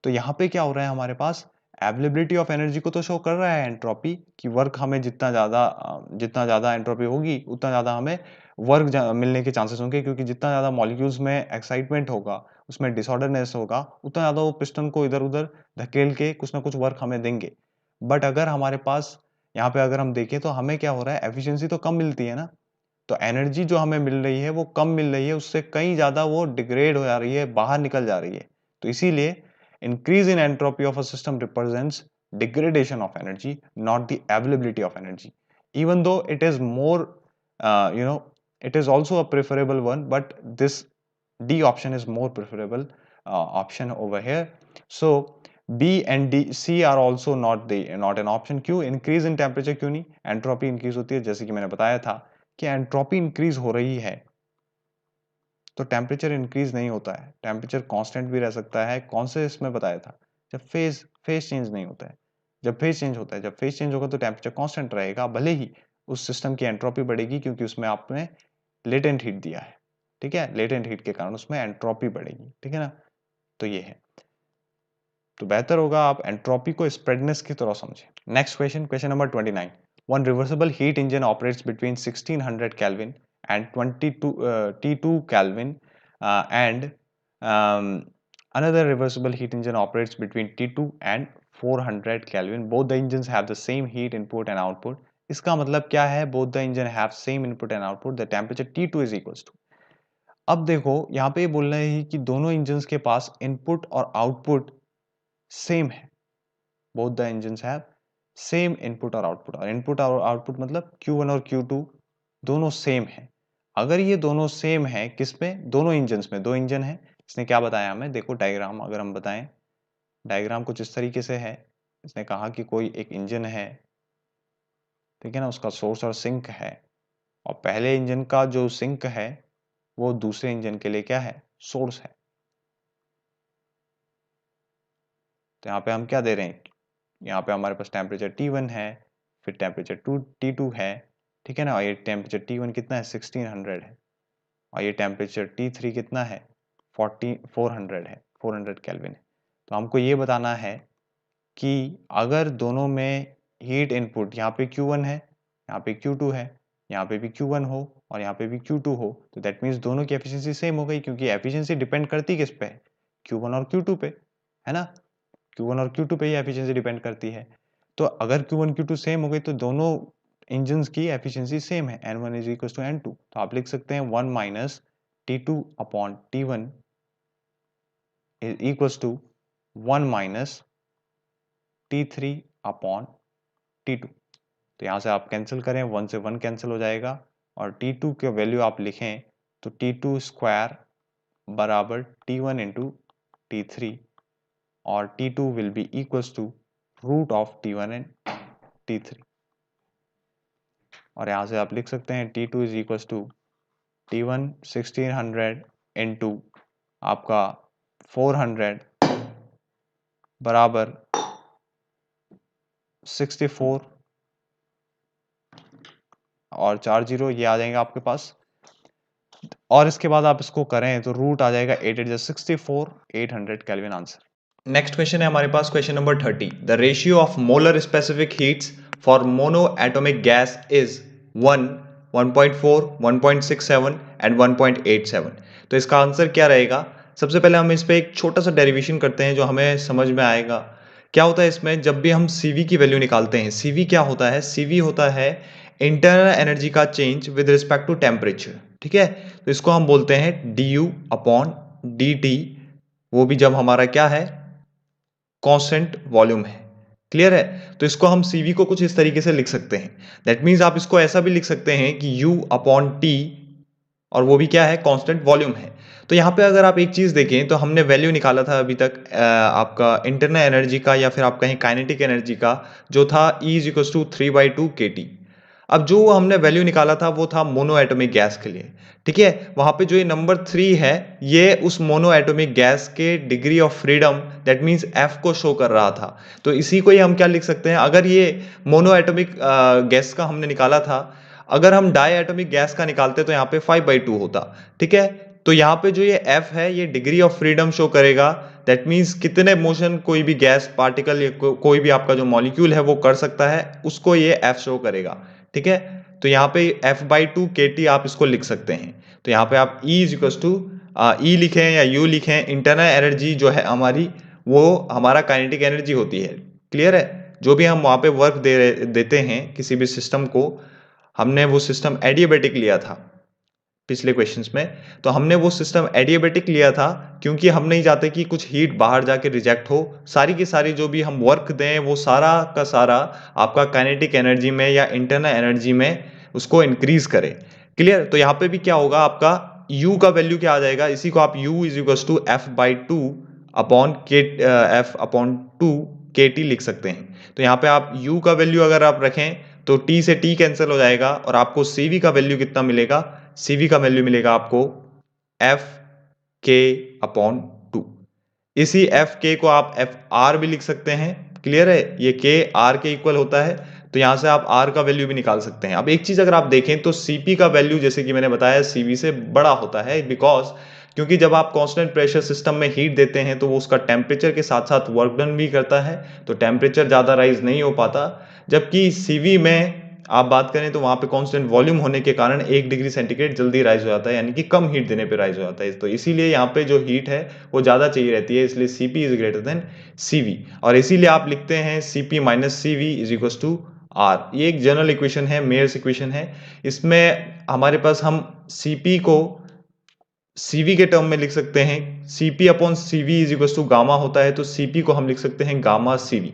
तो यहाँ पे क्या हो रहा है, हमारे पास अवेलेबिलिटी ऑफ एनर्जी को तो शो कर रहा है एंट्रोपी कि वर्क हमें जितना ज़्यादा एंट्रोपी होगी, उतना ज़्यादा हमें वर्क मिलने के चांसेस होंगे, क्योंकि जितना ज़्यादा मॉलिक्यूल्स में एक्साइटमेंट होगा, उसमें डिसऑर्डरनेस होगा, उतना ज़्यादा वो पिस्टन को इधर-उधर धकेल के कुछ ना कुछ वर्क हमें देंगे। बट अगर हमारे पास यहाँ पे अगर हम देखें तो हमें क्या हो रहा है, एफिशिएंसी तो कम मिलती है ना, तो एनर्जी जो हमें मिल रही है वो कम मिल रही है, उससे कहीं ज़्यादा वो डिग्रेड हो जा रही है, बाहर निकल जा रही है। तो इसीलिए increase in entropy of a system represents degradation of energy, not the availability of energy. Even though it is more, it is also a preferable one, but this D option is more preferable option over here. So B and D, C are also not an option. क्यों increase in temperature क्यों नहीं? Entropy increase होती है, जैसे कि मैंने बताया था कि entropy increase हो रही है, तो टेम्परेचर इंक्रीज नहीं होता है, टेम्परेचर कांस्टेंट भी रह सकता है। कौन से इसमें बताया था, जब फेज चेंज नहीं होता है, जब फेज चेंज होता है, जब फेज चेंज होगा तो टेम्परेचर कांस्टेंट रहेगा, भले ही उस सिस्टम की एंट्रोपी बढ़ेगी, क्योंकि उसमें आपने लेटेंट हीट दिया है। ठीक है, लेटेंट हीट के कारण उसमें एंट्रोपी बढ़ेगी। ठीक है ना, तो ये है, तो बेहतर होगा आप एंट्रोपी को स्प्रेडनेस की तरह समझें। Next question, question number 29। One reversible heat engine operates between 1600 kelvin and 22 T2 Kelvin, and another reversible heat engine operates between T2 and 400 Kelvin. Both the engines have the same heat input and output. इसका मतलब क्या है? Both the engine have same input and output. The temperature T2 is equals to. अब देखो यहाँ पे बोल रहे हैं कि दोनों इंजन्स के पास इनपुट और आउटपुट सेम है। Both the engines have same input और आउटपुट, और इनपुट और आउटपुट मतलब Q1 और Q2 दोनों सेम है। अगर ये दोनों सेम है, किसमें? दोनों इंजन्स में। दो इंजन है, इसने क्या बताया हमें, देखो डायग्राम अगर हम बताएं, डायग्राम कुछ इस तरीके से है। इसने कहा कि कोई एक इंजन है, ठीक है ना, उसका सोर्स और सिंक है, और पहले इंजन का जो सिंक है वो दूसरे इंजन के लिए क्या है? सोर्स है। तो यहाँ पे हम क्या दे रहे हैं, यहाँ पे हमारे पास टेम्परेचर T1 है, फिर टेम्परेचर T2 है, ठीक है ना, और ये टेम्परेचर T1 कितना है? 1600 है, और ये टेम्परेचर T3 कितना है? 400 है, 400 केल्विन है। तो हमको ये बताना है कि अगर दोनों में हीट इनपुट, यहाँ पे Q1 है, यहाँ पे Q2 है, यहाँ पे भी Q1 हो और यहाँ पे भी Q2 हो, तो दैट मीन्स दोनों की एफिशिएंसी सेम हो गई, क्योंकि एफिशिएंसी डिपेंड करती किस पे है? Q1 और Q2 पे, है ना? Q1 और Q2 पे ही एफिशिएंसी डिपेंड करती है। तो अगर Q1 Q2 सेम हो गई तो दोनों इंजन्स की एफिशिएंसी सेम है, N1 is equal to N2। तो आप लिख सकते हैं 1 minus T2 upon T1 is equal to 1 minus T3 upon T2। तो यहाँ से आप कैंसिल करें, 1 से 1 कैंसिल हो जाएगा, और T2 के वैल्यू आप लिखें तो T2 स्क्वायर बराबर T1 इंटू T3, और T2 will be equals to root of T1 and T3, और यहाँ से आप लिख सकते हैं T2 is equals to T1 1600 into आपका 400 बराबर 64, और 4 जीरो ये आ जाएंगे आपके पास, और इसके बाद आप इसको करें तो रूट आ जाएगा 8 8 64, 800 केल्विन आंसर। नेक्स्ट क्वेश्चन है हमारे पास, question number 30। The ratio of molar specific heats for mono atomic gas is 1 1.4, 1.67 and 1.87। तो इसका आंसर क्या रहेगा? सबसे पहले हम इस पे एक छोटा सा डेरिवेशन करते हैं जो हमें समझ में आएगा। क्या होता है इसमें, जब भी हम CV की वैल्यू निकालते हैं, CV क्या होता है? CV होता है इंटरनल एनर्जी का change with respect to temperature, ठीक है? तो इसको हम बोलते हैं du अपॉन dt, वो भी जब हमारा क्या है, कांस्टेंट वॉल्यूम है। क्लियर है? तो इसको हम CV को कुछ इस तरीके से लिख सकते हैं। दैट मीन्स आप इसको ऐसा भी लिख सकते हैं कि U अपॉन T, और वो भी क्या है, कांस्टेंट वॉल्यूम है। तो यहाँ पे अगर आप एक चीज देखें तो हमने वैल्यू निकाला था अभी तक आपका इंटरनल एनर्जी का, या फिर आप कहें काइनेटिक एनर्जी का, जो था E is equal to 3/2 kT। अब जो हमने वैल्यू निकाला था वो था मोनो एटॉमिक गैस के लिए, ठीक है? वहां पे जो ये नंबर 3 है, ये उस मोनो एटॉमिक गैस के degree of freedom, that means F को शो कर रहा था। तो इसी को ही हम क्या लिख सकते हैं, अगर ये मोनो एटॉमिक गैस का हमने निकाला था, अगर हम डाई एटॉमिक गैस का निकालते तो यहाँ पे 5/2 होता, ठीक है? तो यहाँ पे जो ये F है, ये डिग्री ऑफ फ्रीडम शो करेगा। दैट मीन्स कितने मोशन कोई भी गैस पार्टिकल या कोई भी आपका जो मॉलिक्यूल है वो कर सकता है, उसको ये F शो करेगा, ठीक है? तो यहाँ पे F/2 kT आप इसको लिख सकते हैं। तो यहाँ पे आप E is equal to E लिखें या U लिखें, इंटरनल एनर्जी जो है हमारी, वो हमारा काइनेटिक एनर्जी होती है। क्लियर है? जो भी हम वहाँ पे वर्क देते हैं किसी भी सिस्टम को, हमने वो सिस्टम एडियाबेटिक लिया था पिछले क्वेश्चंस में, तो हमने वो सिस्टम एडियाबेटिक लिया था क्योंकि हम नहीं चाहते कि कुछ हीट बाहर जाके रिजेक्ट हो। सारी की सारी जो भी हम वर्क दें वो सारा का सारा आपका काइनेटिक एनर्जी में या इंटरनल एनर्जी में उसको इंक्रीज करे। क्लियर? तो यहाँ पे भी क्या होगा, आपका U का वैल्यू क्या आ जाएगा, इसी को आप U is equal to F/2 upon F/2 kT लिख सकते हैं। तो यहाँ पे आप U का वैल्यू अगर आप रखें तो T से T कैंसिल हो जाएगा, और आपको CV का वैल्यू कितना मिलेगा? CV का वैल्यू मिलेगा आपको F/K/2। इसी F/K को आप FR भी लिख सकते हैं। क्लियर है? ये K R के इक्वल होता है, तो यहां से आप R का वैल्यू भी निकाल सकते हैं। अब एक चीज अगर आप देखें तो CP का वैल्यू, जैसे कि मैंने बताया, CV से बड़ा होता है, बिकॉज क्योंकि जब आप कांस्टेंट प्रेशर सिस्टम में हीट देते हैं तो वो उसका टेम्परेचर के साथ साथ वर्क डन भी करता है, तो टेम्परेचर ज़्यादा राइज नहीं हो पाता। जबकि CV में आप बात करें तो वहां पे कांस्टेंट वॉल्यूम होने के कारण 1 डिग्री सेंटीग्रेड जल्दी राइज हो जाता है, यानी कि कम हीट देने पे राइज हो जाता है। तो इसीलिए यहाँ पे जो हीट है वो ज़्यादा चाहिए रहती है, इसलिए CP is greater than CV, और इसीलिए आप लिखते हैं CP minus CV is equal to R। ये एक जनरल इक्वेशन है, मेयर्स इक्वेशन है। इसमें हमारे पास हम CP को CV के टर्म में लिख सकते हैं। CP upon CV is equal to gamma होता है, तो CP को हम लिख सकते हैं गामा CV।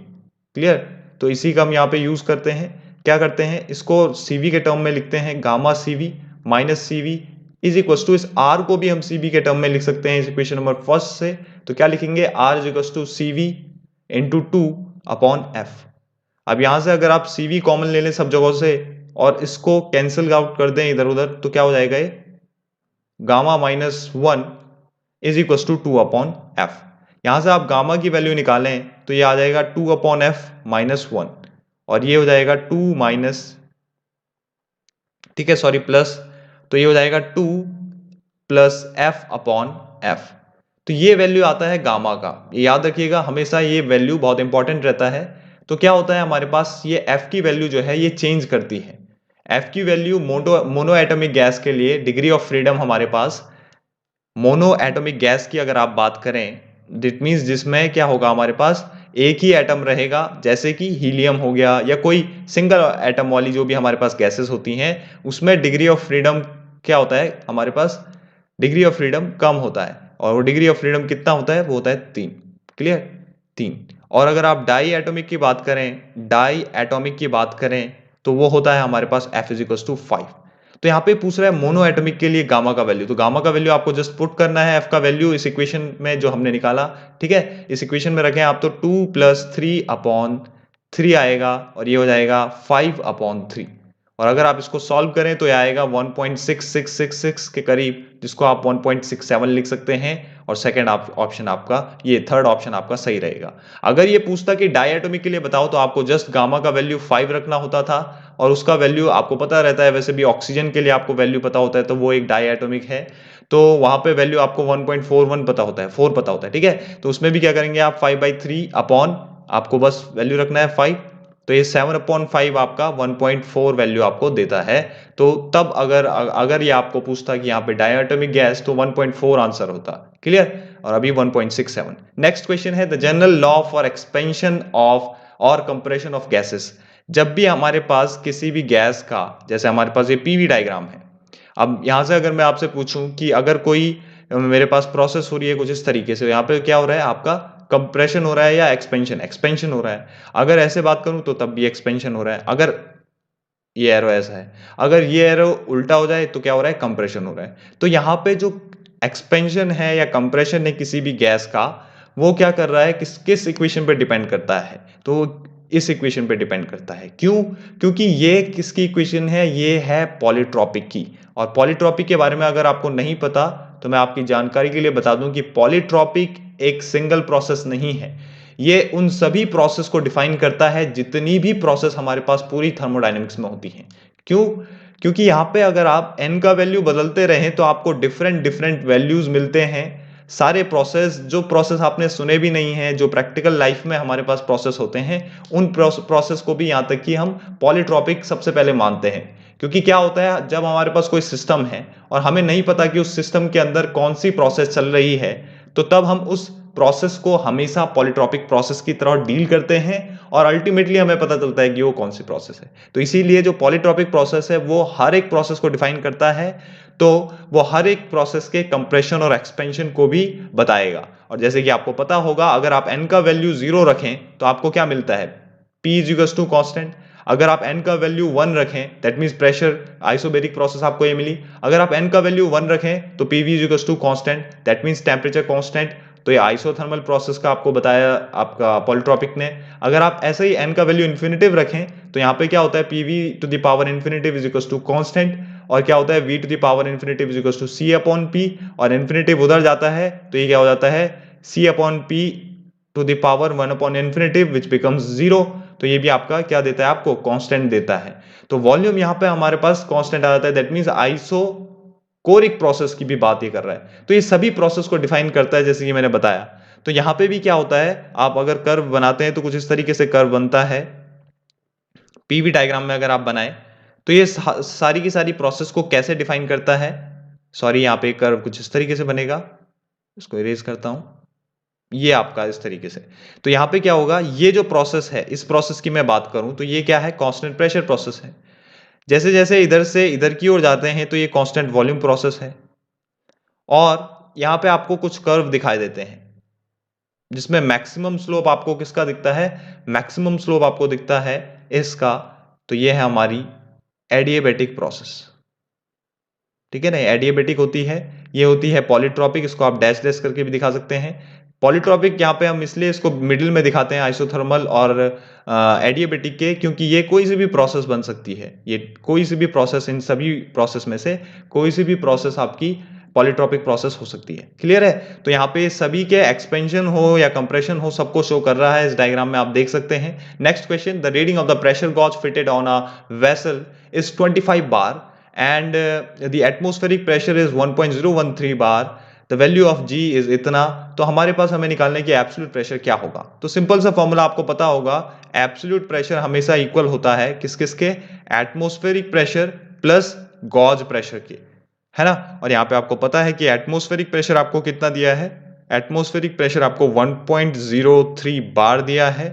क्लियर? तो इसी का हम यहाँ पे यूज करते हैं। क्या करते हैं, इसको CV के टर्म में लिखते हैं gamma CV minus CV is equal to, इस R को भी हम CV के टर्म में लिख सकते हैं इस इक्वेशन नंबर फर्स्ट से। तो क्या लिखेंगे, R is equal to CV into 2 upon F। अब यहां से अगर आप CV कॉमन ले लें सब जगहों से और इसको कैंसिल आउट कर दें इधर उधर, तो क्या हो जाएगा, ये gamma minus 1 is equal to 2 upon F। यहां से आप गामा की वैल्यू निकालें तो ये आ जाएगा 2 अपॉन F माइनस 1, और ये हो जाएगा 2 माइनस, ठीक है, सॉरी प्लस, तो ये हो जाएगा 2 प्लस F अपॉन F। तो ये वैल्यू आता है गामा का, ये याद रखिएगा हमेशा, ये वैल्यू बहुत इंपॉर्टेंट रहता है। तो क्या होता है हमारे पास, ये F की वैल्यू जो है ये चेंज करती है। F की वैल्यू मोनो एटॉमिक गैस के लिए डिग्री ऑफ फ्रीडम हमारे पास, मोनो एटॉमिक गैस की अगर आप बात करें, दिट मीन्स जिसमें क्या होगा, हमारे पास एक ही एटम रहेगा, जैसे कि हीलियम हो गया या कोई सिंगल एटम वाली जो भी हमारे पास गैसेस होती हैं, उसमें डिग्री ऑफ फ्रीडम क्या होता है हमारे पास, डिग्री ऑफ फ्रीडम कम होता है, और वो डिग्री ऑफ फ्रीडम कितना होता है, वो होता है 3। क्लियर? 3। और अगर आप डाई एटॉमिक की बात करें, डाई एटॉमिक की बात करें, तो वो होता है हमारे पास F इज इक्वल टू 5। तो यहाँ पे पूछ रहा है मोनो एटॉमिक के लिए गामा का वैल्यू, तो गामा का वैल्यू आपको जस्ट पुट करना है F का वैल्यू इस इक्वेशन में जो हमने निकाला, ठीक है, इस इक्वेशन में रखें आप, तो 2 प्लस 3 अपॉन 3 आएगा, और ये हो जाएगा 5 अपॉन 3। और अगर आप इसको सॉल्व करें तो ये आएगा 1.6666 के करीब, जिसको आप 1.67 लिख सकते हैं, और सेकंड ऑप्शन आपका, ये थर्ड ऑप्शन आपका सही रहेगा। अगर ये पूछता कि डायटोमिक के लिए बताओ, तो आपको जस्ट गामा का वैल्यू 5 रखना होता था, और उसका वैल्यू आपको पता रहता है, वैसे भी ऑक्सीजन के लिए आपको वैल्यू पता होता है, तो वो एक डायटोमिक है, तो वहां पे वैल्यू आपको 1.41 पता होता है, 4 पता होता है, ठीक है। तो उसमें भी क्या करेंगे आप, 5/3 अपॉन, आपको बस वैल्यू रखना है 5, तो ये 7/5 आपका 1.4 वैल्यू आपको देता है। तो तब अगर ये आपको पूछता कि यहाँ पे डायटोमिक गैस, तो 1.4 आंसर होता। क्लियर? और अभी 1.67। नेक्स्ट क्वेश्चन है the general law for expansion of और कंप्रेशन ऑफ गैसेस। जब भी हमारे पास किसी भी गैस का, जैसे हमारे पास ये पीवी डायग्राम है, अब यहां से अगर मैं आपसे पूछूं कि अगर कोई मेरे पास प्रोसेस हो रही है कुछ इस तरीके से, यहाँ पे क्या हो रहा है, आपका कंप्रेशन हो रहा है या एक्सपेंशन? एक्सपेंशन हो रहा है। अगर ऐसे बात करूं तो तब भी एक्सपेंशन हो रहा है। अगर ये एरो ऐसा है, अगर ये एरो उल्टा हो जाए तो क्या हो रहा है, कंप्रेशन हो रहा है। तो यहाँ पे जो एक्सपेंशन है या कंप्रेशन है किसी भी गैस का, वो क्या कर रहा है, किस किस इक्वेशन पे डिपेंड करता है? तो इस इक्वेशन पे डिपेंड करता है। क्यों? क्योंकि ये किसकी इक्वेशन है, ये है पॉलीट्रॉपिक की। और पॉलीट्रॉपिक के बारे में अगर आपको नहीं पता तो मैं आपकी जानकारी के लिए बता दूं कि पॉलीट्रॉपिक एक सिंगल प्रोसेस नहीं है। ये उन सभी प्रोसेस को डिफाइन करता है जितनी भी प्रोसेस हमारे पास पूरी थर्मोडायनेमिक्स में होती हैं। क्यों? क्योंकि यहाँ पे अगर आप n का वैल्यू बदलते रहें तो आपको डिफरेंट डिफरेंट वैल्यूज मिलते हैं। सारे प्रोसेस, जो प्रोसेस आपने सुने भी नहीं है, जो प्रैक्टिकल लाइफ में हमारे पास प्रोसेस होते हैं, उन प्रोसेस को भी यहाँ तक कि हम पॉलीट्रॉपिक सबसे पहले मानते हैं। क्योंकि क्या होता है, जब हमारे पास कोई सिस्टम है और हमें नहीं पता कि उस सिस्टम के अंदर कौन सी प्रोसेस चल रही है, तो तब हम उस प्रोसेस को हमेशा पॉलीट्रॉपिक प्रोसेस की तरह डील करते हैं और अल्टीमेटली हमें पता चलता है कि वो कौन सी प्रोसेस है। तो इसीलिए जो पॉलीट्रॉपिक प्रोसेस है वो हर एक प्रोसेस को डिफाइन करता है, तो वो हर एक प्रोसेस के कंप्रेशन और एक्सपेंशन को भी बताएगा। और जैसे कि आपको पता होगा, अगर आप n का वैल्यू 0 रखें तो आपको क्या मिलता है, P इज टू कांस्टेंट। अगर आप n का वैल्यू 1 रखें, that means pressure, isobaric process आपको ये मिली। अगर आप n का वैल्यू 1 रखें तो PV is to constant, that means temperature constant. तो ये आइसोथर्मल प्रोसेस का आपको बताया आपका पॉलीट्रॉपिक ने। अगर आप ऐसे ही n का वैल्यू इन्फिनिटिव रखें तो यहाँ पे क्या होता है, PV to the power infinitive is equal to constant, और क्या होता है, V to the power infinitive is equal to C upon P, और इन्फिनिटिव उधर जाता है तो ये क्या हो जाता है, C upon P to the power 1 upon infinitive which becomes 0। तो ये भी आपका क्या देता है, आपको कांस्टेंट देता है। तो वॉल्यूम यहाँ पे हमारे पास कांस्टेंट आ जाता है, दैट मींस आइसो कोरिक प्रोसेस की भी बात ये कर रहा है। तो ये सभी प्रोसेस को डिफाइन करता है, जैसे कि मैंने बताया। तो यहां पे भी क्या होता है, आप अगर कर्व बनाते हैं तो कुछ इस तरीके से कर्व बनता है। पीवी डायग्राम में अगर आप बनाएं तो ये सारी की सारी प्रोसेस को कैसे डिफाइन करता है। सॉरी, यहाँ पे कर्व कुछ इस तरीके से बनेगा, इसको इरेज करता हूं, ये आपका इस तरीके से। तो यहां पे क्या होगा, ये जो प्रोसेस है, इस प्रोसेस की मैं बात करूं तो ये क्या है, कांस्टेंट प्रेशर प्रोसेस है। जैसे जैसे इधर से इधर की ओर जाते हैं तो ये कांस्टेंट वॉल्यूम प्रोसेस है। और यहां पे आपको कुछ कर्व दिखाई देते हैं जिसमें मैक्सिमम स्लोप आपको किसका दिखता है, मैक्सिमम स्लोप आपको दिखता है इसका। तो ये है हमारी एडियाबैटिक प्रोसेस, ठीक है ना, एडियाबैटिक होती है। ये होती है पॉलीट्रॉपिक, इसको आप डैश डैश करके भी दिखा सकते हैं। पॉलीट्रॉपिक यहाँ पे हम इसलिए इसको मिडिल में दिखाते हैं आइसोथर्मल और एडियाबैटिक के, क्योंकि ये कोई सी भी प्रोसेस बन सकती है। ये कोई सी भी प्रोसेस, इन सभी प्रोसेस में से कोई सी भी प्रोसेस आपकी पॉलीट्रॉपिक प्रोसेस हो सकती है। क्लियर है? तो यहाँ पे सभी के एक्सपेंशन हो या कंप्रेशन हो, सबको शो कर रहा है इस डायग्राम में, आप देख सकते हैं। Next question, the reading of the pressure gauge fitted on a vessel is 25 bar and the atmospheric pressure is 1.013 bar, the value of G is इतना। तो हमारे पास हमें निकालने की एब्सोल्यूट प्रेशर क्या होगा। तो सिंपल सा फॉर्मूला आपको पता होगा, एब्सोल्यूट प्रेशर हमेशा इक्वल होता है किस किस के, atmospheric pressure plus gauge pressure के, है ना। और यहाँ पे आपको पता है कि एटमॉस्फेरिक प्रेशर आपको कितना दिया है, एटमॉस्फेरिक प्रेशर आपको 1.03 बार दिया है।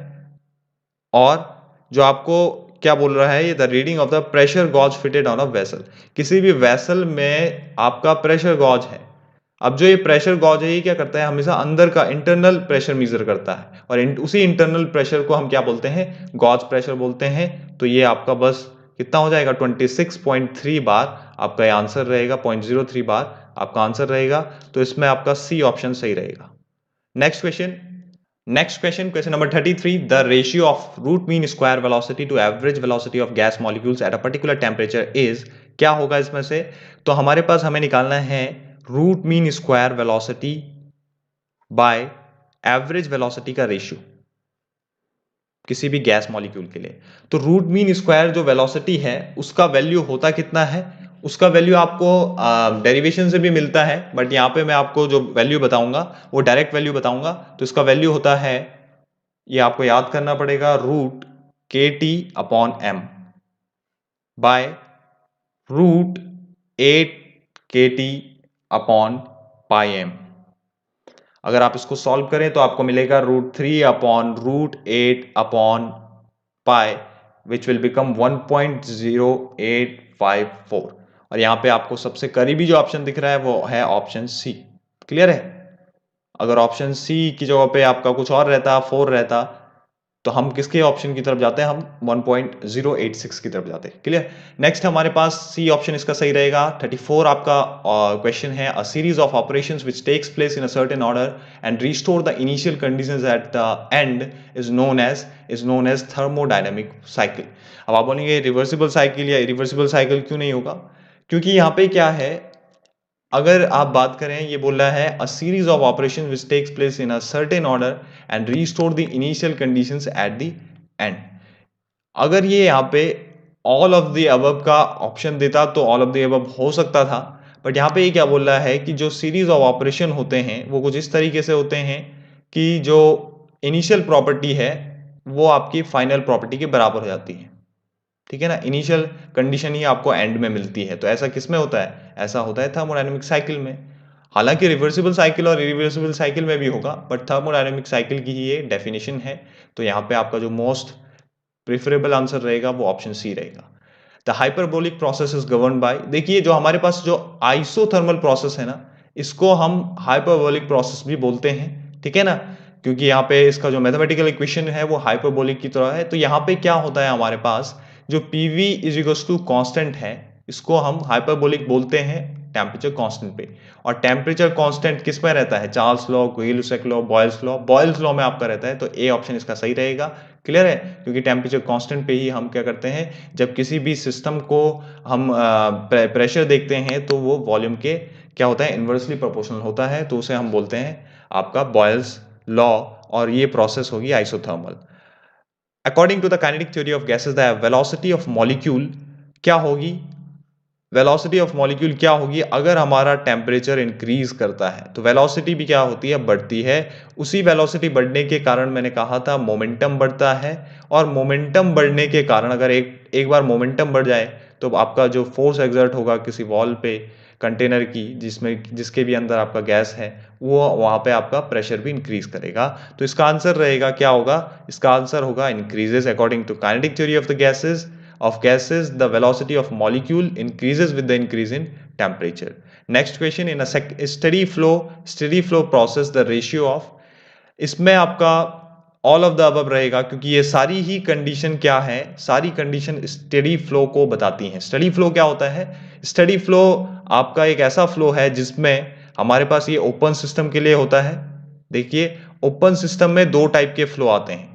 और जो आपको क्या बोल रहा है, ये the reading of the pressure gauge fitted on a vessel, किसी भी वेसल में आपका प्रेशर गॉज है। अब जो ये प्रेशर गॉज है, ये क्या करता है, हमेशा अंदर का इंटरनल प्रेशर मेजर करता है, और उसी इंटरनल प्रेशर को हम क्या बोलते हैं, गॉज प्रेशर बोलते हैं। तो ये आपका बस कितना हो जाएगा, 26.3 बार आपका आंसर रहेगा, 0.03 बार आपका आंसर रहेगा। तो इसमें आपका सी ऑप्शन सही रहेगा। Next question, question number 33. The ratio of root mean square velocity to average velocity of gas molecules at a particular temperature is, क्या होगा इसमें से। तो हमारे पास हमें निकालना है root mean square velocity by average velocity का रेशियो किसी भी गैस मॉलिक्यूल के लिए। तो रूट मीन स्क्वायर जो वेलोसिटी है उसका वैल्यू होता कितना है, उसका वैल्यू आपको डेरिवेशन से भी मिलता है, बट यहाँ पे मैं आपको जो वैल्यू बताऊंगा वो डायरेक्ट वैल्यू बताऊंगा। तो इसका वैल्यू होता है, ये आपको याद करना पड़ेगा, root kT upon m by root 8 kT upon pi m। अगर आप इसको सॉल्व करें तो आपको मिलेगा √3 upon √8 upon pi which will become 1.0854। और यहाँ पे आपको सबसे करीबी जो ऑप्शन दिख रहा है वो है ऑप्शन सी। क्लियर है? अगर ऑप्शन सी की जगह पे आपका कुछ और रहता 4 रहता तो हम किसके ऑप्शन की तरफ जाते हैं? हम 1.086 की तरफ जाते हैं। क्लियर? नेक्स्ट हमारे पास सी ऑप्शन इसका सही रहेगा। 34 आपका क्वेश्चन है, a series of operations which takes place in a certain order and restore the initial conditions at the end is known as thermodynamic cycle. अब आप बोलेंगे रिवर्सिबल साइकिल या इरिवर्सिबल साइकिल क्यों नहीं होगा? क्योंकि यहाँ पे क्या है, अगर आप बात करें, ये बोल रहा है a series of operation which takes place in a certain order and restore the initial conditions at the end. अगर ये यहाँ पे ऑल ऑफ द अबव का ऑप्शन देता तो ऑल ऑफ द अबव हो सकता था, बट यहाँ पे ये क्या बोल रहा है कि जो सीरीज ऑफ ऑपरेशन होते हैं वो कुछ इस तरीके से होते हैं कि जो इनिशियल प्रॉपर्टी है वो आपकी फाइनल प्रॉपर्टी के बराबर हो जाती है। ठीक है ना? इनिशियल कंडीशन ही आपको एंड में मिलती है। तो ऐसा किस में होता है? ऐसा होता है थर्मोडायनेमिक साइकिल में। हालांकि रिवर्सिबल साइकिल और इरिवर्सिबल साइकिल में भी होगा, बट थर्मोडायनेमिक साइकिल की ही ये डेफिनेशन है। तो यहाँ पे आपका जो मोस्ट प्रेफरेबल आंसर रहेगा वो ऑप्शन सी रहेगा। The hyperbolic process is govern by, देखिए जो हमारे पास जो आइसोथर्मल प्रोसेस है ना, इसको हम हाइपरबोलिक प्रोसेस भी बोलते हैं। ठीक है ना? क्योंकि यहाँ पे इसका जो मैथमेटिकल इक्वेशन है वो हाइपरबोलिक की तरह है। तो यहाँ पे क्या होता है, हमारे पास जो PV is equals to constant है, इसको हम हाइपरबोलिक बोलते हैं टेम्परेचर कांस्टेंट पे। और टेम्परेचर कांस्टेंट किस में रहता है? Charles law, क्विक-लुसाक law, Boyle's law. Boyle's law में आपका रहता है, तो ए ऑप्शन इसका सही रहेगा। क्लियर है? क्योंकि टेम्परेचर कांस्टेंट पे ही हम क्या करते हैं, जब किसी भी सिस्टम को हम प्रेशर देखते हैं तो वो वॉल्यूम के क्या होता है, इन्वर्सली प्रोपोर्शनल होता है। तो उसे हम बोलते हैं आपका बॉयल्स लॉ, और ये प्रोसेस होगी isothermal. According to the kinetic theory of gases the velocity of molecule क्या होगी? वेलोसिटी ऑफ मॉलिक्यूल क्या होगी अगर हमारा टेम्परेचर इंक्रीज करता है? तो वेलोसिटी भी क्या होती है? बढ़ती है। उसी वेलोसिटी बढ़ने के कारण मैंने कहा था मोमेंटम बढ़ता है, और मोमेंटम बढ़ने के कारण अगर एक बार मोमेंटम बढ़ जाए तो आपका जो फोर्स एक्सर्ट होगा किसी वॉल पे कंटेनर की, जिसके भी अंदर आपका गैस है, वो वहां पे आपका प्रेशर भी इंक्रीज करेगा। तो इसका आंसर रहेगा क्या होगा? इसका आंसर होगा increases. According to kinetic theory of the gases, the velocity of molecule increases with the increase in temperature. Next question, in a steady flow process, the ratio of, इसमें आपका ऑल ऑफ द अबव रहेगा, क्योंकि ये सारी ही condition क्या है, सारी condition steady flow को बताती हैं। स्टेडी फ्लो क्या होता है? स्टेडी फ्लो आपका एक ऐसा फ्लो है जिसमें हमारे पास ये ओपन सिस्टम के लिए होता है। देखिए, ओपन सिस्टम में दो टाइप के फ्लो आते हैं,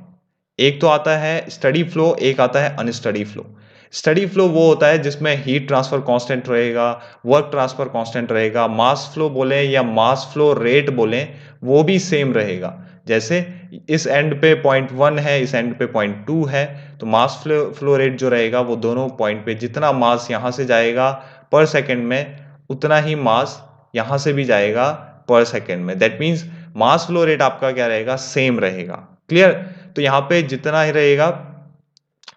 एक तो आता है स्टडी फ्लो, एक आता है अनस्टडी फ्लो। स्टडी फ्लो वो होता है जिसमें हीट ट्रांसफर कांस्टेंट रहेगा, वर्क ट्रांसफर कांस्टेंट रहेगा, मास फ्लो बोले या मास फ्लो रेट बोले वो भी सेम रहेगा। जैसे इस एंड पे 0.1 है, इस एंड पे 0.2 है, तो मास फ्लो रेट जो रहेगा वो दोनों पॉइंट पे जितना मास यहां से जाएगा पर सेकेंड में, उतना ही मास यहां से भी जाएगा पर सेकेंड में। That means mass flow rate आपका क्या रहेगा? सेम रहेगा। क्लियर? तो यहाँ पे जितना ही रहेगा,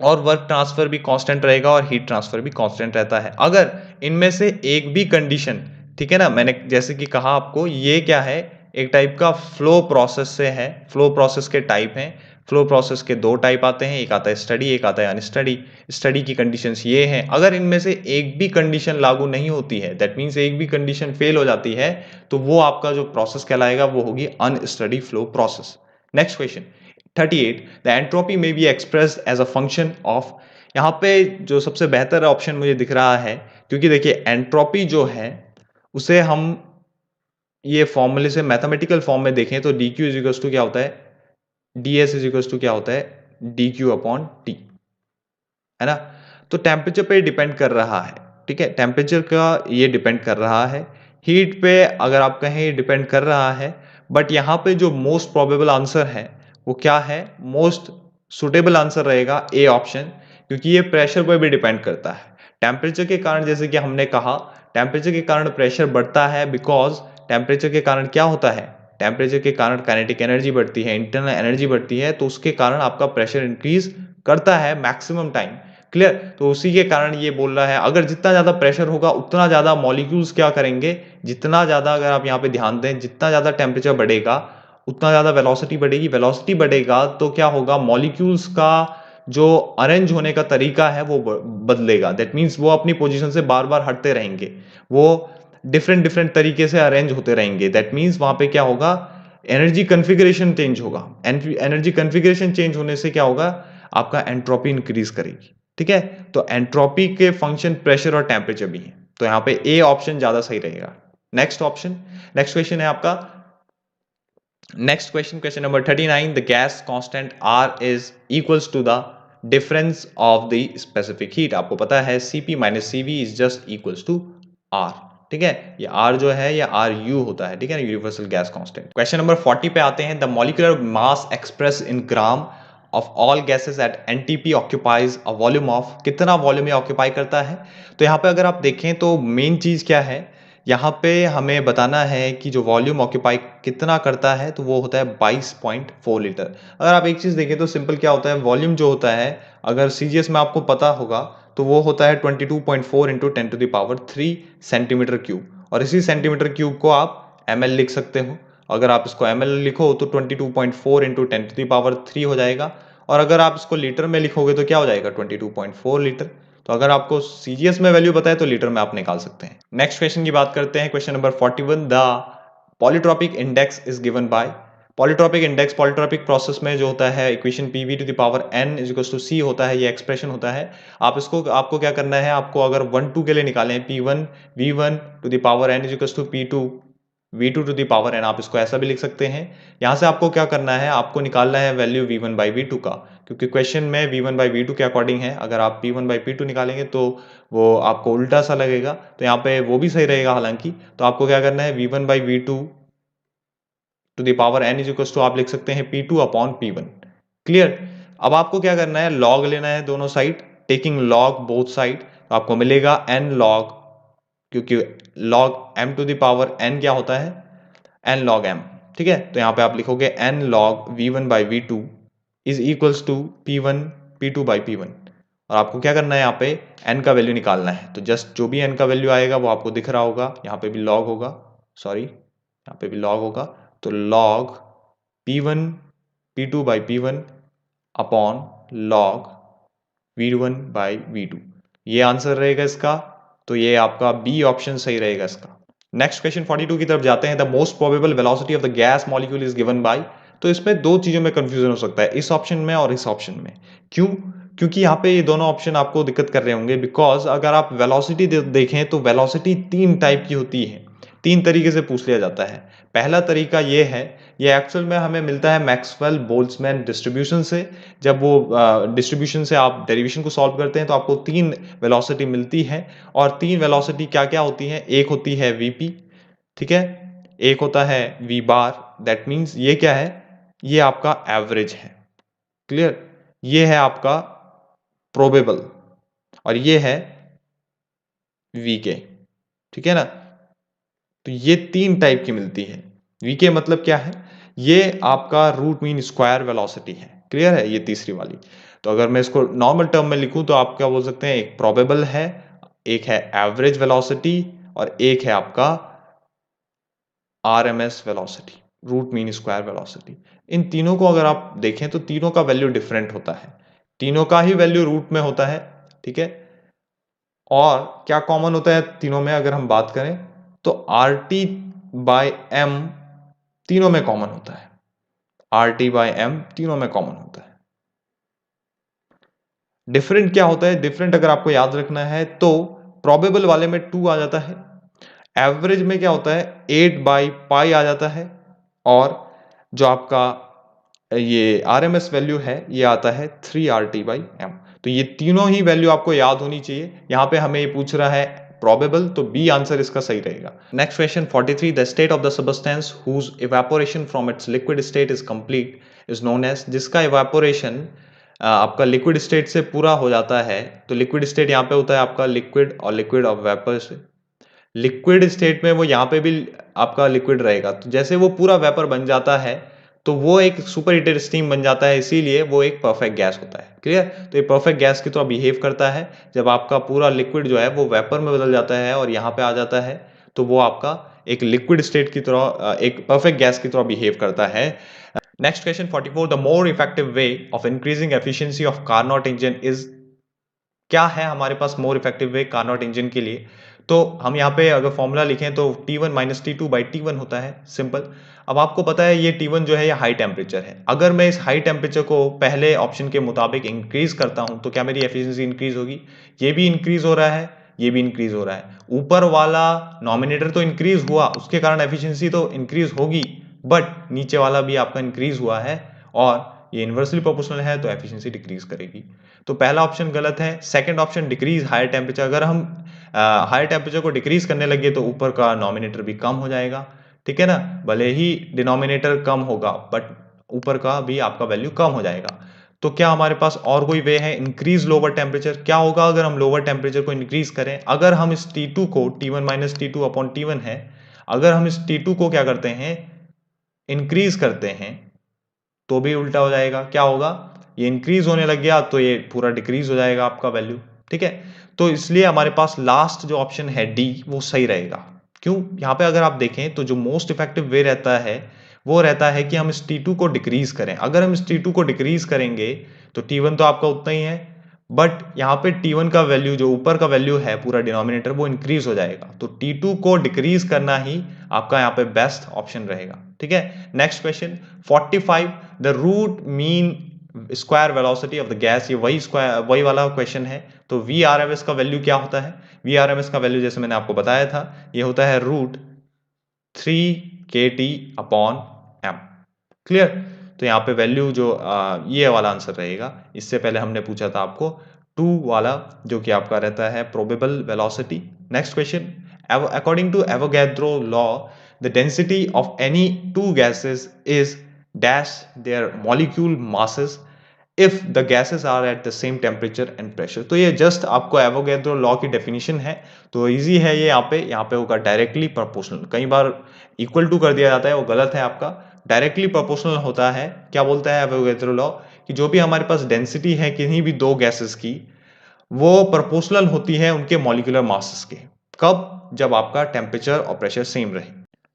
और वर्क ट्रांसफर भी कांस्टेंट रहेगा और हीट ट्रांसफर भी कांस्टेंट रहता है। अगर इनमें से एक भी कंडीशन, ठीक है ना, मैंने जैसे कि कहा आपको, ये क्या है, एक टाइप का फ्लो प्रोसेस से है। फ्लो प्रोसेस के टाइप हैं, फ्लो प्रोसेस के दो टाइप आते हैं, एक आता है स्टडी, एक आता है अनस्टडी। स्टडी की कंडीशंस ये हैं, अगर इनमें से एक भी कंडीशन लागू नहीं होती है, दैट मीन्स एक भी कंडीशन फेल हो जाती है, तो वो आपका जो प्रोसेस कहलाएगा वो होगी unsteady flow process. Next question 38, the entropy may be expressed as a function of, यहाँ पे जो सबसे बेहतर ऑप्शन मुझे दिख रहा है, क्योंकि देखिए एंट्रोपी जो है उसे हम ये फॉर्मूले से मैथमेटिकल फॉर्म में देखें तो D Q is equals to क्या होता है, D S is equals to क्या होता है, डी क्यू अपॉन टी, है ना? तो टेम्परेचर पे डिपेंड कर रहा है। ठीक है, टेम्परेचर का ये डिपेंड कर रहा है, हीट पे अगर आप कहें डिपेंड कर रहा है, बट यहाँ पे जो मोस्ट प्रोबेबल आंसर है वो क्या है, मोस्ट सुटेबल आंसर रहेगा ए ऑप्शन, क्योंकि ये प्रेशर पर भी डिपेंड करता है। टेम्परेचर के कारण, जैसे कि हमने कहा, टेम्परेचर के कारण प्रेशर बढ़ता है, बिकॉज टेम्परेचर के कारण क्या होता है, टेम्परेचर के कारण काइनेटिक एनर्जी बढ़ती है, इंटरनल एनर्जी बढ़ती है, तो उसके कारण आपका प्रेशर इंक्रीज करता है मैक्सिमम टाइम। क्लियर? तो उसी के कारण ये बोल रहा है अगर जितना ज़्यादा प्रेशर होगा उतना ज़्यादा मॉलिक्यूल्स क्या करेंगे, जितना ज़्यादा अगर आप यहाँ पे ध्यान दें, जितना ज़्यादा टेम्परेचर बढ़ेगा उतना ज़्यादा वेलोसिटी बढ़ेगी, वेलोसिटी बढ़ेगा तो क्या होगा, मॉलिक्यूल्स का जो अरेंज होने का तरीका है वो बदलेगा। दैट मीन्स वो अपनी पोजीशन से बार बार हटते रहेंगे, वो डिफरेंट डिफरेंट तरीके से अरेंज होते रहेंगे। दैट मीन्स वहां पे क्या होगा, एनर्जी कन्फिग्रेशन चेंज होगा। एनर्जी कन्फिग्रेशन चेंज होने से क्या होगा, आपका एंट्रोपी इंक्रीज करेगी। ठीक है, तो एंट्रोपी के फंक्शन प्रेशर और टेम्परेचर भी है, तो यहाँ पे ए ऑप्शन ज्यादा सही रहेगा। नेक्स्ट ऑप्शन, नेक्स्ट क्वेश्चन है आपका, next question, question number 39, the gas constant R is equals to the difference of the specific heat. आपको पता है Cp minus Cv is just equals to R। ठीक है, ये R जो है ये Ru होता है। ठीक है ना, universal gas constant. Question number 40 पे आते हैं, the molecular mass express in gram of all gases at NTP occupies a volume of, कितना वॉल्यूम ये ऑक्यूपाई करता है। तो यहाँ पे अगर आप देखें तो मेन चीज क्या है, यहाँ पे हमें बताना है कि जो वॉल्यूम ऑक्यूपाई कितना करता है, तो वो होता है 22.4 लीटर। अगर आप एक चीज देखें तो सिंपल क्या होता है, वॉल्यूम जो होता है अगर सीजीएस में आपको पता होगा तो वो होता है 22.4 इंटू 10⁻³ सेंटीमीटर क्यूब, और इसी सेंटीमीटर क्यूब को आप एमएल लिख सकते हो। अगर आप इसको एमएल लिखो तो 22.4 इंटू 10⁻³ हो जाएगा, और अगर आप इसको लीटर में लिखोगे तो क्या हो जाएगा 22.4 लीटर। तो अगर आपको सीजीएस में वैल्यू बताए तो लीटर में आप निकाल सकते हैं। नेक्स्ट क्वेश्चन की बात करते हैं, question number 41, the polytropic index is given by. Polytropic index, polytropic process में जो होता है equation PV to the power n is equal to C होता है, ये एक्सप्रेशन होता है। आप इसको, आपको क्या करना है, आपको अगर 1 2 के लिए निकालें P1 V1 to the power n is equal to P2 V2 to the power n, आप इसको ऐसा भी लिख सकते हैं। यहाँ से आपको क्या करना है, आपको निकालना है वैल्यू V1 बाई V2 का, क्योंकि क्वेश्चन में V1 बाई V2 के अकॉर्डिंग है। अगर आप P1 बाई P2 निकालेंगे तो वो आपको उल्टा सा लगेगा, तो यहाँ पे वो भी सही रहेगा हालांकि। तो आपको क्या करना है, V1 by V2 to the power n is equal to आप लिख सकते हैं P2 अपॉन P1। क्लियर? अब आपको क्या करना है, लॉग लेना है दोनों side, taking log both side, तो आपको मिलेगा n लॉग, क्योंकि log m to the power n क्या होता है, n log m। ठीक है, तो यहाँ पे आप लिखोगे n log v1 by v2 is equals to p1 p2 by p1, और आपको क्या करना है, यहाँ पे n का वैल्यू निकालना है। तो जस्ट जो भी n का वैल्यू आएगा वो आपको दिख रहा होगा, यहाँ पे भी log होगा, सॉरी यहाँ पे भी log होगा, तो log p1 p2 by p1 upon log v1 by v2, ये आंसर रहेगा इसका। तो ये आपका बी ऑप्शन सही रहेगा इसका। नेक्स्ट क्वेश्चन 42 की तरफ जाते हैं, the most probable velocity of the gas molecule is given bye. तो इसमें दो चीजों में कंफ्यूजन हो सकता है, इस ऑप्शन में और इस ऑप्शन में। क्यों? क्योंकि यहाँ पे ये दोनों ऑप्शन आपको दिक्कत कर रहे होंगे, बिकॉज अगर आप वेलोसिटी देखें तो वेलोसिटी तीन टाइप की होती है, तीन तरीके से पूछ लिया जाता है। पहला तरीका ये है, ये एक्चुअल में हमें मिलता है मैक्सवेल बोल्ट्जमैन डिस्ट्रीब्यूशन से। जब वो डिस्ट्रीब्यूशन से आप डेरिवेशन को सॉल्व करते हैं तो आपको तीन वेलोसिटी मिलती है, और तीन वेलोसिटी क्या क्या होती है, एक होती है वीपी, ठीक है, एक होता है वी बार, दैट मीन्स ये क्या है, ये आपका एवरेज है। क्लियर? ये है आपका प्रोबेबल, और ये है वीके। ठीक है ना, तो ये तीन टाइप की मिलती है। वीके मतलब क्या है, ये आपका रूट मीन स्क्वायर वेलोसिटी है। क्लियर है, ये तीसरी वाली। तो अगर मैं इसको नॉर्मल टर्म में लिखूं तो आप क्या बोल सकते हैं, एक प्रोबेबल है, एक है एवरेज वेलोसिटी, और एक है आपका RMS velocity, root mean square velocity. इन तीनों को अगर आप देखें तो तीनों का वैल्यू डिफरेंट होता है, तीनों का ही वैल्यू रूट में होता है। ठीक है, और क्या कॉमन होता है तीनों में अगर हम बात करें तो आर टी बाई एम तीनों में कॉमन होता है, आर टी बाई एम तीनों में कॉमन होता है। डिफरेंट क्या होता है, डिफरेंट अगर आपको याद रखना है तो प्रोबेबल वाले में 2 आ जाता है, एवरेज में क्या होता है 8 बाई पाई आ जाता है, और जो आपका ये आरएमएस वैल्यू है ये आता है 3RT/m। तो ये तीनों ही वैल्यू आपको याद होनी चाहिए। यहाँ पे हमें ये पूछ रहा है प्रोबेबल, तो बी आंसर इसका सही रहेगा। Next question 43, the state of the substance whose evaporation from its liquid state is complete is known as. जिसका इवेपोरेशन आपका लिक्विड स्टेट से पूरा हो जाता है, तो लिक्विड स्टेट यहाँ पे होता है आपका लिक्विड, और लिक्विड ऑफ वेपर से। लिक्विड स्टेट में वो यहाँ पे भी आपका लिक्विड रहेगा, तो जैसे वो पूरा वेपर बन जाता है तो वो एक सुपर हीटेड स्टीम बन जाता है, इसीलिए वो एक परफेक्ट गैस होता है। क्लियर? तो ये परफेक्ट गैस की तरह बिहेव करता है। जब आपका पूरा लिक्विड जो है वो वेपर में बदल जाता है और यहाँ पे आ जाता है, तो वो आपका एक लिक्विड स्टेट की तरह एक परफेक्ट गैस की तरह बिहेव करता है। Next question 44, the more effective way of increasing efficiency of Carnot engine is, क्या है हमारे पास more effective way Carnot engine के लिए? तो हम यहाँ पे अगर फॉर्मूला लिखें तो T1 minus T2 by T1 होता है, सिंपल। अब आपको पता है ये T1 जो है ये हाई टेम्परेचर है। अगर मैं इस हाई टेम्परेचर को पहले ऑप्शन के मुताबिक इंक्रीज करता हूं तो क्या मेरी एफिशिएंसी इंक्रीज होगी? ये भी इंक्रीज हो रहा है, ये भी इंक्रीज हो रहा है। ऊपर वाला नॉमिनेटर तो इंक्रीज हुआ, उसके कारण एफिशिएंसी तो इंक्रीज होगी, बट नीचे वाला भी आपका इंक्रीज हुआ है और ये इन्वर्सली प्रोपोर्शनल है, तो एफिशिएंसी डिक्रीज करेगी। तो पहला ऑप्शन गलत है। Second option decrease higher temperature, अगर हम हायर टेम्परेचर को डिक्रीज करने लगे तो ऊपर का नॉमिनेटर भी कम हो जाएगा, ठीक है ना। भले ही डिनोमिनेटर कम होगा बट ऊपर का भी आपका वैल्यू कम हो जाएगा। तो क्या हमारे पास और कोई वे है? Increase lower temperature. क्या होगा अगर हम लोअर टेम्परेचर को इंक्रीज करें? अगर हम इस T2 को T1 minus T2 upon T1 है, अगर हम इस T2 को क्या करते हैं, इंक्रीज करते हैं, तो भी उल्टा हो जाएगा। क्या होगा? ये इंक्रीज होने लग गया तो ये पूरा डिक्रीज हो जाएगा आपका वैल्यू, ठीक है। तो इसलिए हमारे पास लास्ट जो ऑप्शन है डी वो सही रहेगा। क्यों? यहाँ पे अगर आप देखें तो जो मोस्ट इफेक्टिव वे रहता है वो रहता है कि हम इस T2 को डिक्रीज करें। अगर हम इस T2 को डिक्रीज करेंगे तो T1 तो आपका उतना ही है, बट यहाँ पे T1 का वैल्यू, जो ऊपर का वैल्यू है पूरा डिनोमिनेटर, वो इंक्रीज हो जाएगा। तो T2 को डिक्रीज करना ही आपका यहाँ पे बेस्ट ऑप्शन रहेगा, ठीक है। Next question 45, the root mean square velocity of the gas, ये वही वाला क्वेश्चन है। तो VRMS का वैल्यू क्या होता है? VRMS का वैल्यू जैसे मैंने आपको बताया था, ये होता है √3kT अपॉन m। क्लियर? तो यहाँ पे वैल्यू जो ये वाला आंसर रहेगा। इससे पहले हमने पूछा था आपको 2 वाला, जो कि आपका रहता है probable velocity. Next question, according to Avogadro law the density of any two gases is dash their molecule masses if the gases are at the same temperature and pressure. तो ये जस्ट आपको एवोगैड्रो लॉ की definition है, तो easy है ये। यहाँ पे होगा डायरेक्टली प्रोपोर्शनल। कई बार इक्वल टू कर दिया जाता है, वो गलत है आपका। डायरेक्टली प्रोपोर्शनल होता है। क्या बोलता है एवोगैड्रो लॉ? कि जो भी हमारे पास डेंसिटी है किन्हीं भी दो गैसेस की, वो प्रोपोर्शनल होती है उनके मॉलिक्यूलर मासेस के। कब? जब आपका टेम्परेचर और प्रेशर सेम रहे।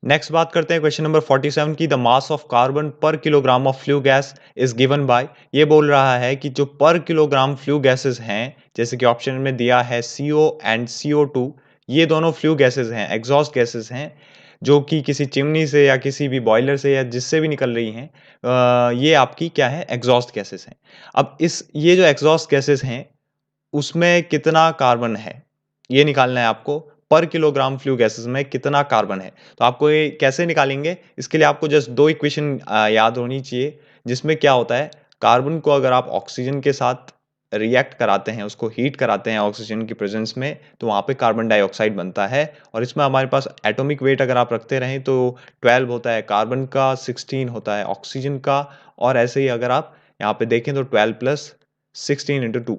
नेक्स्ट बात करते हैं क्वेश्चन नंबर 47 की, द मास ऑफ कार्बन पर kilogram of flue gas is given bye. ये बोल रहा है कि जो पर किलोग्राम फ्लू गैसेस हैं, जैसे कि ऑप्शन में दिया है CO एंड CO2, ये दोनों फ्लू गैसेस हैं, एग्जॉस्ट गैसेस हैं, जो कि किसी चिमनी से या किसी भी बॉयलर से या जिससे भी निकल रही हैं। ये आपकी क्या है? एग्जॉस्ट गैसेस हैं। अब ये जो एग्जॉस्ट गैसेस हैं उसमें कितना कार्बन है, ये निकालना है आपको। पर किलोग्राम फ्लू गैसेस में कितना कार्बन है, तो आपको ये कैसे निकालेंगे? इसके लिए आपको जस्ट दो इक्वेशन याद होनी चाहिए, जिसमें क्या होता है, कार्बन को अगर आप ऑक्सीजन के साथ रिएक्ट कराते हैं, उसको हीट कराते हैं ऑक्सीजन की प्रेजेंस में, तो वहाँ पे कार्बन डाइऑक्साइड बनता है। और इसमें हमारे पास एटॉमिक वेट अगर आप रखते रहें तो 12 होता है कार्बन का, 16 होता है ऑक्सीजन का, और ऐसे ही अगर आप यहाँ पे देखें तो 12 प्लस 16 इंटू 2।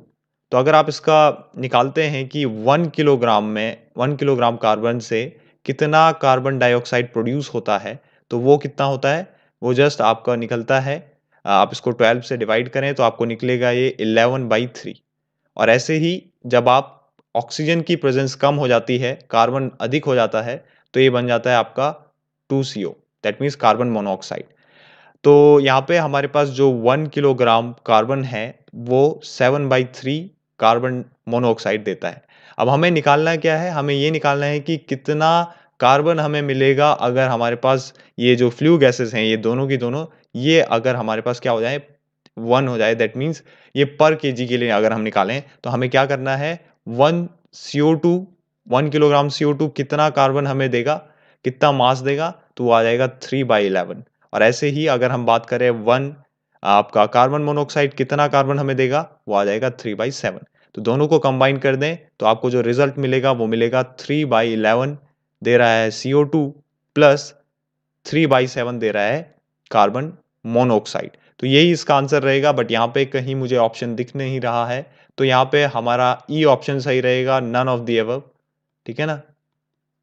तो अगर आप इसका निकालते हैं कि 1 किलोग्राम कार्बन से कितना कार्बन डाइऑक्साइड प्रोड्यूस होता है, तो वो कितना होता है? वो जस्ट आपका निकलता है, आप इसको 12 से डिवाइड करें तो आपको निकलेगा ये 11/3। और ऐसे ही जब आप ऑक्सीजन की प्रेजेंस कम हो जाती है, कार्बन अधिक हो जाता है, तो ये बन जाता है आपका 2CO, that means carbon monoxide. तो यहाँ पे हमारे पास जो 1 किलोग्राम कार्बन है वो 7/3 कार्बन मोनोऑक्साइड देता है। अब हमें निकालना क्या है? हमें ये निकालना है कि कितना कार्बन हमें मिलेगा अगर हमारे पास ये जो फ्लू गैसेस हैं, ये दोनों की दोनों, ये अगर हमारे पास क्या हो जाए, 1 हो जाए, दैट मीन्स ये पर केजी के लिए अगर हम निकालें तो हमें क्या करना है, 1 CO2, 1 किलोग्राम CO2 कितना कार्बन हमें देगा, कितना मास देगा, तो वो आ जाएगा 3/11। और ऐसे ही अगर हम बात करें 1 आपका कार्बन मोनोऑक्साइड कितना कार्बन हमें देगा, वो आ जाएगा 3/7। तो दोनों को कंबाइन कर दें तो आपको जो रिजल्ट मिलेगा वो मिलेगा 3/11 दे रहा है CO2 प्लस 3/7 दे रहा है कार्बन मोनोऑक्साइड। तो यही इसका आंसर रहेगा, बट यहाँ पे कहीं मुझे ऑप्शन दिख नहीं रहा है, तो यहाँ पे हमारा ई ऑप्शन सही रहेगा, नन ऑफ द अबव। ठीक है ना,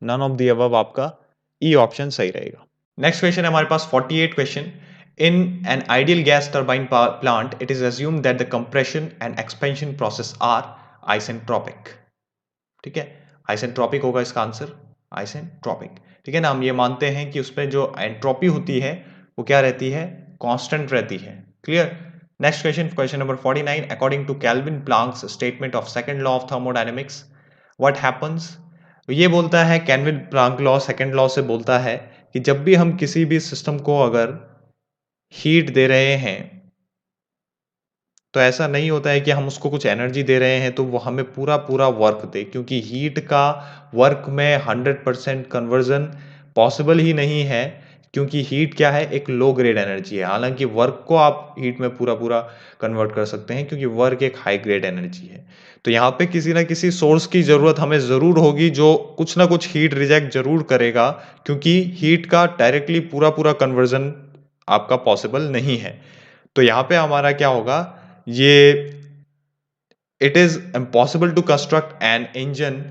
नन ऑफ द अबव आपका ई ऑप्शन सही रहेगा। नेक्स्ट क्वेश्चन है हमारे पास 48 question, In an ideal gas turbine plant, it is assumed that the compression and expansion process are isentropic. ठीक है, आइसेंट्रोपिक होगा इसका आंसर, आइसेंट्रोपिक। ठीक है ना, हम ये मानते हैं कि उसमें जो एंट्रोपी होती है वो क्या रहती है, कांस्टेंट रहती है। Clear. Next question, question number 49, according to Kelvin Planck's statement of second law of thermodynamics, what happens. ये बोलता है, Kelvin Planck law second law से बोलता है कि जब भी हम किसी भी सिस्टम को अगर हीट दे रहे हैं तो ऐसा नहीं होता है कि हम उसको कुछ एनर्जी दे रहे हैं तो वो हमें पूरा पूरा वर्क दे, क्योंकि हीट का वर्क में 100% कन्वर्जन पॉसिबल ही नहीं है, क्योंकि हीट क्या है, एक लो ग्रेड एनर्जी है। हालांकि वर्क को आप हीट में पूरा पूरा कन्वर्ट कर सकते हैं, क्योंकि वर्क एक हाई ग्रेड एनर्जी है। तो यहाँ पे किसी ना किसी सोर्स की जरूरत हमें जरूर होगी जो कुछ ना कुछ हीट रिजेक्ट जरूर करेगा, क्योंकि हीट का डायरेक्टली पूरा पूरा कन्वर्जन आपका पॉसिबल नहीं है। तो यहाँ पे हमारा क्या होगा, ये it is impossible to construct an engine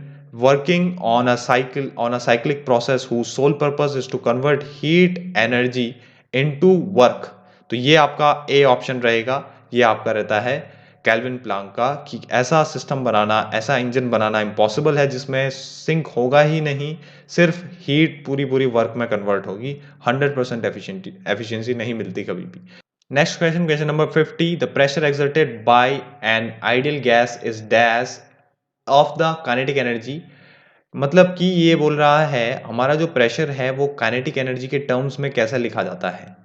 working on a cyclic process whose sole purpose is to convert heat energy into work। तो ये आपका ए ऑप्शन रहेगा, ये आपका रहता है कैल्विन प्लांक का, कि ऐसा सिस्टम बनाना, ऐसा इंजन बनाना इम्पॉसिबल है जिसमें सिंक होगा ही नहीं, सिर्फ हीट पूरी पूरी वर्क में कन्वर्ट होगी, 100% एफिशिएंसी नहीं मिलती कभी भी। Next question, question number 50. The pressure exerted by an ideal gas is dash of the kinetic energy। मतलब कि ये बोल रहा है हमारा जो प्रेशर है वो काइनेटिक एनर्जी के टर्म्स में कैसा लिखा जाता है,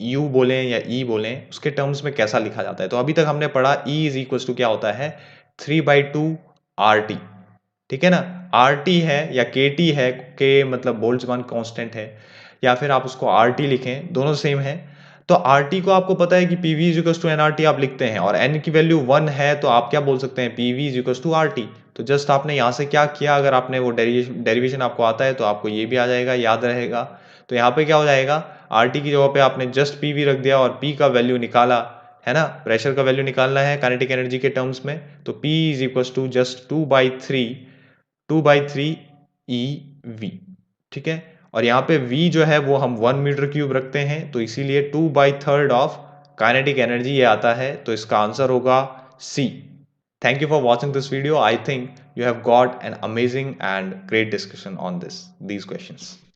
U बोलें या E बोलें, उसके टर्म्स में कैसा लिखा जाता है। तो अभी तक हमने पढ़ा E इज इक्वल टू क्या होता है, 3/2 RT। ठीक है ना, RT है या KT है, K मतलब बोल्ट्जमान कांस्टेंट है, या फिर आप उसको RT लिखें, दोनों सेम है। तो RT को आपको पता है कि PV is equal to NRT आप लिखते हैं, और N की वैल्यू 1 है तो आप क्या बोल सकते हैं, PV is equal to RT। तो जस्ट आपने यहाँ से क्या किया, अगर आपने वो डेरिवेशन आपको आता है तो आपको ये भी आ जाएगा, याद रहेगा। तो यहाँ पे क्या हो जाएगा, RT की जगह पे आपने जस्ट PV रख दिया और P का वैल्यू निकाला, है ना, प्रेशर का वैल्यू निकालना है काइनेटिक एनर्जी के टर्म्स में। तो P is equal to just 2/3 EV। ठीक है, और यहाँ पे V जो है वो हम 1 मीटर क्यूब रखते हैं, तो इसीलिए 2/3 ऑफ काइनेटिक एनर्जी ये आता है, तो इसका आंसर होगा C। Thank you for watching this video. I think you have got an amazing and great discussion on these questions.